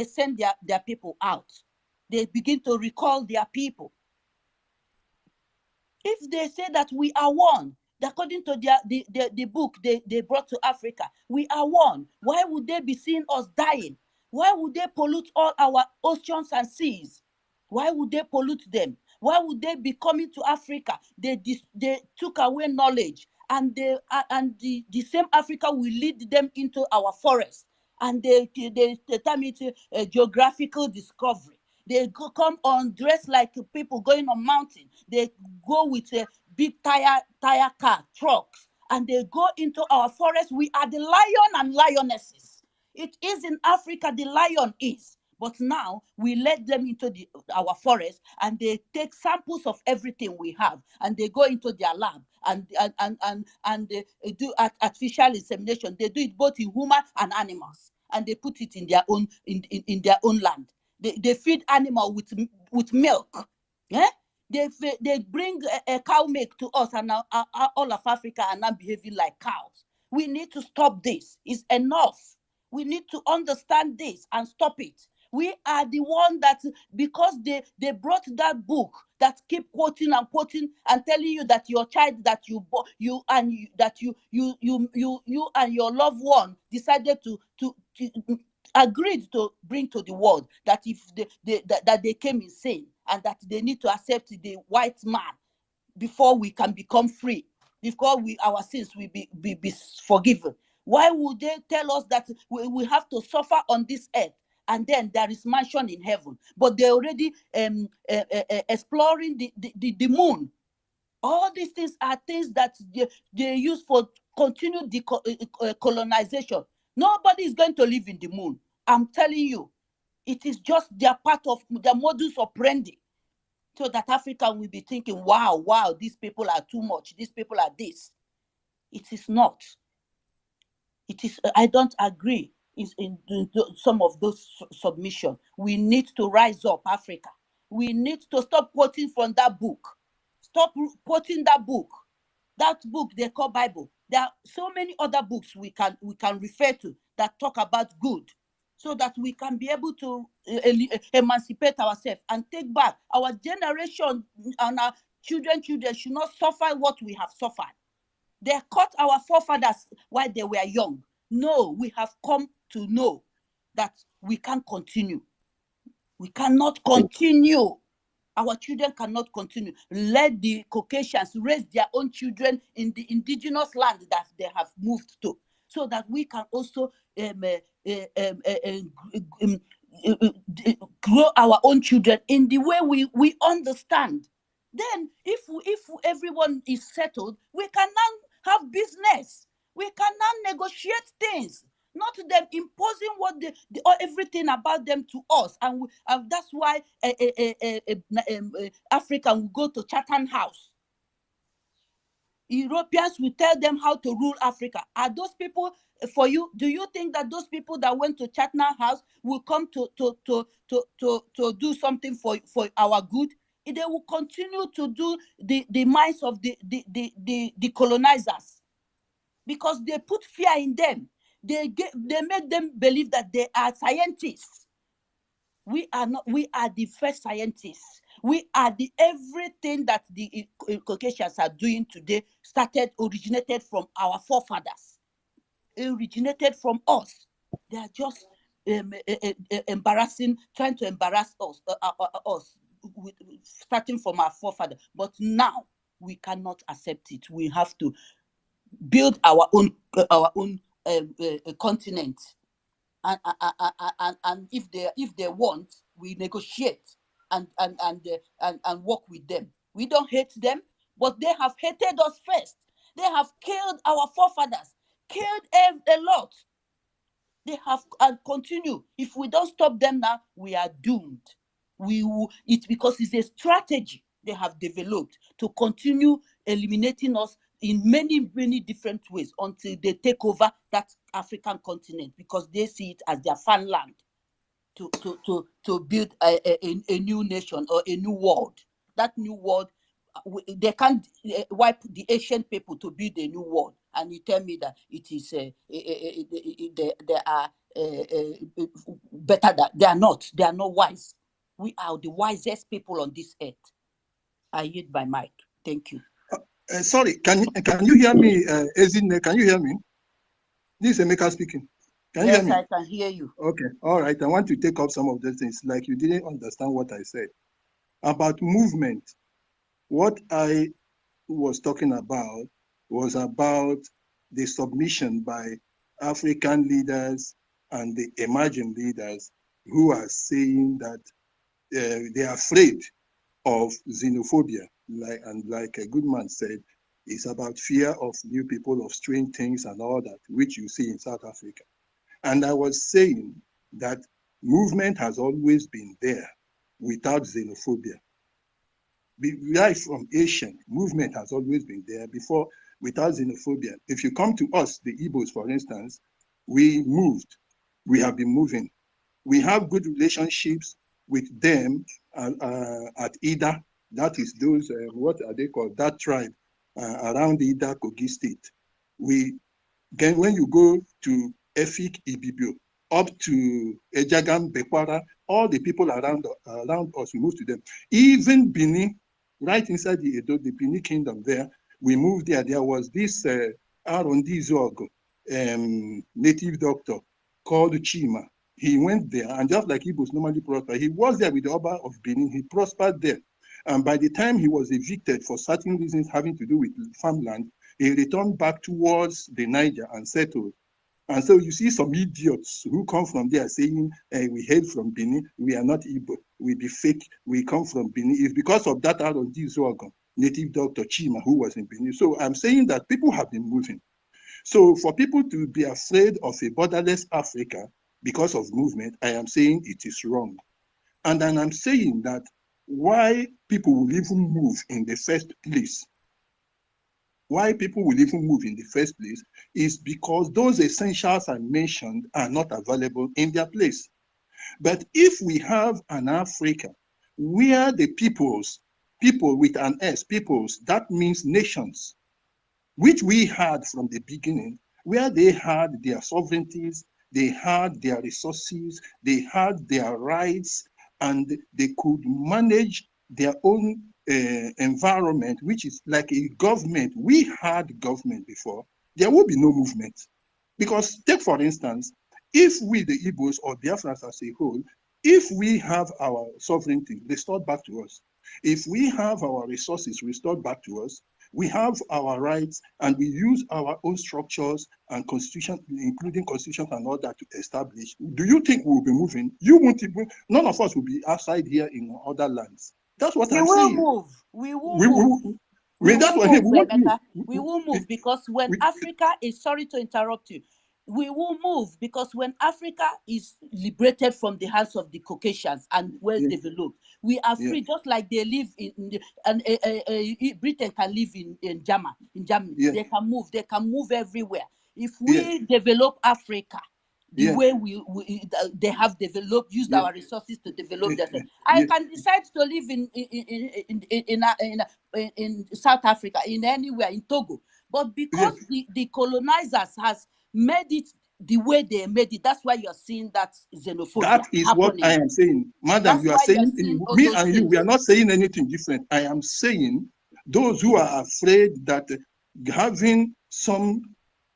send their people out. They begin to recall their people. If they say that we are one, according to the book they brought to Africa, we are one, why would they be seeing us dying? Why would they pollute all our oceans and seas? Why would they pollute them? Why would they be coming to Africa? They took away knowledge, and the same Africa will lead them into our forest, and they turn it into a geographical discovery. They come on dressed like people going on mountain. They go with a big tire car, trucks, and they go into our forest. We are the lion and lionesses. It is in Africa the lion is. But now we let them into our forest, and they take samples of everything we have, and they go into their lab and they do artificial insemination. They do it both in human and animals, and they put it in their own land. They feed animal with milk. Yeah? They bring a cow milk to us, and now all of Africa are now behaving like cows. We need to stop this. It's enough. We need to understand this and stop it. We are the one that, because they brought that book that keep quoting and telling you that your child that you and your loved one decided to agreed to bring to the world, that if that they came insane, and that they need to accept the white man before we can become free, before our sins will be forgiven. Why would they tell us that we have to suffer on this earth, and then there is mansion in heaven? But they're already exploring the moon. All these things are things that they use for continued colonization. Nobody is going to live in the moon. I'm telling you, it is just their part of their modus operandi, so that Africa will be thinking, wow, these people are too much. These people are this. It is not. It is. I don't agree in some of those submissions. We need to rise up, Africa. We need to stop quoting from that book. Stop quoting that book. That book they call Bible. There are so many other books we can refer to that talk about good, so that we can be able to emancipate ourselves and take back our generation, and our children should not suffer what we have suffered. They caught our forefathers while they were young. No, we have come to know that we can't continue. We cannot continue. Our children cannot continue. Let the Caucasians raise their own children in the indigenous land that they have moved to, so that we can also grow our own children in the way we understand. Then if everyone is settled, we can now have business. We can now negotiate things, not them imposing what or everything about them to us. And that's why African will go to Chatham House. Europeans will tell them how to rule Africa. Are those people for you? Do you think that those people that went to Chatham House will come to do something for our good? They will continue to do the minds of the colonizers, because they put fear in them. They made them believe that they are scientists. We are not. We are the first scientists. We are the everything that the Caucasians are doing today originated from our forefathers. It originated from us. They are just embarrassing, trying to embarrass us, starting from our forefather. But now we cannot accept it. We have to build our own continent. And if they want, we negotiate and work with them. We don't hate them, but they have hated us first. They have killed our forefathers, killed a lot. They have and continue. If we don't stop them now, we are doomed. It's because it's a strategy they have developed to continue eliminating us in many different ways until they take over that African continent, because they see it as their farmland to build a new nation or a new world. That new world, they can't wipe the ancient people to build a new world. And you tell me that it is they are better. That they are not. They are not wise. We are the wisest people on this earth. I yield my mic. Thank you. Sorry, can you hear me, Ezine? Can you hear me? This is Emeka speaking. Can you hear me? Yes, I can hear you. Okay, all right. I want to take up some of the things, like you didn't understand what I said about movement. What I was talking about was about the submission by African leaders and the emerging leaders who are saying that they are afraid of xenophobia, like a good man said, it's about fear of new people, of strange things and all that, which you see in South Africa. And I was saying that movement has always been there without xenophobia. Right from Asian, movement has always been there before without xenophobia. If you come to us, the Igbos, for instance, we moved, we have been moving. We have good relationships with them at Ida. That is those, what are they called? That tribe around Ida, Kogi State. Then when you go to Efik, Ibibio, up to Ejagam, Bekwara, all the people around us, we moved to them. Even Benin, right inside the Edo, the Benin kingdom there, we moved there. There was this R&D Zogo, native doctor called Chima. He went there, and just like Igbos normally prosper, he was there with the Oba of Benin. He prospered there. And by the time he was evicted for certain reasons having to do with farmland, he returned back towards the Niger and settled. And so you see some idiots who come from there saying, we hail from Benin, we are not Igbo, we be fake, we come from Benin. It's because of that R&D Zogo, native doctor Chima, who was in Benin. So I'm saying that people have been moving. So for people to be afraid of a borderless Africa because of movement, I am saying it is wrong. And then I'm saying that why people will even move in the first place, is because those essentials I mentioned are not available in their place. But if we have an Africa where the people with an S, peoples, that means nations, which we had from the beginning, where they had their sovereignties, they had their resources, they had their rights, and they could manage their own environment, which is like a government. We had government before. There would be no movement. Because take, for instance, if we, the Igbos or Biafrans as a whole, if we have our sovereignty restored back to us, if we have our resources restored back to us, we have our rights, and we use our own structures and constitution, including constitution and all that to establish, do you think we'll be moving? You won't even, none of us will be outside here in other lands. That's what I'm saying. We will move. We will move, Emeka. We will move because when Africa is, sorry to interrupt you, we will move because when Africa is liberated from the hands of the Caucasians and well developed, we are free, just like they live and Britain can live in Germany. They can move everywhere. If we develop Africa the way they have developed, used our resources to develop themselves. I can decide to live in South Africa, in anywhere, in Togo, but because the colonizers has made it the way they made it, that's why you're seeing that xenophobia. That is happening. What I am saying, madam. You are saying, me and you, we are not saying anything different. I am saying those who are afraid that having some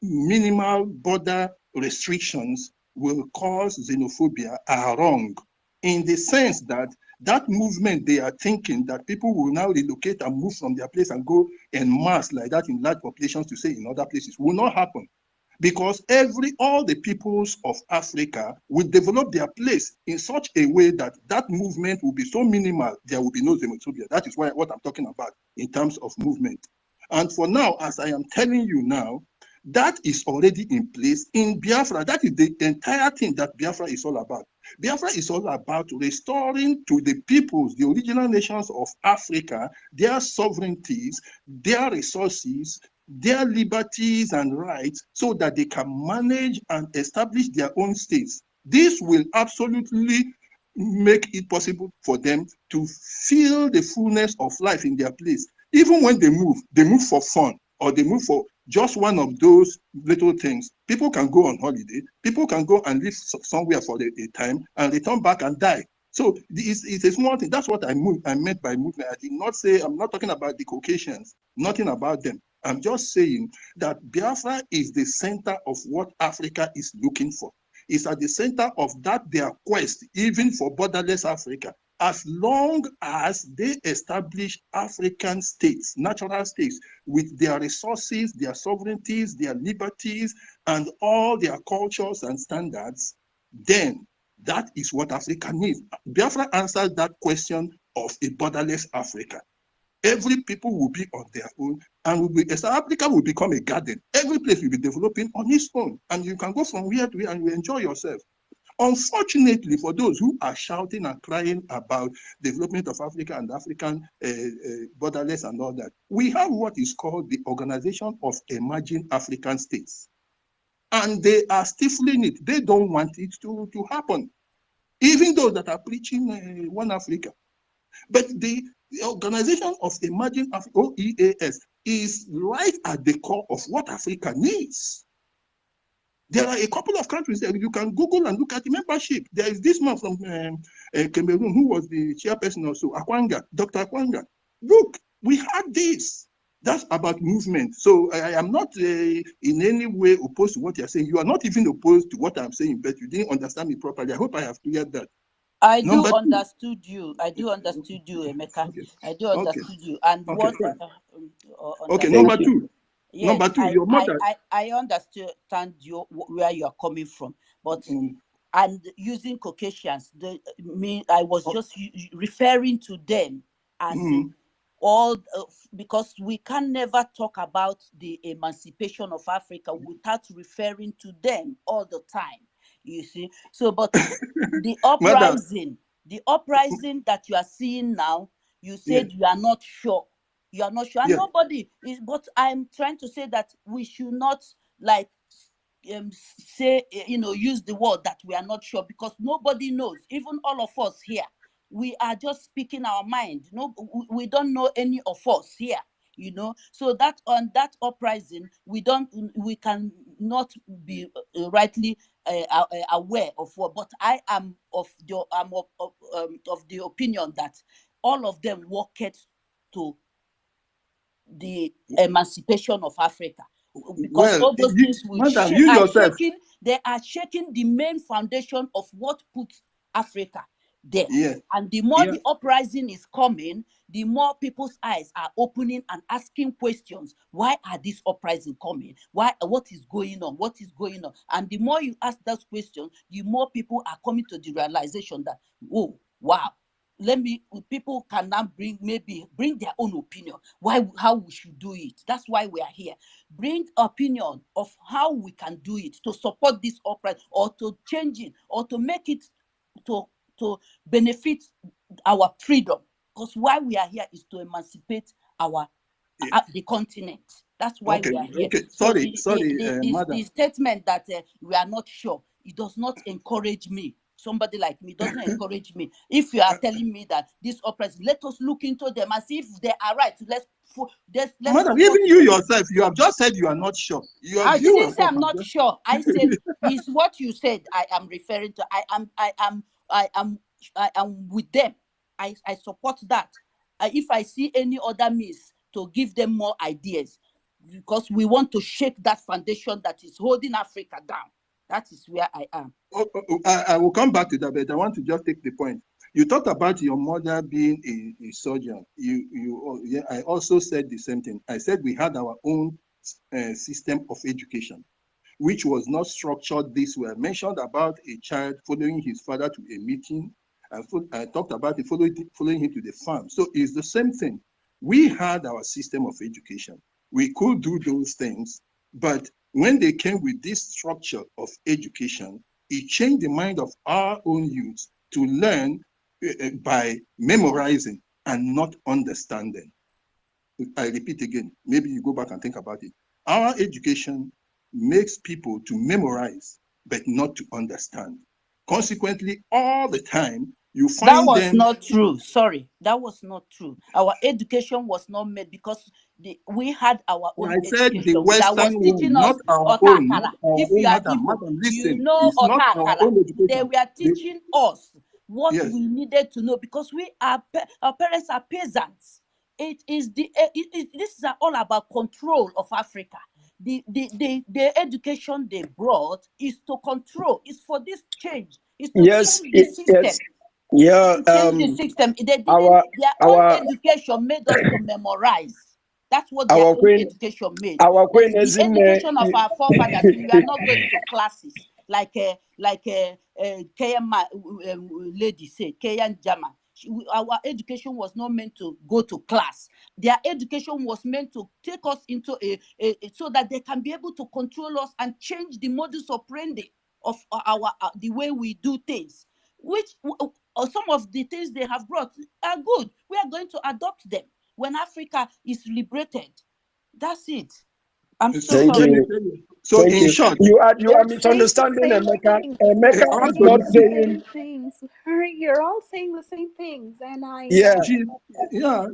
minimal border restrictions will cause xenophobia are wrong, in the sense that that movement they are thinking that people will now relocate and move from their place and go en masse like that in large populations to say in other places will not happen, because all the peoples of Africa will develop their place in such a way that that movement will be so minimal there will be no xenophobia. That is what I'm talking about in terms of movement. And for now, as I am telling you now, that is already in place in Biafra. That is the entire thing that Biafra is all about. Biafra is all about restoring to the peoples, the original nations of Africa, their sovereignties, their resources, their liberties and rights, so that they can manage and establish their own states. This will absolutely make it possible for them to feel the fullness of life in their place. Even when they move for fun, or they move for just one of those little things. People can go on holiday, people can go and live somewhere for a time and return back and die. So it's a small thing. That's what I meant by movement. I did not say, I'm not talking about the Caucasians, nothing about them. I'm just saying that Biafra is the center of what Africa is looking for. It's at the center of that their quest, even for borderless Africa. As long as they establish African states, natural states, with their resources, their sovereignties, their liberties, and all their cultures and standards, then that is what Africa needs. Biafra answers that question of a borderless Africa. Every people will be on their own, and Africa will become a garden. Every place will be developing on its own, and you can go from here to here and you enjoy yourself. Unfortunately, for those who are shouting and crying about development of Africa and African borderless and all that, we have what is called the Organization of Emerging African States. And they are stifling it. They don't want it to happen, even those that are preaching one Africa. But the Organization of Emerging Africa, OEAS, is right at the core of what Africa needs. There are a couple of countries that you can Google and look at the membership. There is this man from Cameroon who was the chairperson also, Akwanga, Dr. Akwanga. Look, we had this. That's about movement. So I am not in any way opposed to what you're saying. You are not even opposed to what I'm saying, but you didn't understand me properly. I hope I have cleared that. I do understood you, Emeka. Okay. I do understood you. And okay. what? Okay, number two. Yes, number two, your mother. I understand where you are coming from, but and using Caucasians, I was just referring to them as all because we can never talk about the emancipation of Africa without referring to them all the time. You see, so but the uprising that you are seeing now, you said you are not sure. You are not sure, and nobody is. But I'm trying to say that we should not like say, use the word that we are not sure, because nobody knows. Even all of us here, we are just speaking our mind. No, we don't know any of us here. So that on that uprising, we can not be rightly aware of what. But I am of the opinion that all of them worked to the emancipation of Africa. because all those things will madam, you yourself. they are shaking the main foundation of what put Africa there. Yeah. And the more Yeah. the uprising is coming, the more people's eyes are opening and asking questions. Why are these uprising coming? What is going on? What is going on? And the more you ask those questions, the more people are coming to the realization that, oh, wow, people can now bring their own opinion how we should do it. That's why we are here. Bring opinion of how we can do it to support this uprising, or to change it, or to make it to benefit our freedom. Because why we are here is to emancipate the continent. That's why we are here. Okay. So Sorry, madam. the statement that we are not sure, it does not encourage me. Somebody like me doesn't encourage me. If you are telling me that this uprising, let us look into them and see if they are right. Let's Madam, even you yourself, you have just said you are not sure. I didn't say I'm not sure. I said is what you said. I am referring to. I am with them. I support that. If I see any other means to give them more ideas, because we want to shake that foundation that is holding Africa down. That is where I am. I will come back to that, but I want to just take the point. You talked about your mother being a surgeon. I also said the same thing. I said we had our own system of education, which was not structured this way. I mentioned about a child following his father to a meeting. I talked about it following him to the farm. So it's the same thing. We had our system of education. We could do those things, but when they came with this structure of education, it changed the mind of our own youth to learn by memorizing and not understanding. I repeat again, maybe you go back and think about it. Our education makes people to memorize, but not to understand. Consequently, all the time, you find that was them. not true. Sorry, that was not true. Our education was not made because we had our own I said the education that was Western teaching one, not us our own, not Otakara. our If you own, are madam. Igbo, Madam, you listen, know it's not our Otakara. own They education. were teaching us what Yes. we needed to know because our parents are peasants. This is all about control of Africa. The education they brought is to control. It's for this change. It's to Yes, change the system. yes, yeah. To change the system. They didn't. Their own Our education made us to memorize. That's what their our own queen, education made. our But queen the is in education of our forefathers, we were not going to classes like Kenyan lady said, Kenyan Jama. Our education was not meant to go to class. Their education was meant to take us into so that they can be able to control us and change the modus operandi of the way we do things. Which or some of the things they have brought are good. We are going to adopt them when Africa is liberated. That's it. I'm so Thank sorry. you. So Thank in you. short, You are You're saying the misunderstanding same Emeka. things. Emeka You're is saying not the absolutely. saying, same things. Hurry, you're all saying the same things, and yeah. Yeah.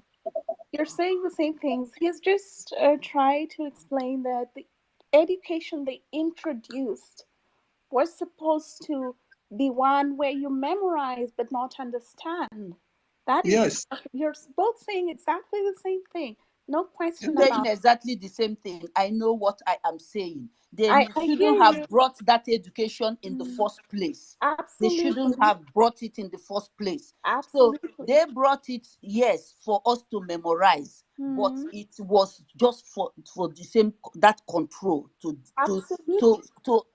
you're saying the same things. He's just trying to explain that the education they introduced was supposed to be one where you memorize but not understand. That is, Yes. you're both saying exactly the same thing. No question Saying about it. exactly the same thing. I know what I am saying. They I hear shouldn't you. have brought that education in the first place. They shouldn't Absolutely. have brought it in the first place. So Absolutely. they brought it, yes, for us to memorize, but it was just for the same that control Absolutely.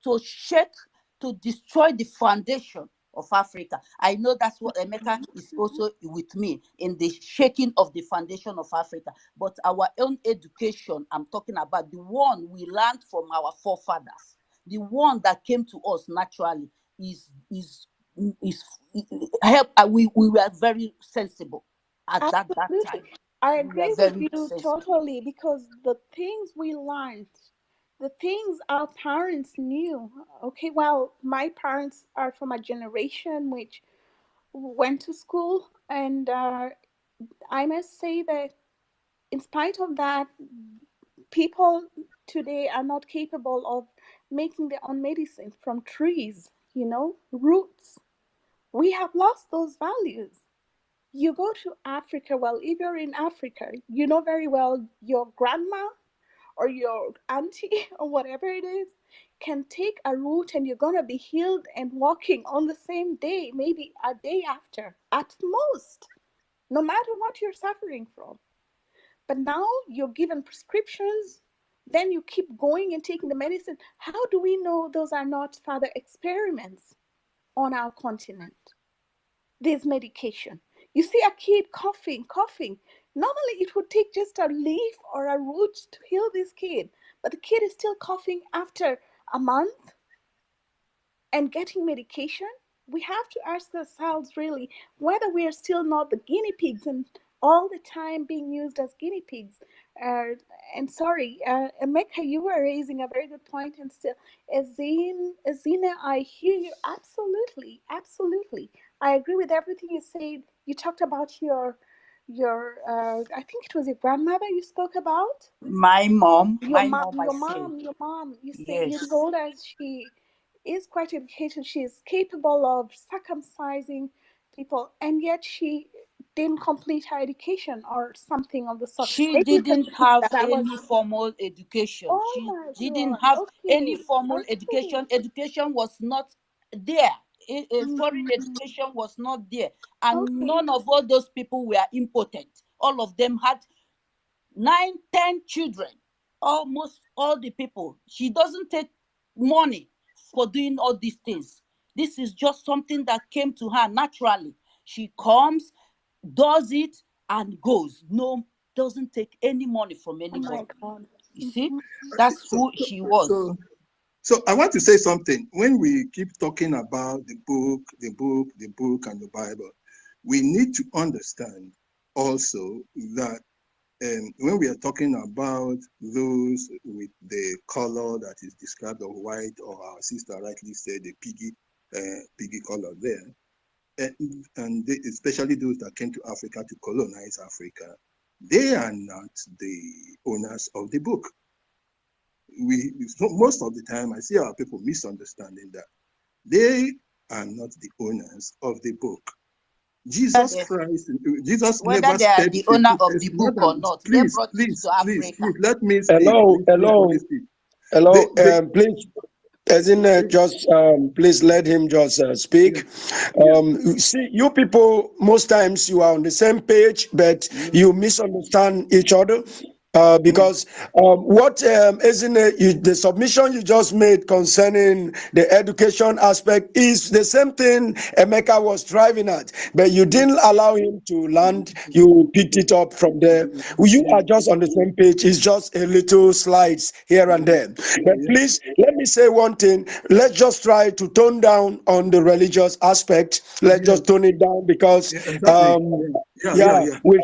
to shake, to destroy the foundation of Africa. I know that's what Emeka is also with me in the shaking of the foundation of Africa. But our own education, I'm talking about the one we learned from our forefathers, the one that came to us naturally, is help. We were very sensible at that Absolutely. time. I We were agree with very you sensible. totally because the things we learned, the things our parents knew. Okay, well, my parents are from a generation which went to school, and I must say that in spite of that, people today are not capable of making their own medicine from trees, roots. We have lost those values. You go to Africa, well, if you're in Africa, you know very well your grandma or your auntie or whatever it is can take a root and you're going to be healed and walking on the same day, maybe a day after at most, no matter what you're suffering from. But now you're given prescriptions, then you keep going and taking the medicine. How do we know those are not further experiments on our continent? There's medication. You see a kid coughing. Normally, it would take just a leaf or a root to heal this kid, but the kid is still coughing after a month and getting medication. We have to ask ourselves really whether we are still not the guinea pigs and all the time being used as guinea pigs. And sorry, Emeka, you were raising a very good point, and still, Azina, I hear you absolutely, absolutely. I agree with everything you said. You talked about I think it was your grandmother you spoke about. My mom, Your my mom, mom, I your said, mom, your mom. You say you yes. told us she is quite educated. She is capable of circumcising people, and yet she didn't complete her education or something of the sort. She Maybe it's didn't the have that I was. any formal education. Oh She my didn't God. have any Okay. formal Okay. education. Education was not there. Foreign Mhm. education was not there. And Okay. none of all those people were impotent. All of them had 9, 10 children. Almost all the people. She doesn't take money for doing all these things. This is just something that came to her naturally. She comes, does it, and goes. No, doesn't take any money from Oh my anybody. God. You see, Mhm. Okay, that's who she was. so I want to say something. When we keep talking about the book, and the Bible, we need to understand also that when we are talking about those with the color that is described of white, or our sister rightly said, the piggy color there, and especially those that came to Africa to colonize Africa, they are not the owners of the book. Most of the time I see our people misunderstanding that they are not the owners of the book. Jesus Christ, Jesus Whether never they are said the a owner of the person, book or not, they please, brought it please, to please, Africa. please, let me speak. Hello, Please, let me speak. hello. They, Please, as in just please let him just speak. yeah, See, you people, most times you are on the same page, but you misunderstand each other. Because what isn't it, the submission you just made concerning the education aspect is the same thing Emeka was driving at, but you didn't allow him to land. You picked it up from there. You are just on the same page. It's just a little slides here and there. But please let me say one thing. Let's just try to tone down on the religious aspect. Let's just tone it down because exactly. yeah, we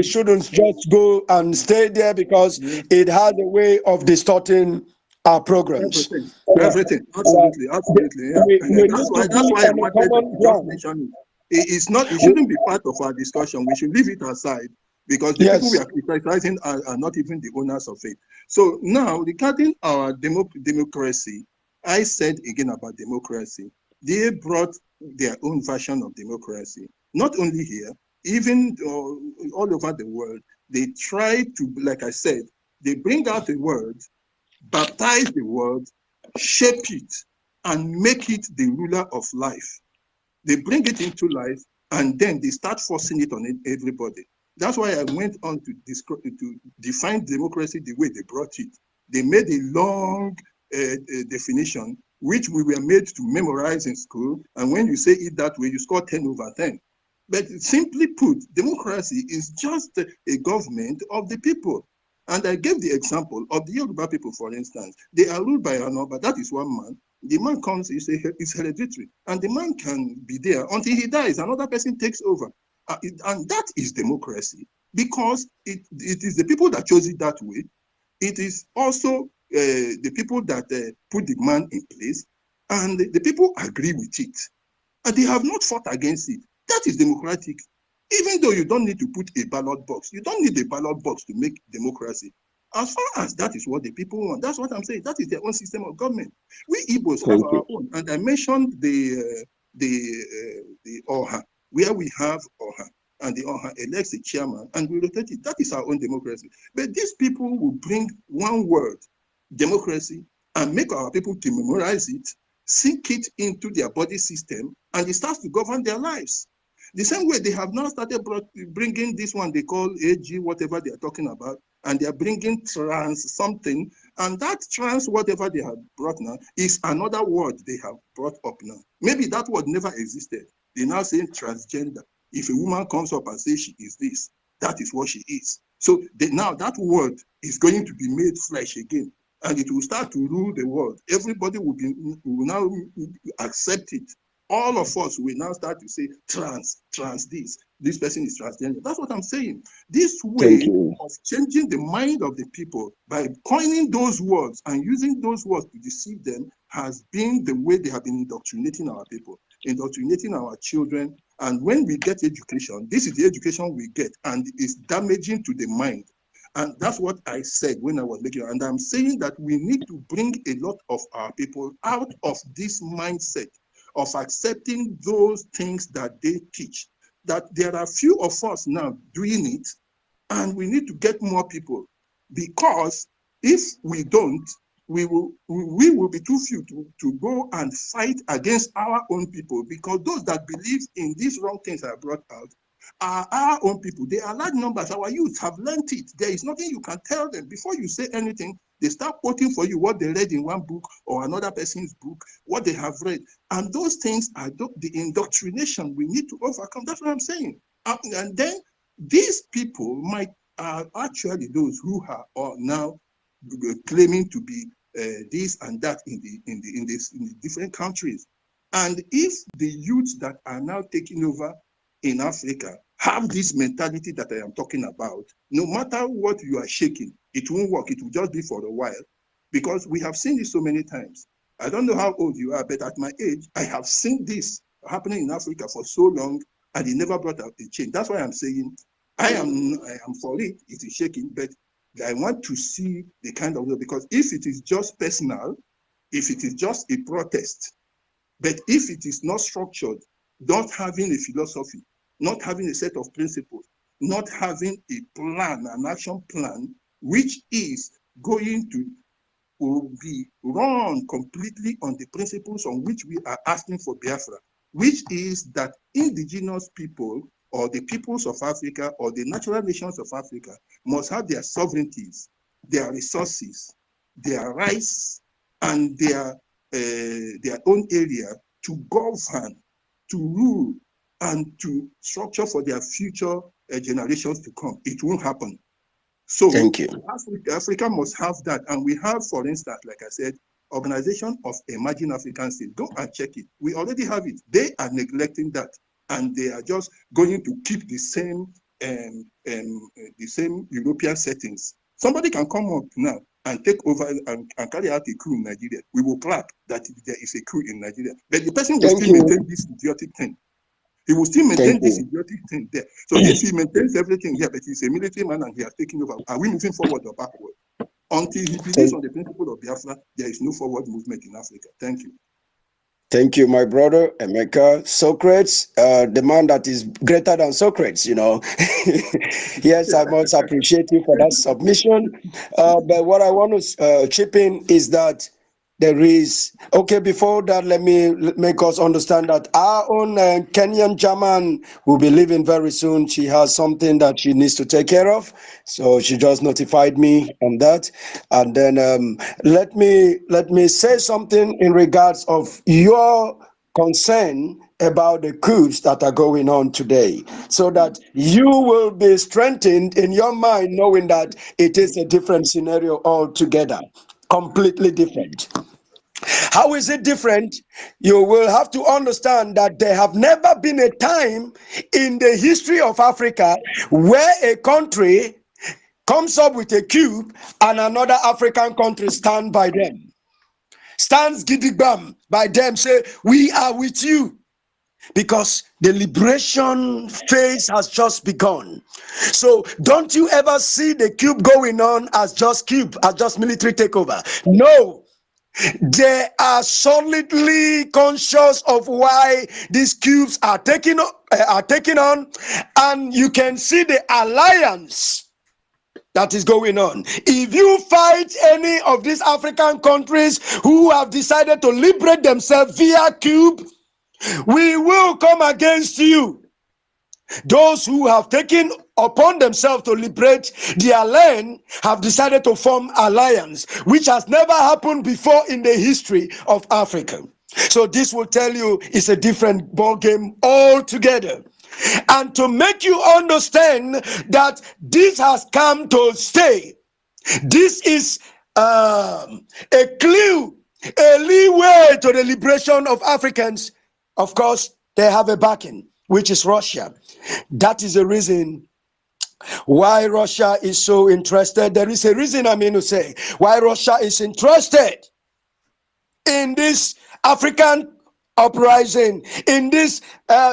shouldn't just go and stay there because it has a way of distorting our programs. Everything, Yeah, everything, yeah. absolutely, absolutely, yeah. We That's need to why, be I on a wanted to common just ground. mention it. It's not, it shouldn't be part of our discussion. We should leave it aside because the people we Yes. are criticizing are not even the owners of it. So now, regarding our democracy, I said again about democracy. They brought their own version of democracy. Not only here, even all over the world. They try to, like I said, they bring out a word, baptize the word, shape it, and make it the ruler of life. They bring it into life, and then they start forcing it on everybody. That's why I went on to define democracy the way they brought it. They made a long definition, which we were made to memorize in school. And when you say it that way, you score 10 over 10. But simply put, democracy is just a government of the people. And I gave the example of the Yoruba people, for instance. They are ruled by Anoba, that is one man. The man comes, it's hereditary, and the man can be there until he dies. Another person takes over. And that is democracy, because it is the people that chose it that way. It is also the people that put the man in place, and the people agree with it. And they have not fought against it. That is democratic. Even though you don't need to put a ballot box, you don't need a ballot box to make democracy. As far as that is what the people want, that's what I'm saying. That is their own system of government. We Igbos have Thank our you. own, and I mentioned the Oha, where we have Oha. and the OHA elects a chairman, and we rotate it. That is our own democracy. But these people will bring one word, democracy, and make our people to memorize it, sink it into their body system, and it starts to govern their lives. The same way they have now started bringing this one they call AG, whatever they are talking about, and they are bringing trans something, and that trans whatever they have brought now is another word they have brought up now. Maybe that word never existed. They now say transgender. If a woman comes up and says she is this, that is what she is. So now that word is going to be made flesh again, and it will start to rule the world. Everybody will now accept it. All of us will now start to say trans this person is transgender. That's what I'm saying. This way of changing the mind of the people by coining those words and using those words to deceive them has been the way they have been indoctrinating our people, indoctrinating our children. And when we get education, this is the education we get, and it's damaging to the mind. And that's what I said when I was making it. And I'm saying that we need to bring a lot of our people out of this mindset of accepting those things that they teach. That there are few of us now doing it, and we need to get more people, because if we don't, we will be too few to go and fight against our own people, because those that believe in these wrong things I brought out are our own people. They are large numbers. Our youth have learned it. There is nothing you can tell them. Before you say anything, they start quoting for you what they read in one book or another person's book, what they have read. And those things are the indoctrination we need to overcome. That's what I'm saying. And then these people might are actually those who are now claiming to be this and that in the different countries. And if the youths that are now taking over in Africa have this mentality that I am talking about, no matter what you are shaking, it won't work. It will just be for a while, because we have seen this so many times. I don't know how old you are, but at my age, I have seen this happening in Africa for so long, and it never brought out a change. That's why I'm saying I am for it. It is shaking, but I want to see the kind of, because if it is just personal, if it is just a protest, but if it is not structured, not having a philosophy, not having a set of principles, not having a plan, an action plan, which is going to will be run completely on the principles on which we are asking for Biafra, which is that indigenous people or the peoples of Africa or the natural nations of Africa must have their sovereignties, their resources, their rights, and their own area to govern, to rule, and to structure for their future generations to come. It won't happen. So thank you. Africa must have that. And we have, for instance, like I said, Organization of Emerging African States. Go and check it. We already have it. They are neglecting that. And they are just going to keep the same European settings. Somebody can come up now and take over and carry out a coup in Nigeria. We will clap that there is a coup in Nigeria. But the person will still maintain this idiotic thing. He will still maintain this idiotic thing there. So if he maintains everything here, but he's a military man and he has taken over, are we moving forward or backward? Until he believes on the principle of Biafra, there is no forward movement in Africa. Thank you. Thank you, my brother, Emeka. Socrates, the man that is greater than Socrates, you know. Yes, I must appreciate you for that submission. But what I want to chip in is that there is, okay, before that, let me make us understand that our own Kenyan German will be leaving very soon. She has something that she needs to take care of. So she just notified me on that. And then let me say something in regards of your concern about the coups that are going on today, so that you will be strengthened in your mind, knowing that it is a different scenario altogether, completely different. How is it different? You will have to understand that there have never been a time in the history of Africa where a country comes up with a coup and another African country stand by them. Stands gidigbam by them, say, we are with you. Because the liberation phase has just begun. So don't you ever see the coup going on as just coup, as just military takeover. No. They are solidly conscious of why these coups are taking are taking on, and you can see the alliance that is going on. If you fight any of these African countries who have decided to liberate themselves via Cube, we will come against you. Those who have taken upon themselves to liberate their land have decided to form alliance, which has never happened before in the history of Africa. So this will tell you it's a different ball game altogether. And to make you understand that this has come to stay, this is a clue, a leeway to the liberation of Africans. Of course, they have a backing, which is Russia. That is the reason why Russia is so interested. There is a reason, I mean to say, why Russia is interested in this African uprising, in these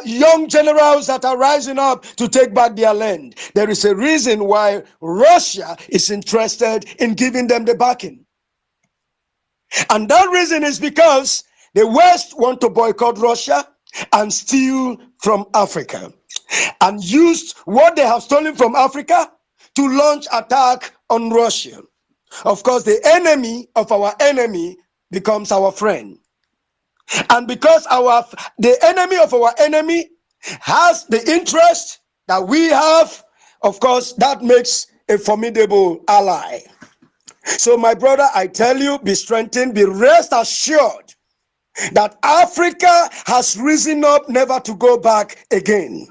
young generals that are rising up to take back their land. There is a reason why Russia is interested in giving them the backing. And that reason is because the West want to boycott Russia and steal from Africa, and used what they have stolen from Africa to launch attack on Russia. Of course, the enemy of our enemy becomes our friend. And because the enemy of our enemy has the interest that we have, of course, that makes a formidable ally. So my brother, I tell you, be strengthened, be rest assured that Africa has risen up never to go back again.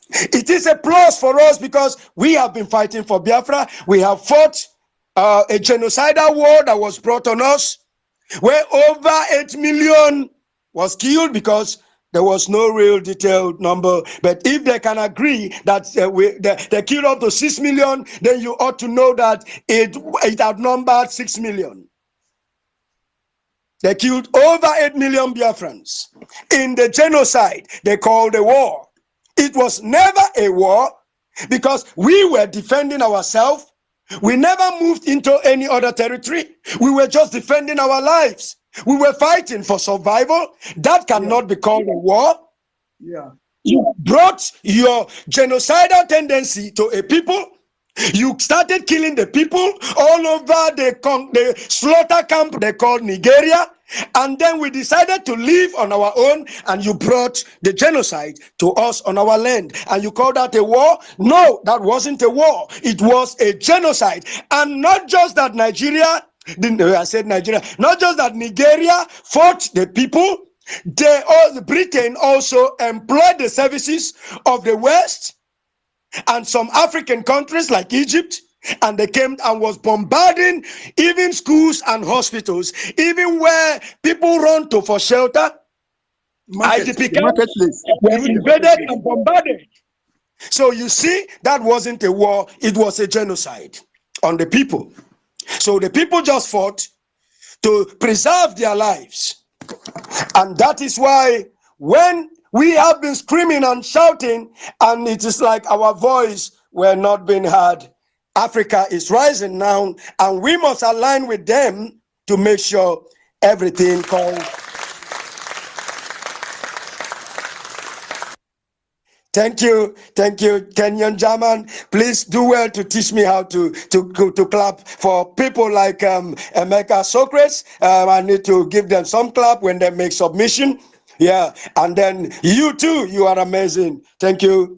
It is a plus for us because we have been fighting for Biafra. We have fought a genocidal war that was brought on us, where over 8 million was killed, because there was no real detailed number. But if they can agree that they killed up to 6 million, then you ought to know that it outnumbered 6 million. They killed over 8 million Biafrans in the genocide they called a war. It was never a war because we were defending ourselves. We never moved into any other territory. We were just defending our lives. We were fighting for survival. That cannot be called a war. Yeah. You brought your genocidal tendency to a people. You started killing the people all over the slaughter camp they called Nigeria. And then we decided to live on our own, and you brought the genocide to us on our land. And you call that a war? No, that wasn't a war. It was a genocide. And not just that Nigeria, I said Nigeria, not just that Nigeria fought the people, Britain also employed the services of the West and some African countries like Egypt, and they came and was bombarding even schools and hospitals, even where people run to for shelter. IDP camps were invaded and bombarded. So you see, that wasn't a war, it was a genocide on the people. So the people just fought to preserve their lives. And that is why when we have been screaming and shouting, and it is like our voice were not being heard, Africa is rising now, and we must align with them to make sure everything comes. Thank you, Kenyan German. Please do well to teach me how to clap for people like Emeka Socrates. I need to give them some clap when they make submission. Yeah, and then you too, you are amazing. Thank you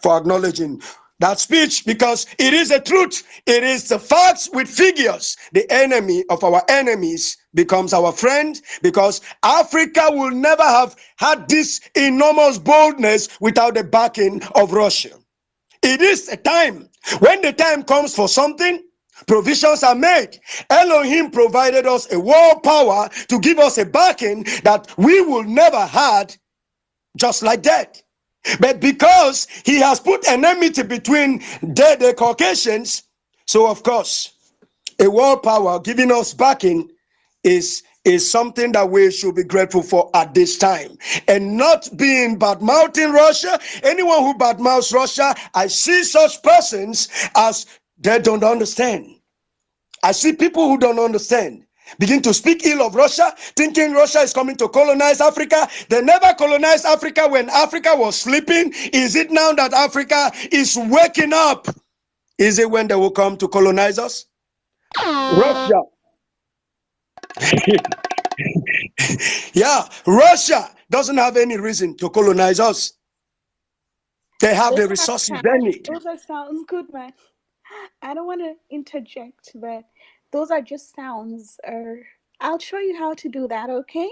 for acknowledging that speech, because it is the truth. It is the facts with figures. The enemy of our enemies becomes our friend, because Africa will never have had this enormous boldness without the backing of Russia. It is a time. When the time comes for something, provisions are made. Elohim provided us a world power to give us a backing that we will never had just like that. But because he has put enmity between the Caucasians, so of course, a world power giving us backing is something that we should be grateful for at this time. And not being bad-mouthing Russia. Anyone who bad-mouths Russia, I see such persons as they don't understand. I see people who don't understand. begin to speak ill of Russia, thinking Russia is coming to colonize Africa. They never colonized Africa when Africa was sleeping. Is it now that Africa is waking up? Is it when they will come to colonize us? Russia. Yeah, Russia doesn't have any reason to colonize us. They have the resources they need. Those are sounds good, man. I don't want to interject, but those are just sounds. I'll show you how to do that, okay?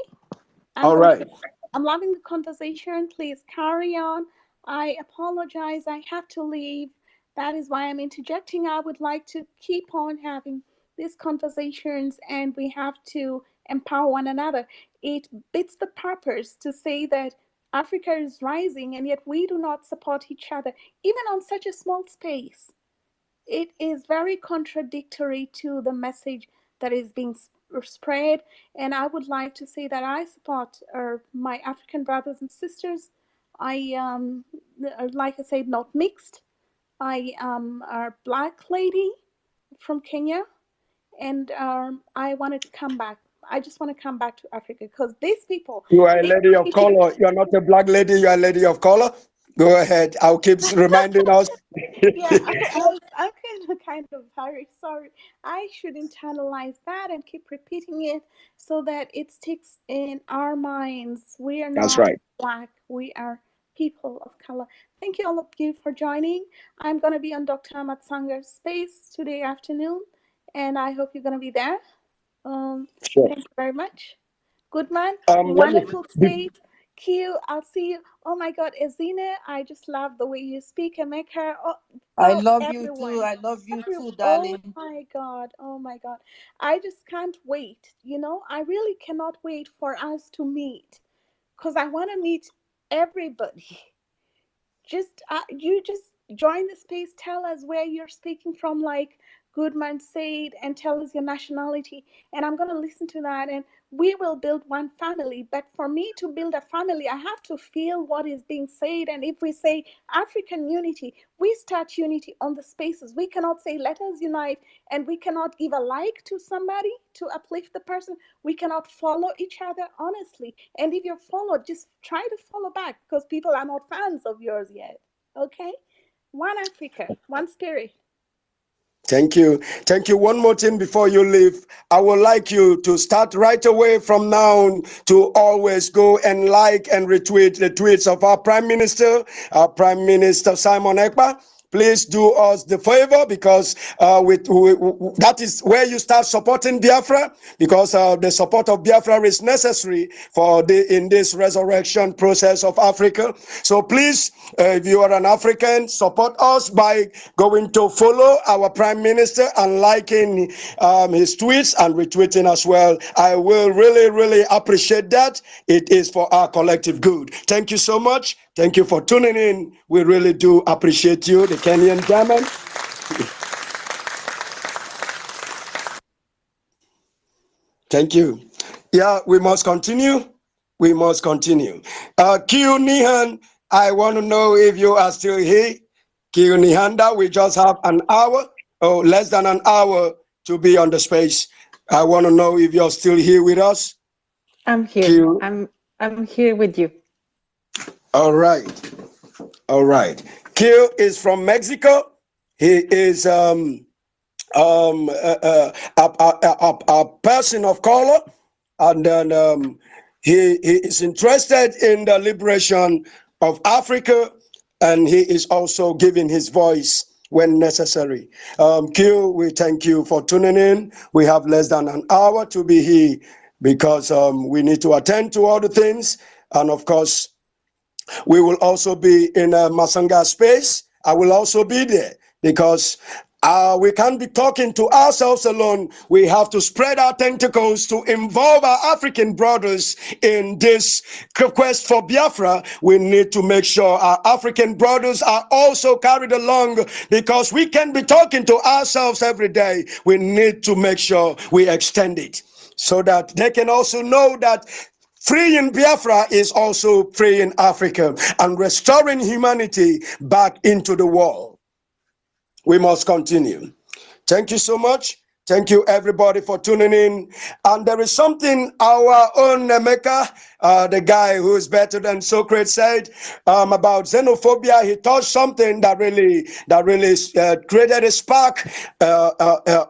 All right. I'm loving the conversation. Please carry on. I apologize. I have to leave. That is why I'm interjecting. I would like to keep on having these conversations, and we have to empower one another. It beats the purpose to say that Africa is rising, and yet we do not support each other, even on such a small space. It is very contradictory to the message that is being spread. And I would like to say that I support my African brothers and sisters. Like I said, not mixed. I am a Black lady from Kenya, and I wanted to come back. I just want to come back to Africa because these people. You are a lady of color. You are not a Black lady. You are a lady of color. Go ahead. I'll keep reminding us. Yeah, I'm kind of very sorry. I should internalize that and keep repeating it so that it sticks in our minds. We are That's not right. Black. We are people of color. Thank you all of you for joining. I'm going to be on Dr. Ahmad Sangar's space today afternoon, and I hope you're going to be there. Sure. Thank you very much. Good man. Let Wonderful me, space. Q, I'll see you. Oh my God, Ezine, I just love the way you speak and make her. Oh, I go love you everyone. too. I love you too, Oh darling. my God. Oh my God. I just can't wait. You know, I really cannot wait for us to meet because I want to meet everybody. You just join the space, tell us where you're speaking from, like Goodman said, and tell us your nationality, and I'm going to listen to that, and we will build one family. But for me to build a family, I have to feel what is being said. And if we say African unity, we start unity on the spaces. We cannot say let us unite, and we cannot give a like to somebody to uplift the person. We cannot follow each other honestly. And if you're followed, just try to follow back because people are not fans of yours yet. Okay? One Africa, one spirit. thank you. Thank you. One more thing before you leave. I would like you to start right away from now to always go and like and retweet the tweets of our Prime Minister Simon Ekpa. Please do us the favor because that is where you start supporting Biafra, because the support of Biafra is necessary in this resurrection process of Africa. So please, if you are an African, support us by going to follow our Prime Minister and liking his tweets and retweeting as well. I will really, really appreciate that. It is for our collective good. Thank you so much. Thank you for tuning in. We really do appreciate you, the Kenyan German. Thank you. Yeah, we must continue. We must continue. Q Nihan, I want to know if you are still here. Q Nihanda, we just have an hour, or less than an hour to be on the space. I want to know if you're still here with us. I'm here. Q. I'm here with you. All right. All right. Q is from Mexico. He is a person of color, and then he is interested in the liberation of Africa, and he is also giving his voice when necessary. Q, we thank you for tuning in. We have less than an hour to be here because we need to attend to all the things, and of course, we will also be in a Masanga space. I will also be there because we can't be talking to ourselves alone. We have to spread our tentacles to involve our African brothers in this quest for Biafra. We need to make sure our African brothers are also carried along because we can be talking to ourselves every day. We need to make sure we extend it so that they can also know that freeing Biafra is also freeing Africa and restoring humanity back into the world. We must continue. Thank you so much. Thank you, everybody, for tuning in. And there is something our own Emeka, the guy who is better than Socrates, said about xenophobia. He touched something that really created a spark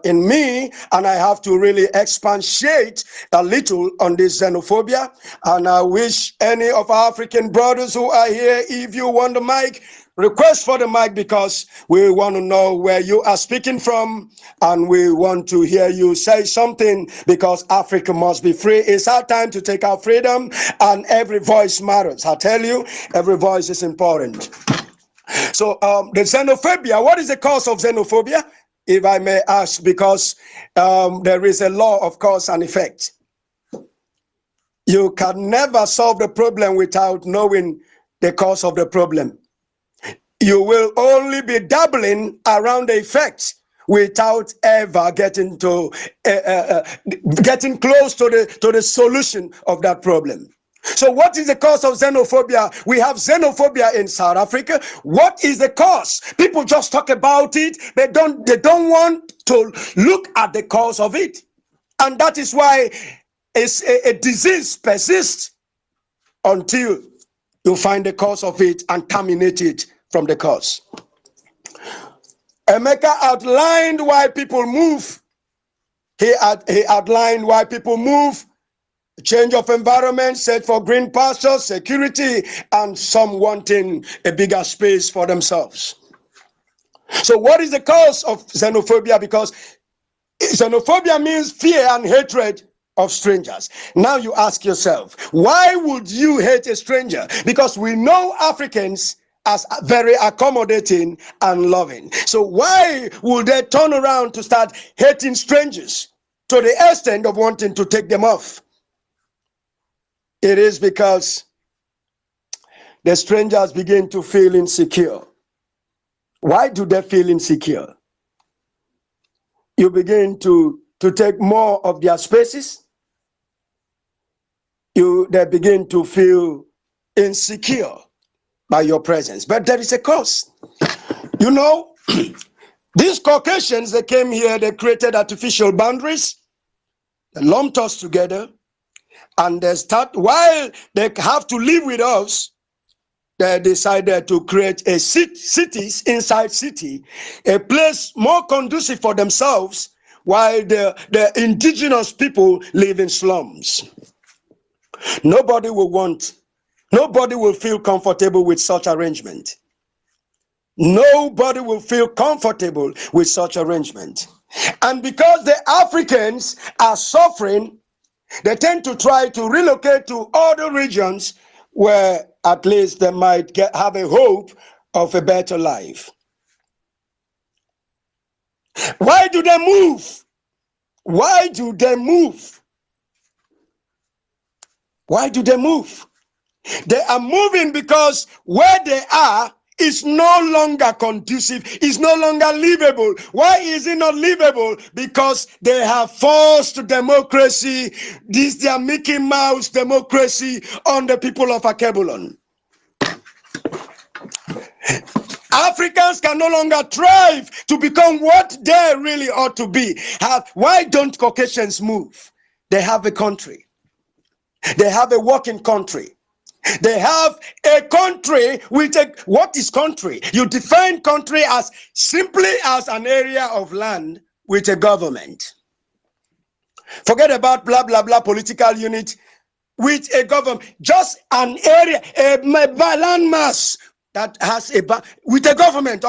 in me, and I have to really expatiate a little on this xenophobia. And I wish any of our African brothers who are here, if you want the mic, request for the mic, because we want to know where you are speaking from, and we want to hear you say something, because Africa must be free. It's our time to take our freedom, and every voice matters. I tell you, every voice is important. So the xenophobia, what is the cause of xenophobia, if I may ask? Because there is a law of cause and effect. You can never solve the problem without knowing the cause of the problem. You will only be dabbling around the effects without ever getting to getting close to the solution of that problem. So what is the cause of xenophobia? We have xenophobia in South Africa. What is the cause? People just talk about it. They don't want to look at the cause of it. And that is why a disease persists until you find the cause of it and terminate it from the cause. Emeka outlined why people move. He outlined why people move. Change of environment, search for green pastures, security, and some wanting a bigger space for themselves. So what is the cause of xenophobia? Because xenophobia means fear and hatred of strangers. Now you ask yourself, why would you hate a stranger? Because we know Africans as very accommodating and loving. So why would they turn around to start hating strangers to the extent of wanting to take them off? It is because the strangers begin to feel insecure. Why do they feel insecure? You begin to take more of their spaces. They begin to feel insecure by your presence. But there is a cause. You know, these Caucasians, they came here, they created artificial boundaries, they lumped us together, and they start, while they have to live with us, they decided to create a cities inside city, a place more conducive for themselves, while the indigenous people live in slums. Nobody will feel comfortable with such arrangement. Nobody will feel comfortable with such arrangement. And because the Africans are suffering, they tend to try to relocate to other regions where at least they might have a hope of a better life. Why do they move? Why do they move? Why do they move? They are moving because where they are is no longer conducive, is no longer livable. Why is it not livable? Because they have forced democracy, this their Mickey Mouse democracy, on the people of Akebulon. Africans can no longer thrive to become what they really ought to be. Why don't Caucasians move? They have a country. They have a working country. They have a country with what is country? You define country as simply as an area of land with a government. Forget about blah, blah, blah, political unit. With a government, just an area, a landmass that has with a government,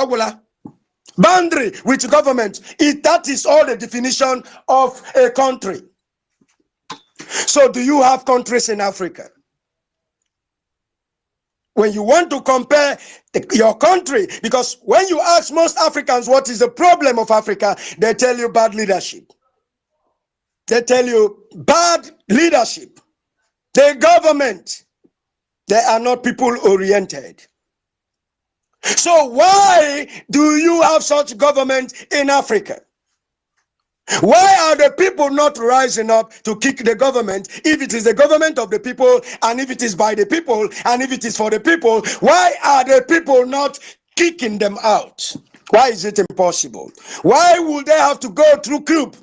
boundary with government. That is all the definition of a country. So do you have countries in Africa? When you want to compare your country, because when you ask most Africans what is the problem of Africa, they tell you bad leadership. They tell you bad leadership. The government, they are not people oriented. So why do you have such government in Africa? Why are the people not rising up to kick the government if it is the government of the people, and if it is by the people, and if it is for the people? Why are the people not kicking them out? Why is it impossible? Why would they have to go through coup?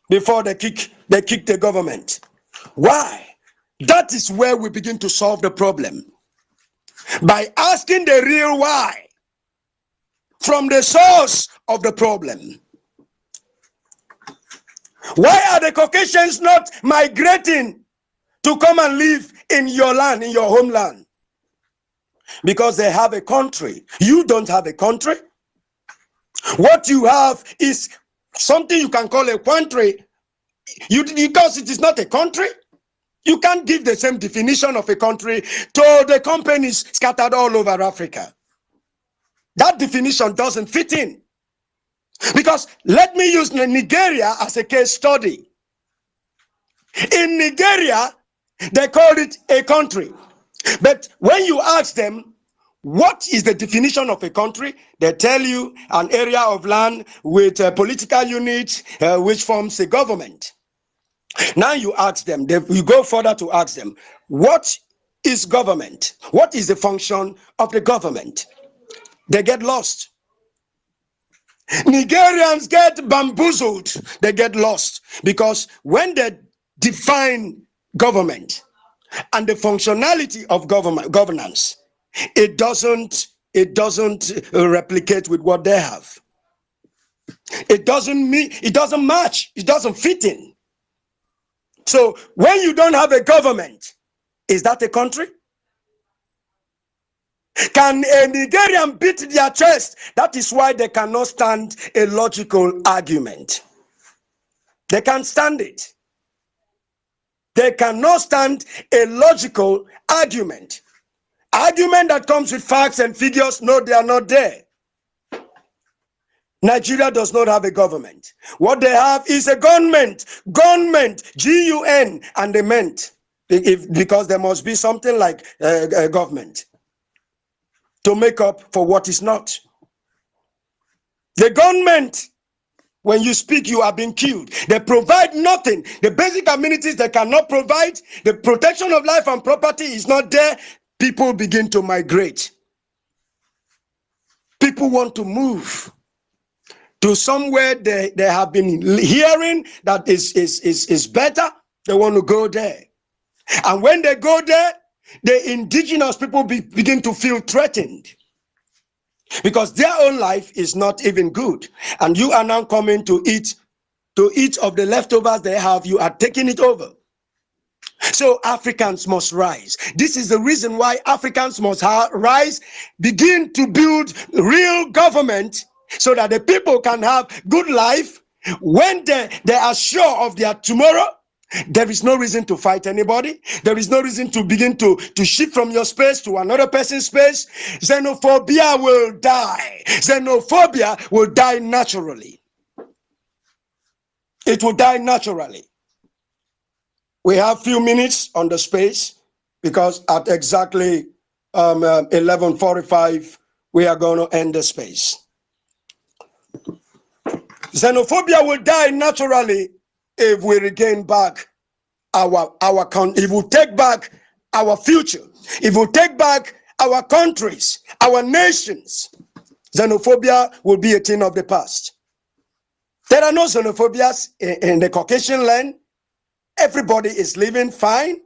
before they kick the government. Why? That is where we begin to solve the problem. By asking the real why from the source of the problem. Why are the Caucasians not migrating to come and live in your land, in your homeland? Because they have a country. You don't have a country. What you have is something you can call a country. Because it is not a country. You can't give the same definition of a country to the companies scattered all over Africa. That definition doesn't fit in. Because let me use Nigeria as a case study. In Nigeria, they called it a country. But when you ask them, what is the definition of a country? They tell you an area of land with a political unit which forms a government. Now you ask them, you go further to ask them, what is government? What is the function of the government? They get lost. Nigerians get bamboozled. They get lost because when they define government and the functionality of governance, it doesn't replicate with what they have. It doesn't match. It doesn't fit in. So when you don't have a government, is that a country? Can a Nigerian beat their chest? That is why they cannot stand a logical argument. They can't stand it. They cannot stand a logical argument. Argument that comes with facts and figures, no, they are not there. Nigeria does not have a government. What they have is a government, G-U-N, and they meant, because there must be something like a government to make up for what is not. The government, when you speak, you are being killed. They provide nothing. The basic amenities they cannot provide. The protection of life and property is not there. People begin to migrate. People want to move to somewhere they have been hearing that is better. They want to go there. And when they go there, the indigenous people begin to feel threatened because their own life is not even good. And you are now coming to eat of the leftovers they have. You are taking it over. So Africans must rise. This is the reason why Africans must rise, begin to build real government so that the people can have good life. When they are sure of their tomorrow, there is no reason to fight anybody. There is no reason to begin to shift from your space to another person's space. Xenophobia will die. Xenophobia will die naturally. It will die naturally. We have few minutes on the space because at exactly 11:45 we are going to end the space. Xenophobia will die naturally if we regain back our country, if we take back our future, if we take back our countries, our nations. Xenophobia will be a thing of the past. There are no xenophobias in the Caucasian land. Everybody is living fine.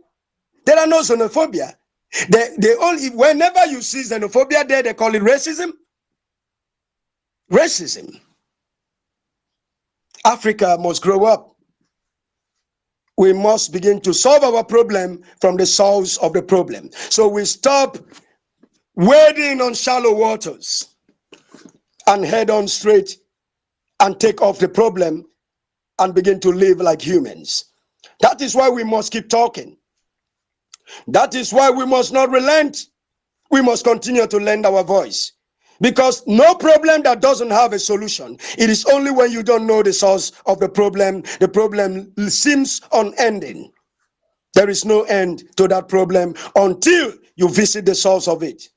There are no xenophobia. They only, whenever you see xenophobia there, they call it racism. Racism. Africa must grow up. We must begin to solve our problem from the source of the problem. So we stop wading on shallow waters and head on straight and take off the problem and begin to live like humans. That is why we must keep talking. That is why we must not relent. We must continue to lend our voice. Because no problem that doesn't have a solution. It is only when you don't know the source of the problem seems unending. There is no end to that problem until you visit the source of it.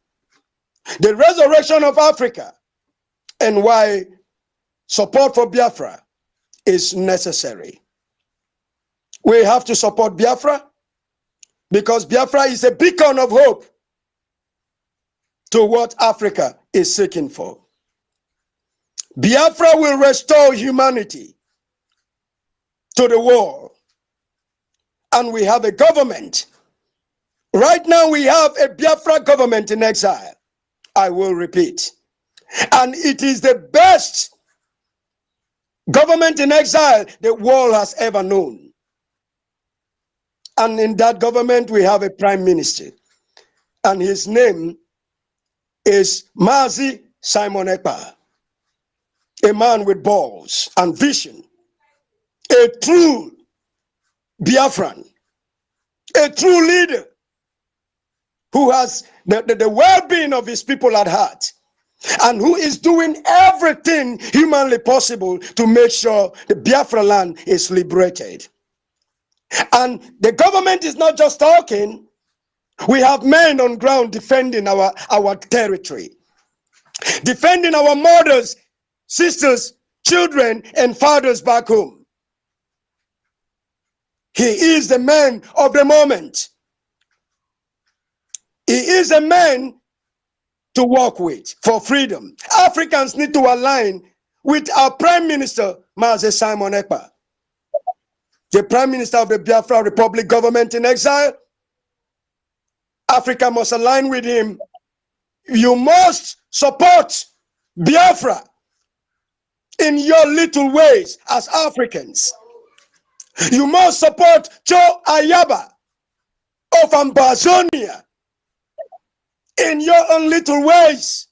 The resurrection of Africa and why support for Biafra is necessary. We have to support Biafra because Biafra is a beacon of hope to what Africa is seeking for. Biafra will restore humanity. to the war. And we have a government. Right now we have a Biafra government in exile. I will repeat. And it is the best government in exile the world has ever known. And in that government we have a prime minister. And his name is Mazi Simon Ekpa. A man with balls and vision. A true Biafran. A true leader who has the well-being of his people at heart, and who is doing everything humanly possible to make sure the Biafra land is liberated. And the government is not just talking. We have men on ground defending our territory, defending our mothers, sisters, children, and fathers back home. He is the man of the moment. He is a man to work with for freedom. Africans need to align with our Prime Minister, Mazi Simon Ekpa, the Prime Minister of the Biafra Republic government in exile. Africa must align with him. You must support Biafra in your little ways as Africans. You must support Joe Ayaba of Ambazonia in your own little ways.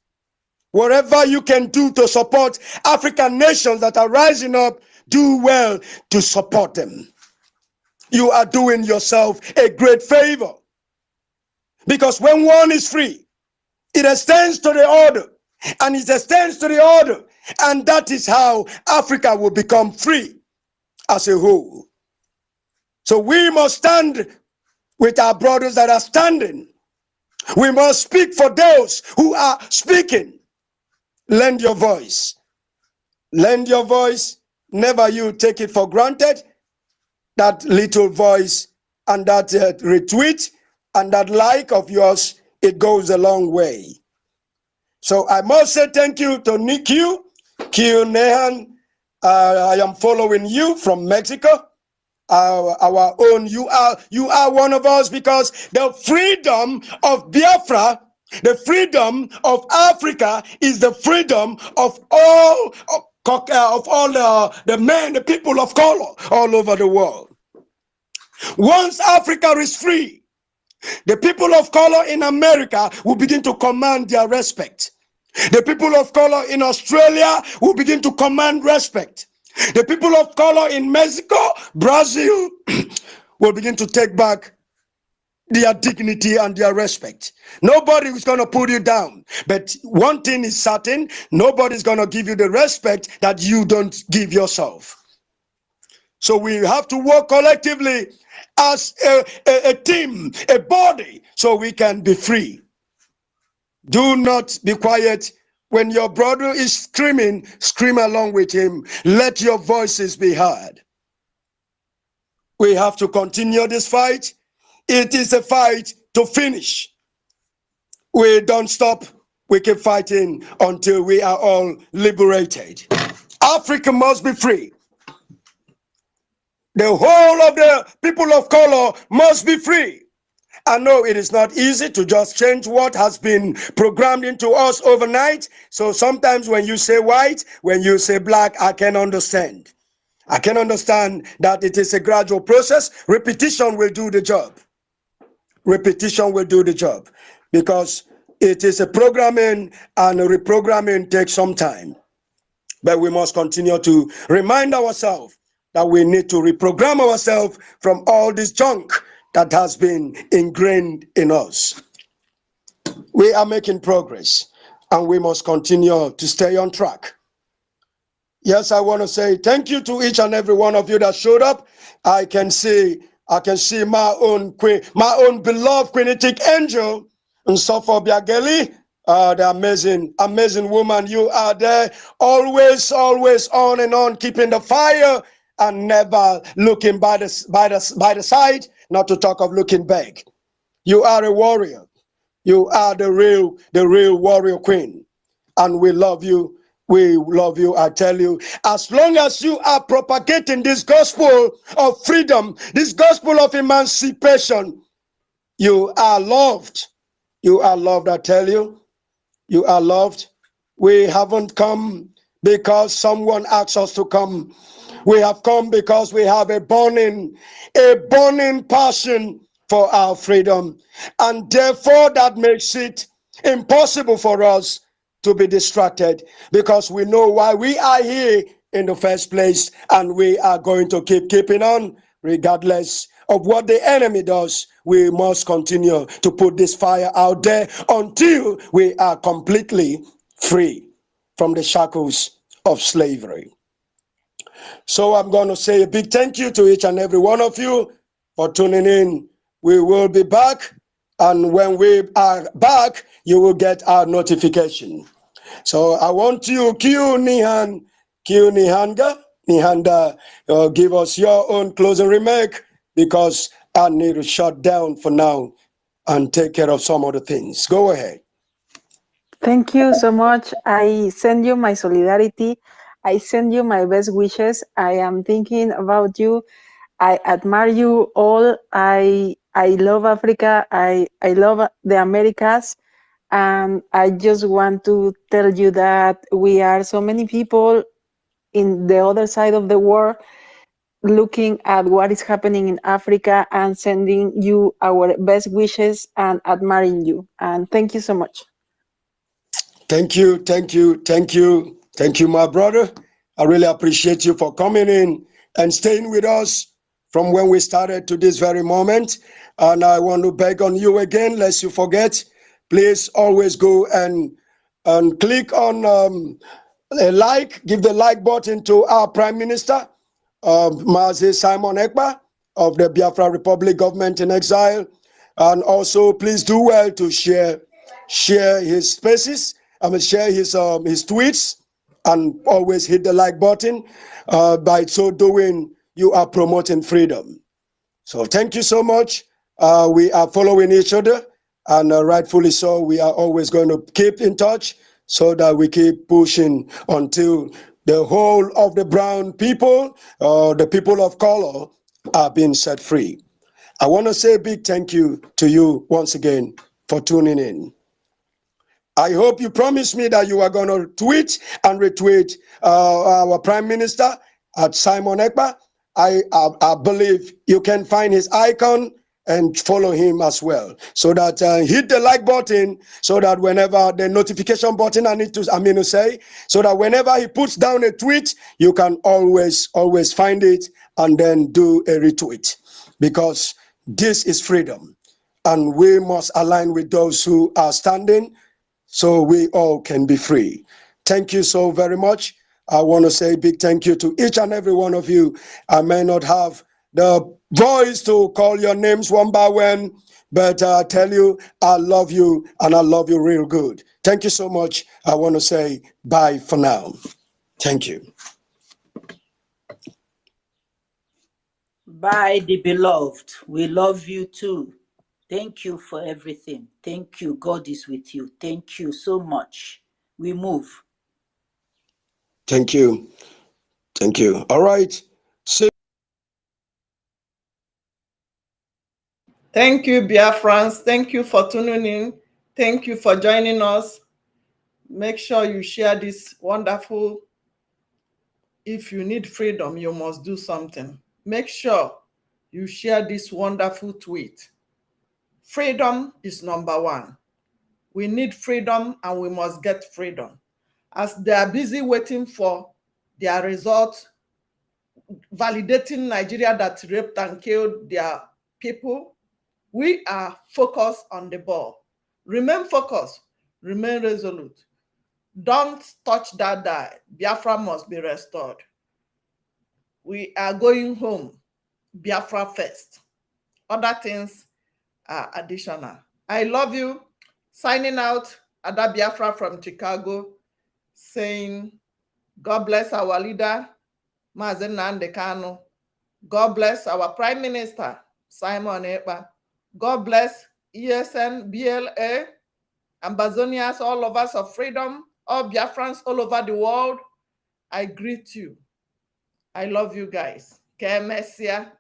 Whatever you can do to support African nations that are rising up, do well to support them. You are doing yourself a great favor. Because when one is free, it extends to the other. And it extends to the other. And that is how Africa will become free as a whole. So we must stand with our brothers that are standing. We must speak for those who are speaking. Lend your voice. Lend your voice. Never you take it for granted. That little voice and that retweet and that like of yours, it goes a long way. So I must say thank you to Nick Q Nehan. I am following you from Mexico. Our own, you are one of us, because the freedom of Biafra, the freedom of Africa, is the freedom of all the men, the people of color all over the world. Once Africa is free, the people of color in America will begin to command their respect. The people of color in Australia will begin to command respect. The people of color in Mexico, Brazil, will begin to take back their dignity and their respect. Nobody is going to put you down. But one thing is certain, nobody's going to give you the respect that you don't give yourself. So we have to work collectively as a team, a body, so we can be free. Do not be quiet. When your brother is screaming, scream along with him. Let your voices be heard. We have to continue this fight. It is a fight to finish. We don't stop. We keep fighting until we are all liberated. Africa must be free. The whole of the people of color must be free. I know it is not easy to just change what has been programmed into us overnight. So sometimes when you say white, when you say black, I can understand. I can understand that it is a gradual process. Repetition will do the job. Repetition will do the job, because it is a programming, and a reprogramming takes some time. But we must continue to remind ourselves that we need to reprogram ourselves from all this junk that has been ingrained in us. We are making progress, and we must continue to stay on track. Yes, I want to say thank you to each and every one of you that showed up. I can see my own queen, my own beloved queenitic angel, and Sofo Biageli, the amazing woman. You are there, always on and on, keeping the fire and never looking by the side, not to talk of looking back. You are a warrior. You are the real warrior queen, and we love you. We love you, I tell you. As long as you are propagating this gospel of freedom, this gospel of emancipation, you are loved. You are loved, I tell you. You are loved. We haven't come because someone asked us to come. We have come because we have a burning passion for our freedom. And therefore, that makes it impossible for us to be distracted, because we know why we are here in the first place, and we are going to keeping on regardless of what the enemy does. We must continue to put this fire out there until we are completely free from the shackles of slavery. So I'm going to say a big thank you to each and every one of you for tuning in. We will be back, and when we are back, you will get our notification. So I want you, Q Nihanga, give us your own closing remark, because I need to shut down for now and take care of some other things. Go ahead. Thank you so much. I send you my solidarity. I send you my best wishes. I am thinking about you. I admire you all. I love Africa. I love the Americas. And I just want to tell you that we are so many people in the other side of the world looking at what is happening in Africa and sending you our best wishes and admiring you. And thank you so much. Thank you, my brother. I really appreciate you for coming in and staying with us from when we started to this very moment. And I want to beg on you again, lest you forget, please always go and click on a like, give the like button to our Prime Minister, Mazi Simon Ekpa of the Biafra Republic Government in Exile. And also, please do well to share his spaces. Share his tweets, and always hit the like button. By so doing, you are promoting freedom. So thank you so much. We are following each other, and rightfully so. We are always going to keep in touch so that we keep pushing until the whole of the brown people, the people of color, are being set free. I want to say a big thank you to you once again for tuning in. I hope you promise me that you are going to tweet and retweet our Prime Minister at Simon Ekpa. I believe you can find his icon and follow him as well. So that hit the like button, so that whenever the notification button, so that whenever he puts down a tweet, you can always find it and then do a retweet. Because this is freedom, and we must align with those who are standing, so we all can be free. Thank you so very much. I want to say a big thank you to each and every one of you. I may not have the voice to call your names one by one, but I tell you, I love you, and I love you real good. Thank you so much. I want to say bye for now. Thank you. Bye, the beloved. We love you too. Thank you for everything. Thank you. God is with you. Thank you so much. We move. Thank you. Thank you. All right. Thank you, Biafrans. Thank you for tuning in. Thank you for joining us. Make sure you share this wonderful. If you need freedom, you must do something. Make sure you share this wonderful tweet. Freedom is number one. We need freedom, and we must get freedom. As they are busy waiting for their result, validating Nigeria that raped and killed their people, we are focused on the ball. Remain focused, remain resolute. Don't touch that die. Biafra must be restored. We are going home. Biafra first. Other things are additional. I love you. Signing out, Ada Biafra from Chicago, saying, God bless our leader, Mazi Nnamdi Kanu. God bless our Prime Minister, Simon Ekpa. God bless ESN, BLA, Ambazonians, all of us of freedom, all Biafrans all over the world, I greet you. I love you guys. Que mesia.